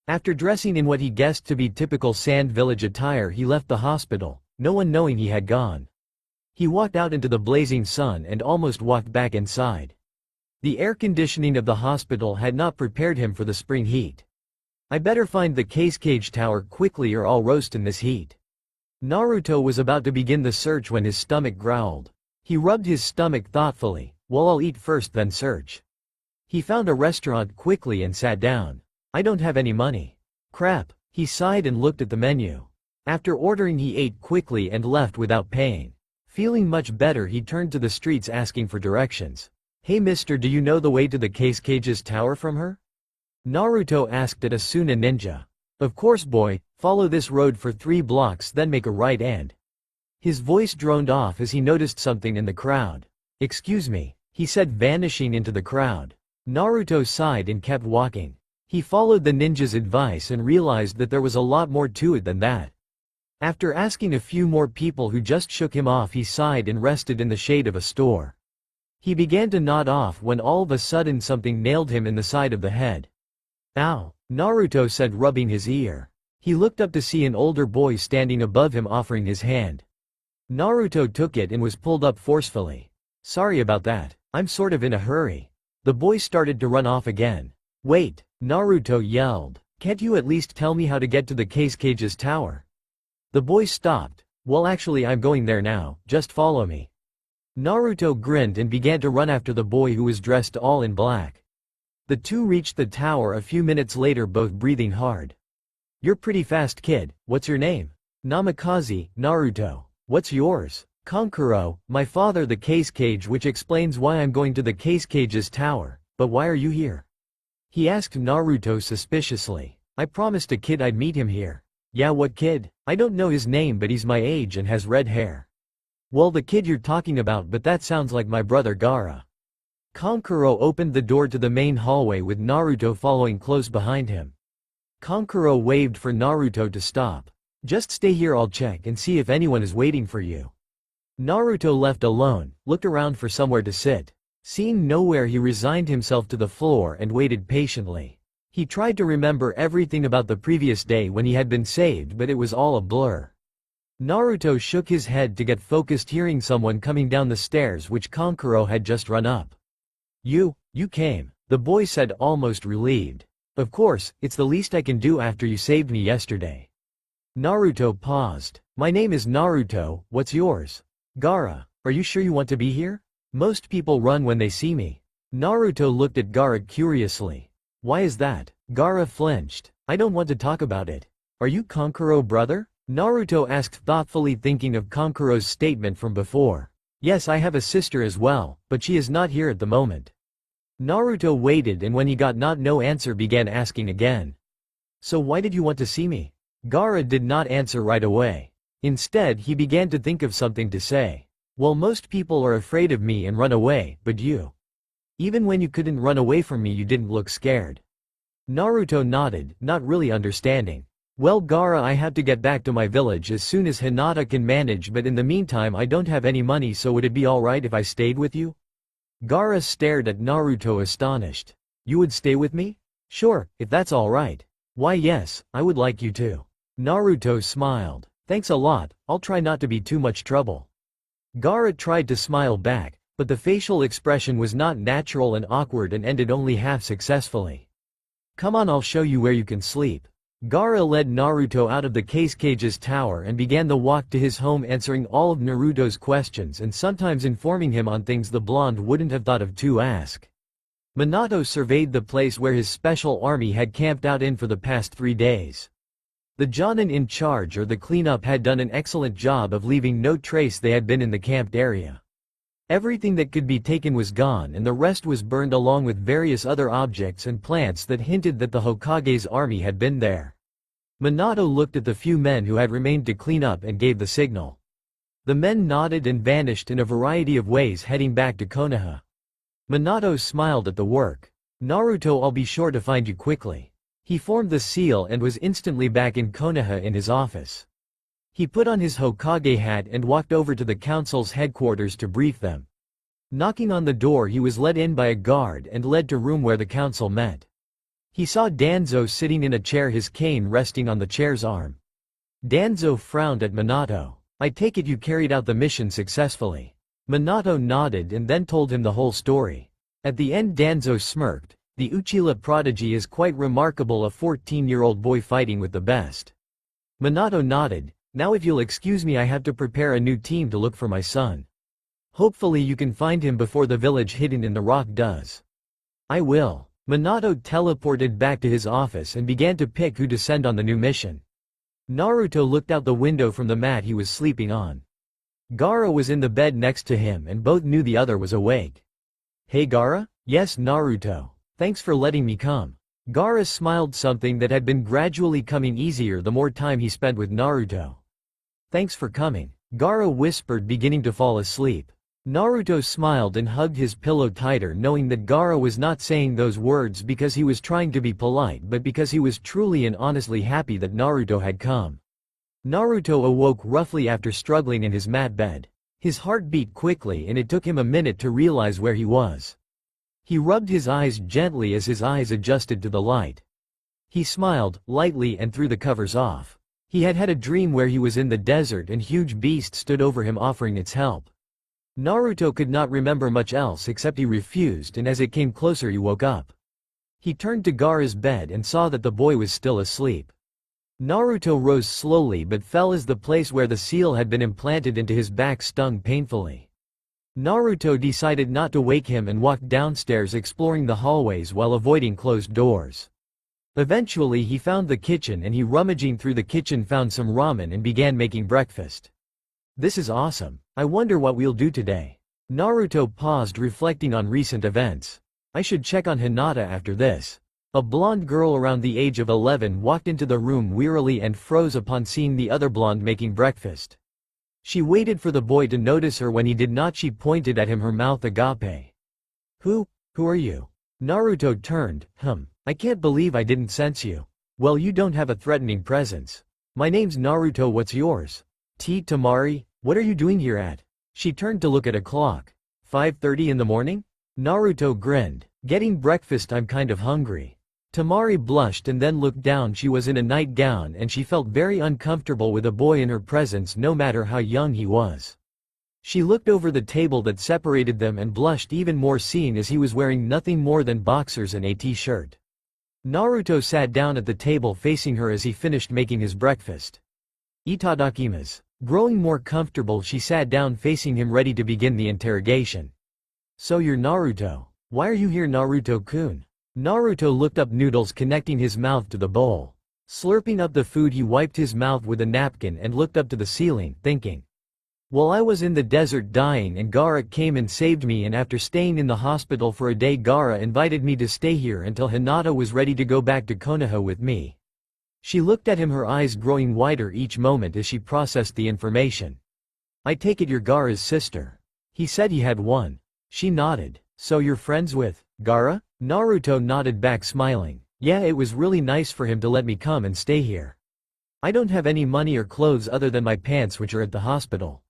After dressing in what he guessed to be typical Sand Village attire, he left the hospital, no one knowing he had gone. He walked out into the blazing sun and almost walked back inside. The air conditioning of the hospital had not prepared him for the spring heat. "I better find the Cage tower quickly or I'll roast in this heat." Naruto was about to begin the search when his stomach growled. He rubbed his stomach thoughtfully. "Well, I'll eat first then search." He found a restaurant quickly and sat down. "I don't have any money. Crap." He sighed and looked at the menu. After ordering, he ate quickly and left without paying. Feeling much better, he turned to the streets asking for directions. "Hey mister, do you know the way to the Cage's tower from her?" Naruto asked at Asuna Ninja. "Of course boy, follow this road for 3 blocks then make a right and..." His voice droned off as he noticed something in the crowd. "Excuse me," he said, vanishing into the crowd. Naruto sighed and kept walking. He followed the ninja's advice and realized that there was a lot more to it than that. After asking a few more people who just shook him off, he sighed and rested in the shade of a store. He began to nod off when all of a sudden something nailed him in the side of the head. "Ow," Naruto said, rubbing his ear. He looked up to see an older boy standing above him, offering his hand. Naruto took it and was pulled up forcefully. Sorry about that. I'm sort of in a hurry. The boy started to run off again. Wait, Naruto yelled. Can't you at least tell me how to get to the Cage's tower? The boy stopped. Well, actually, I'm going there now, just follow me. Naruto grinned and began to run after the boy who was dressed all in black. The two reached the tower a few minutes later, both breathing hard. You're pretty fast, kid. What's your name? Namikaze, Naruto. What's yours? Kankuro, my father the Cage, which explains why I'm going to the Cage's tower. But why are you here? He asked Naruto suspiciously. I promised a kid I'd meet him here. Yeah, what kid? I don't know his name, but he's my age and has red hair. Well, the kid you're talking about, but that sounds like my brother Gaara. Kankuro opened the door to the main hallway with Naruto following close behind him. Kankuro waved for Naruto to stop. Just stay here, I'll check and see if anyone is waiting for you. Naruto left alone, looked around for somewhere to sit. Seeing nowhere, he resigned himself to the floor and waited patiently. He tried to remember everything about the previous day when he had been saved, but it was all a blur. Naruto shook his head to get focused, hearing someone coming down the stairs which Kankuro had just run up. You came, the boy said, almost relieved. Of course, it's the least I can do after you saved me yesterday. Naruto paused. My name is Naruto, what's yours? Gaara, are you sure you want to be here? Most people run when they see me. Naruto looked at Gaara curiously. Why is that? Gaara flinched. I don't want to talk about it. Are you Kankuro brother? Naruto asked thoughtfully, thinking of Kankuro's statement from before. Yes, I have a sister as well, but she is not here at the moment. Naruto waited, and when he got no answer, began asking again. So why did you want to see me? Gaara did not answer right away. Instead, he began to think of something to say. Well, most people are afraid of me and run away, but you. Even when you couldn't run away from me, you didn't look scared. Naruto nodded, not really understanding. Well, Gaara, I have to get back to my village as soon as Hinata can manage, but in the meantime I don't have any money, so would it be alright if I stayed with you? Gaara stared at Naruto astonished. You would stay with me? Sure, if that's alright. Why yes, I would like you to. Naruto smiled. Thanks a lot, I'll try not to be too much trouble. Gaara tried to smile back, but the facial expression was not natural and awkward and ended only half successfully. Come on, I'll show you where you can sleep. Gaara led Naruto out of the Cage's tower and began the walk to his home, answering all of Naruto's questions and sometimes informing him on things the blonde wouldn't have thought of to ask. Minato surveyed the place where his special army had camped out in for the past 3 days. The Jonin in charge, or the cleanup, had done an excellent job of leaving no trace they had been in the camped area. Everything that could be taken was gone, and the rest was burned along with various other objects and plants that hinted that the Hokage's army had been there. Minato looked at the few men who had remained to clean up and gave the signal. The men nodded and vanished in a variety of ways, heading back to Konoha. Minato smiled at the work. Naruto, I'll be sure to find you quickly. He formed the seal and was instantly back in Konoha in his office. He put on his Hokage hat and walked over to the council's headquarters to brief them. Knocking on the door, he was let in by a guard and led to room where the council met. He saw Danzo sitting in a chair, his cane resting on the chair's arm. Danzo frowned at Minato. I take it you carried out the mission successfully. Minato nodded and then told him the whole story. At the end, Danzo smirked. The Uchiha prodigy is quite remarkable, a 14-year-old boy fighting with the best. Minato nodded. Now if you'll excuse me, I have to prepare a new team to look for my son. Hopefully you can find him before the village hidden in the rock does. I will. Minato teleported back to his office and began to pick who to send on the new mission. Naruto looked out the window from the mat he was sleeping on. Gaara was in the bed next to him and both knew the other was awake. Hey Gaara? Yes, Naruto. Thanks for letting me come. Gaara smiled, something that had been gradually coming easier the more time he spent with Naruto. Thanks for coming, Gaara whispered, beginning to fall asleep. Naruto smiled and hugged his pillow tighter, knowing that Gaara was not saying those words because he was trying to be polite, but because he was truly and honestly happy that Naruto had come. Naruto awoke roughly after struggling in his mat bed. His heart beat quickly and it took him a minute to realize where he was. He rubbed his eyes gently as his eyes adjusted to the light. He smiled lightly and threw the covers off. He had had a dream where he was in the desert and huge beast stood over him offering its help. Naruto could not remember much else except he refused, and as it came closer he woke up. He turned to Gaara's bed and saw that the boy was still asleep. Naruto rose slowly but fell as the place where the seal had been implanted into his back stung painfully. Naruto decided not to wake him and walked downstairs exploring the hallways while avoiding closed doors. Eventually he found the kitchen and he rummaging through the kitchen found some ramen and began making breakfast. This is awesome. I wonder what we'll do today. Naruto paused reflecting on recent events. I should check on Hinata after this. A blonde girl around the age of 11 walked into the room wearily and froze upon seeing the other blonde making breakfast. She waited for the boy to notice her. When he did not, she pointed at him, her mouth agape. Who are you? Naruto turned. I can't believe I didn't sense you. Well, you don't have a threatening presence. My name's Naruto, what's yours? Tamari, what are you doing here at? She turned to look at a clock. 5:30 in the morning? Naruto grinned. Getting breakfast, I'm kind of hungry. Tamari blushed and then looked down. She was in a nightgown and she felt very uncomfortable with a boy in her presence no matter how young he was. She looked over the table that separated them and blushed even more seeing as he was wearing nothing more than boxers and a t-shirt. Naruto sat down at the table facing her as he finished making his breakfast. Itadakimasu. Growing more comfortable, she sat down facing him ready to begin the interrogation. So you're Naruto. Why are you here, Naruto-kun? Naruto looked up, noodles connecting his mouth to the bowl. Slurping up the food, he wiped his mouth with a napkin and looked up to the ceiling, thinking. Well, I was in the desert dying and Gaara came and saved me, and after staying in the hospital for a day, Gaara invited me to stay here until Hinata was ready to go back to Konoha with me. She looked at him, her eyes growing wider each moment as she processed the information. I take it you're Gaara's sister. He said he had one. She nodded. So you're friends with Gaara? Naruto nodded back, smiling. Yeah, it was really nice for him to let me come and stay here. I don't have any money or clothes other than my pants, which are at the hospital.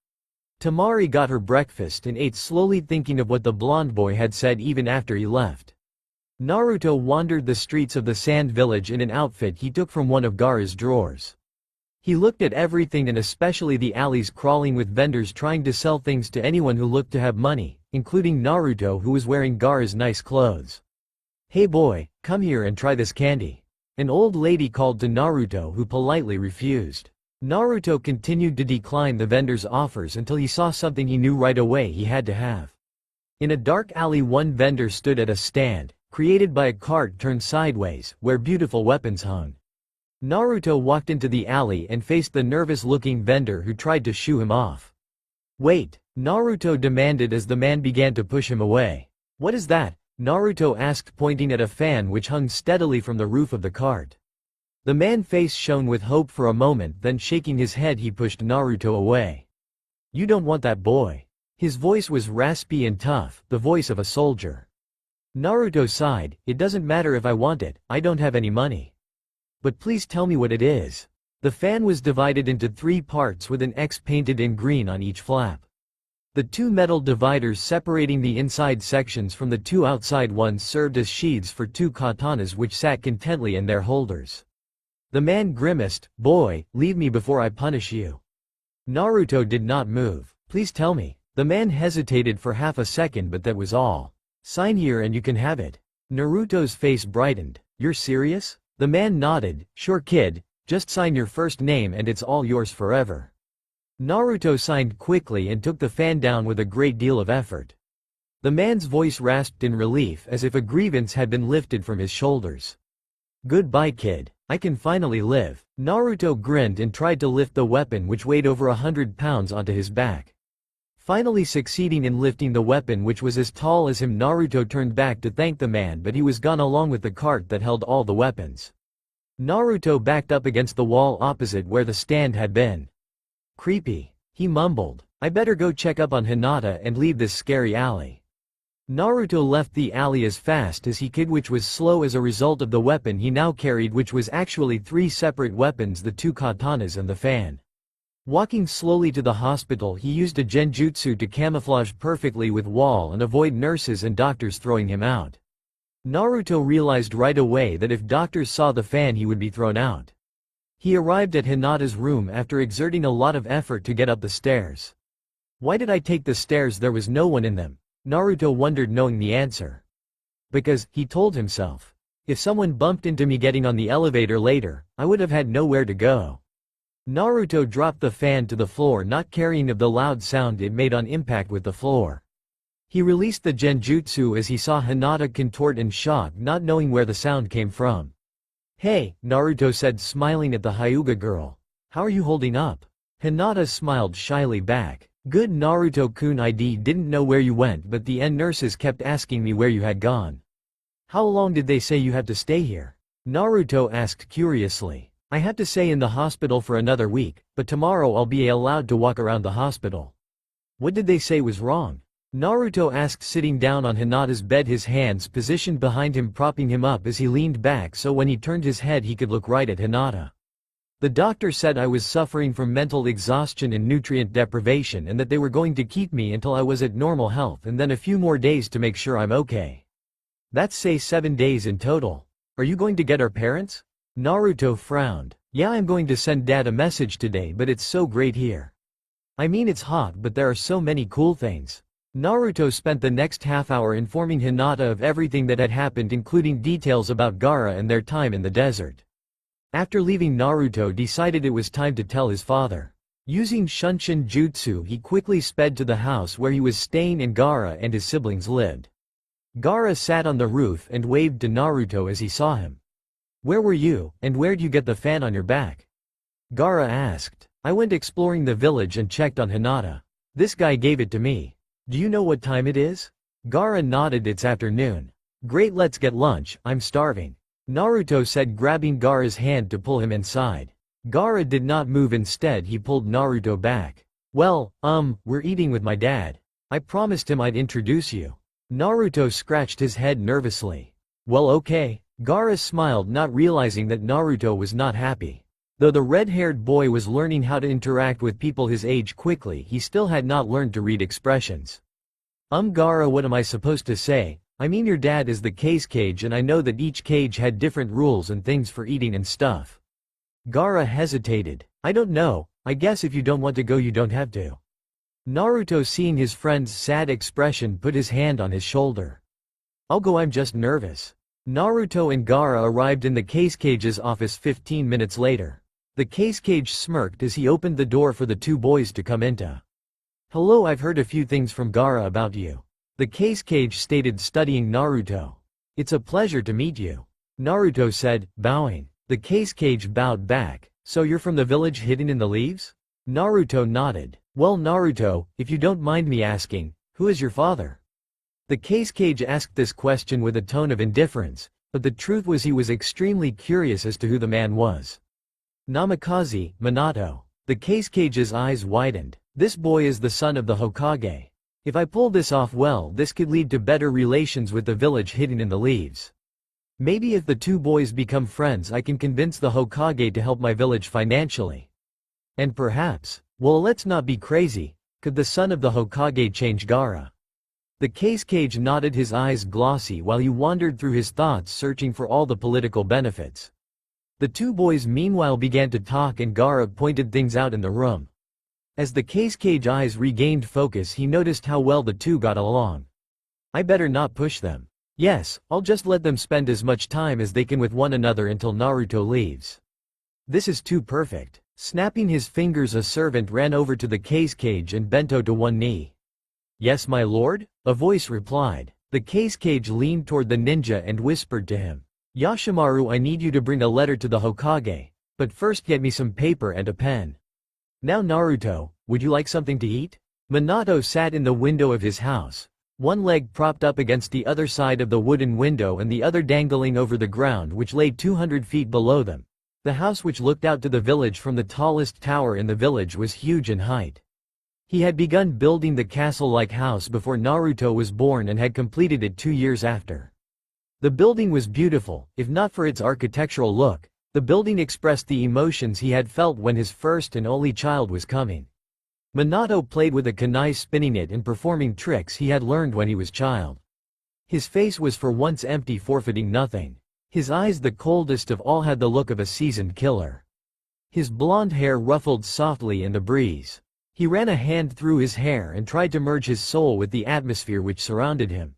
Tamari got her breakfast and ate slowly, thinking of what the blonde boy had said even after he left. Naruto wandered the streets of the sand village in an outfit he took from one of Gaara's drawers. He looked at everything and especially the alleys crawling with vendors trying to sell things to anyone who looked to have money, including Naruto, who was wearing Gaara's nice clothes. Hey boy, come here and try this candy. An old lady called to Naruto, who politely refused. Naruto continued to decline the vendor's offers until he saw something he knew right away he had to have. In a dark alley, one vendor stood at a stand, created by a cart turned sideways, where beautiful weapons hung. Naruto walked into the alley and faced the nervous-looking vendor who tried to shoo him off. Wait, Naruto demanded as the man began to push him away. What is that? Naruto asked, pointing at a fan which hung steadily from the roof of the cart. The man's face shone with hope for a moment, then shaking his head he pushed Naruto away. You don't want that boy. His voice was raspy and tough, the voice of a soldier. Naruto sighed. It doesn't matter if I want it, I don't have any money. But please tell me what it is. The fan was divided into 3 parts with an X painted in green on each flap. The 2 metal dividers separating the inside sections from the 2 outside ones served as sheaths for 2 katanas which sat contently in their holders. The man grimaced. Boy, leave me before I punish you. Naruto did not move. Please tell me. The man hesitated for half a second, but that was all. Sign here and you can have it. Naruto's face brightened. You're serious? The man nodded. Sure kid, just sign your first name and it's all yours forever. Naruto signed quickly and took the fan down with a great deal of effort. The man's voice rasped in relief as if a grievance had been lifted from his shoulders. Goodbye kid, I can finally live. Naruto grinned and tried to lift the weapon which weighed over 100 pounds onto his back. Finally succeeding in lifting the weapon which was as tall as him, Naruto turned back to thank the man, but he was gone along with the cart that held all the weapons. Naruto backed up against the wall opposite where the stand had been. Creepy. He mumbled. I better go check up on Hinata and leave this scary alley. Naruto left the alley as fast as he could, which was slow as a result of the weapon he now carried, which was actually 3 separate weapons, the 2 katanas and the fan. Walking slowly to the hospital, he used a genjutsu to camouflage perfectly with wall and avoid nurses and doctors throwing him out. Naruto realized right away that if doctors saw the fan he would be thrown out. He arrived at Hinata's room after exerting a lot of effort to get up the stairs. Why did I take the stairs? There was no one in them. Naruto wondered, knowing the answer. Because, he told himself, if someone bumped into me getting on the elevator later, I would have had nowhere to go. Naruto dropped the fan to the floor, not caring of the loud sound it made on impact with the floor. He released the genjutsu as he saw Hinata contort in shock, not knowing where the sound came from. Hey, Naruto said, smiling at the Hyuga girl. How are you holding up? Hinata smiled shyly back. Good, Naruto-kun. I didn't know where you went, but the nurses kept asking me where you had gone. How long did they say you had to stay here? Naruto asked curiously. I had to stay in the hospital for another week, but tomorrow I'll be allowed to walk around the hospital. What did they say was wrong? Naruto asked, sitting down on Hinata's bed, his hands positioned behind him propping him up as he leaned back so when he turned his head he could look right at Hinata. The doctor said I was suffering from mental exhaustion and nutrient deprivation and that they were going to keep me until I was at normal health and then a few more days to make sure I'm okay. That's say 7 days in total. Are you going to get our parents? Naruto frowned. Yeah, I'm going to send Dad a message today, but it's so great here. I mean, it's hot, but there are so many cool things. Naruto spent the next half hour informing Hinata of everything that had happened, including details about Gaara and their time in the desert. After leaving, Naruto decided it was time to tell his father. Using Shunshin Jutsu, he quickly sped to the house where he was staying and Gaara and his siblings lived. Gaara sat on the roof and waved to Naruto as he saw him. Where were you, and where'd you get the fan on your back? Gaara asked. I went exploring the village and checked on Hinata. This guy gave it to me. Do you know what time it is? Gaara nodded. It's afternoon. Great, let's get lunch, I'm starving. Naruto said, grabbing Gaara's hand to pull him inside. Gaara did not move. Instead, he pulled Naruto back. Well, we're eating with my dad. I promised him I'd introduce you. Naruto scratched his head nervously. Well, okay. Gaara smiled, not realizing that Naruto was not happy. Though the red-haired boy was learning how to interact with people his age quickly, he still had not learned to read expressions. Gaara, what am I supposed to say? I mean, your dad is the cage and I know that each cage had different rules and things for eating and stuff. Gaara hesitated. I don't know, I guess if you don't want to go you don't have to. Naruto, seeing his friend's sad expression, put his hand on his shoulder. I'll go, I'm just nervous. Naruto and Gaara arrived in the cage's office 15 minutes later. The cage smirked as he opened the door for the two boys to come into. Hello, I've heard a few things from Gaara about you. The cage stated, studying Naruto. It's a pleasure to meet you. Naruto said, bowing. The cage bowed back. So you're from the village hidden in the leaves? Naruto nodded. Well, Naruto, if you don't mind me asking, who is your father? The cage asked this question with a tone of indifference, but the truth was he was extremely curious as to who the man was. Namikaze, Minato. The cage's eyes widened. This boy is the son of the Hokage. If I pull this off well, this could lead to better relations with the village hidden in the leaves. Maybe if the two boys become friends I can convince the Hokage to help my village financially. And perhaps, well, let's not be crazy, could the son of the Hokage change Gaara? The cage nodded, his eyes glossy while he wandered through his thoughts searching for all the political benefits. The two boys meanwhile began to talk and Gaara pointed things out in the room. As the cage eyes regained focus, he noticed how well the two got along. I better not push them. Yes, I'll just let them spend as much time as they can with one another until Naruto leaves. This is too perfect. Snapping his fingers, a servant ran over to the cage and bent to one knee. Yes, my lord? A voice replied. The cage leaned toward the ninja and whispered to him. Yashimaru, I need you to bring a letter to the Hokage, but first get me some paper and a pen. Now Naruto, would you like something to eat? Minato sat in the window of his house, one leg propped up against the other side of the wooden window and the other dangling over the ground which lay 200 feet below them. The house, which looked out to the village from the tallest tower in the village, was huge in height. He had begun building the castle-like house before Naruto was born and had completed it 2 years after. The building was beautiful, if not for its architectural look. The building expressed the emotions he had felt when his first and only child was coming. Minato played with a kunai, spinning it and performing tricks he had learned when he was child. His face was for once empty, forfeiting nothing. His eyes, the coldest of all, had the look of a seasoned killer. His blonde hair ruffled softly in the breeze. He ran a hand through his hair and tried to merge his soul with the atmosphere which surrounded him.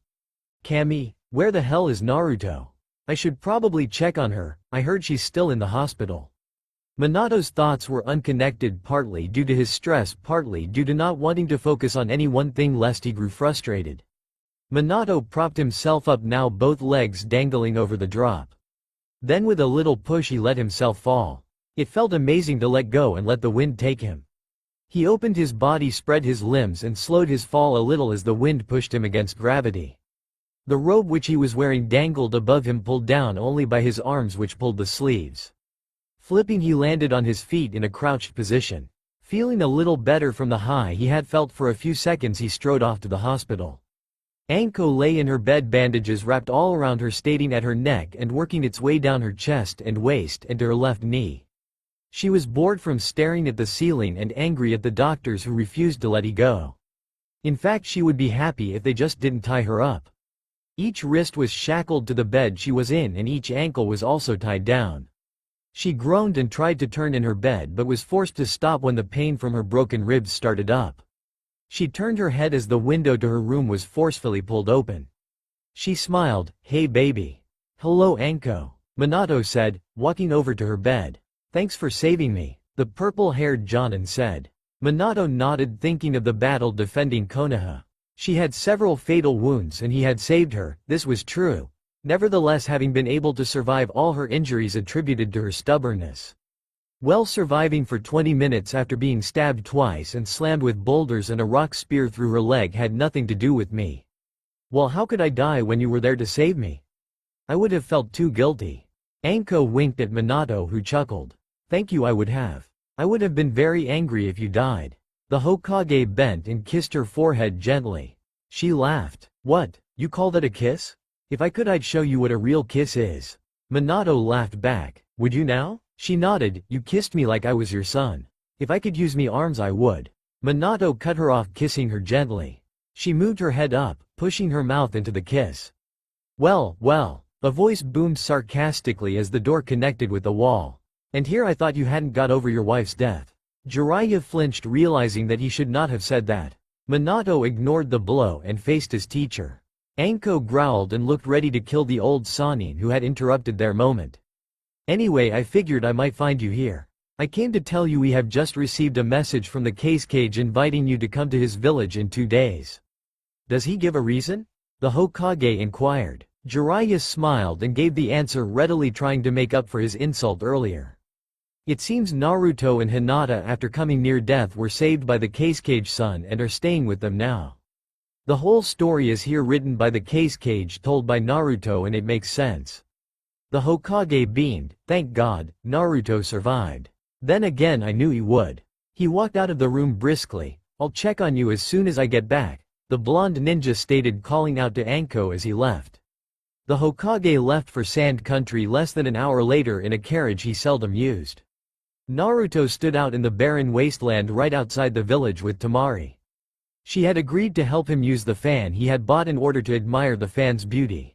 Kami, where the hell is Naruto? I should probably check on her, I heard she's still in the hospital. Minato's thoughts were unconnected, partly due to his stress, partly due to not wanting to focus on any one thing lest he grew frustrated. Minato propped himself up, now both legs dangling over the drop. Then with a little push he let himself fall. It felt amazing to let go and let the wind take him. He opened his body, spread his limbs and slowed his fall a little as the wind pushed him against gravity. The robe which he was wearing dangled above him, pulled down only by his arms which pulled the sleeves. Flipping, he landed on his feet in a crouched position. Feeling a little better from the high he had felt for a few seconds, he strode off to the hospital. Anko lay in her bed, bandages wrapped all around her, starting at her neck and working its way down her chest and waist and to her left knee. She was bored from staring at the ceiling and angry at the doctors who refused to let her go. In fact, she would be happy if they just didn't tie her up. Each wrist was shackled to the bed she was in and each ankle was also tied down. She groaned and tried to turn in her bed but was forced to stop when the pain from her broken ribs started up. She turned her head as the window to her room was forcefully pulled open. She smiled. "Hey baby." "Hello Anko," Minato said, walking over to her bed. "Thanks for saving me," the purple-haired Jonin said. Minato nodded, thinking of the battle defending Konoha. She had several fatal wounds and he had saved her, this was true. Nevertheless, having been able to survive all her injuries attributed to her stubbornness. Well, surviving for 20 minutes after being stabbed twice and slammed with boulders and a rock spear through her leg had nothing to do with me. Well, how could I die when you were there to save me? I would have felt too guilty. Anko winked at Minato, who chuckled. Thank you, I would have. I would have been very angry if you died. The Hokage bent and kissed her forehead gently. She laughed. What, you call that a kiss? If I could, I'd show you what a real kiss is. Minato laughed back. Would you now? She nodded. You kissed me like I was your son. If I could use me arms I would. Minato cut her off, kissing her gently. She moved her head up, pushing her mouth into the kiss. Well, well, a voice boomed sarcastically as the door connected with the wall. And here I thought you hadn't got over your wife's death. Jiraiya flinched, realizing that he should not have said that. Minato ignored the blow and faced his teacher. Anko growled and looked ready to kill the old Sannin who had interrupted their moment. Anyway, I figured I might find you here. I came to tell you we have just received a message from the case cage inviting you to come to his village in 2 days. Does he give a reason? The Hokage inquired. Jiraiya smiled and gave the answer readily, trying to make up for his insult earlier. It seems Naruto and Hinata, after coming near death, were saved by the case cage son and are staying with them now. The whole story is here, written by the case cage, told by Naruto, and it makes sense. The Hokage beamed. Thank God, Naruto survived. Then again, I knew he would. He walked out of the room briskly. I'll check on you as soon as I get back, the blonde ninja stated, calling out to Anko as he left. The Hokage left for Sand Country less than an hour later in a carriage he seldom used. Naruto stood out in the barren wasteland right outside the village with Temari. She had agreed to help him use the fan he had bought in order to admire the fan's beauty.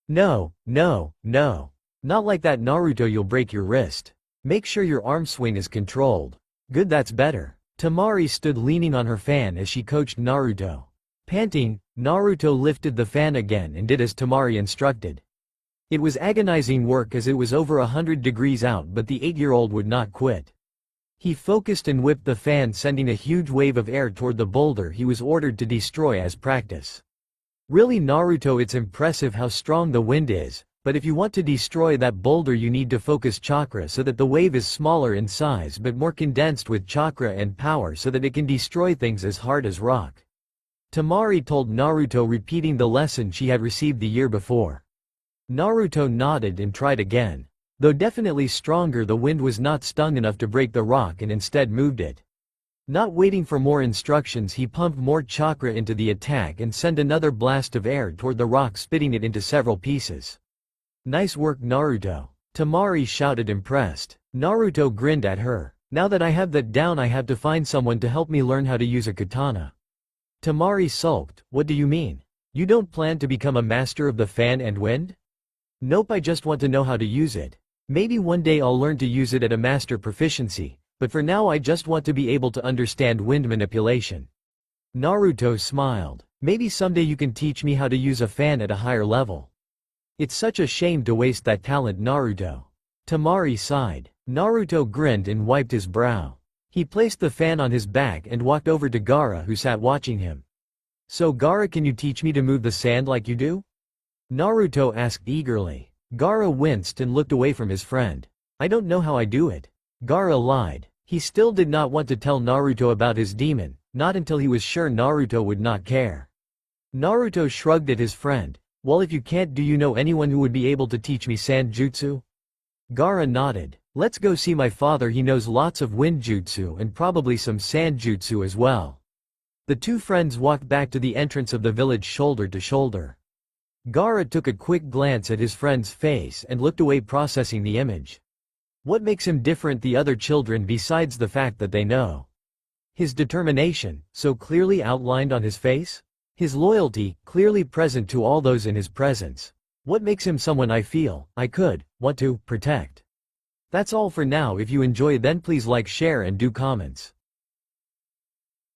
No, no, no. Not like that, Naruto, you'll break your wrist. Make sure your arm swing is controlled. Good, that's better. Temari stood leaning on her fan as she coached Naruto. Panting, Naruto lifted the fan again and did as Temari instructed. It was agonizing work as it was over 100 degrees out, but the 8-year-old would not quit. He focused and whipped the fan, sending a huge wave of air toward the boulder he was ordered to destroy as practice. Really, Naruto, it's impressive how strong the wind is, but if you want to destroy that boulder you need to focus chakra so that the wave is smaller in size but more condensed with chakra and power so that it can destroy things as hard as rock. Temari told Naruto, repeating the lesson she had received the year before. Naruto nodded and tried again. Though definitely stronger, the wind was not stung enough to break the rock and instead moved it. Not waiting for more instructions, he pumped more chakra into the attack and sent another blast of air toward the rock, spitting it into several pieces. Nice work, Naruto. Temari shouted, impressed. Naruto grinned at her. Now that I have that down, I have to find someone to help me learn how to use a katana. Temari sulked. What do you mean? You don't plan to become a master of the fan and wind? Nope, I just want to know how to use it. Maybe one day I'll learn to use it at a master proficiency, but for now I just want to be able to understand wind manipulation. Naruto smiled. Maybe someday you can teach me how to use a fan at a higher level. It's such a shame to waste that talent, Naruto. Temari sighed. Naruto grinned and wiped his brow. He placed the fan on his back and walked over to Gaara, who sat watching him. So Gaara, can you teach me to move the sand like you do? Naruto asked eagerly. Gaara winced and looked away from his friend. I don't know how I do it. Gaara lied. He still did not want to tell Naruto about his demon, not until he was sure Naruto would not care. Naruto shrugged at his friend. Well, if you can't, do you know anyone who would be able to teach me sand jutsu? Gaara nodded. Let's go see my father, he knows lots of wind jutsu and probably some sand jutsu as well. The two friends walked back to the entrance of the village shoulder to shoulder. Gaara took a quick glance at his friend's face and looked away, processing the image. What makes him different the other children besides the fact that they know? His determination, so clearly outlined on his face? His loyalty, clearly present to all those in his presence. What makes him someone I feel, I could, want to, protect? That's all for now. If you enjoy, then please like, share and do comments.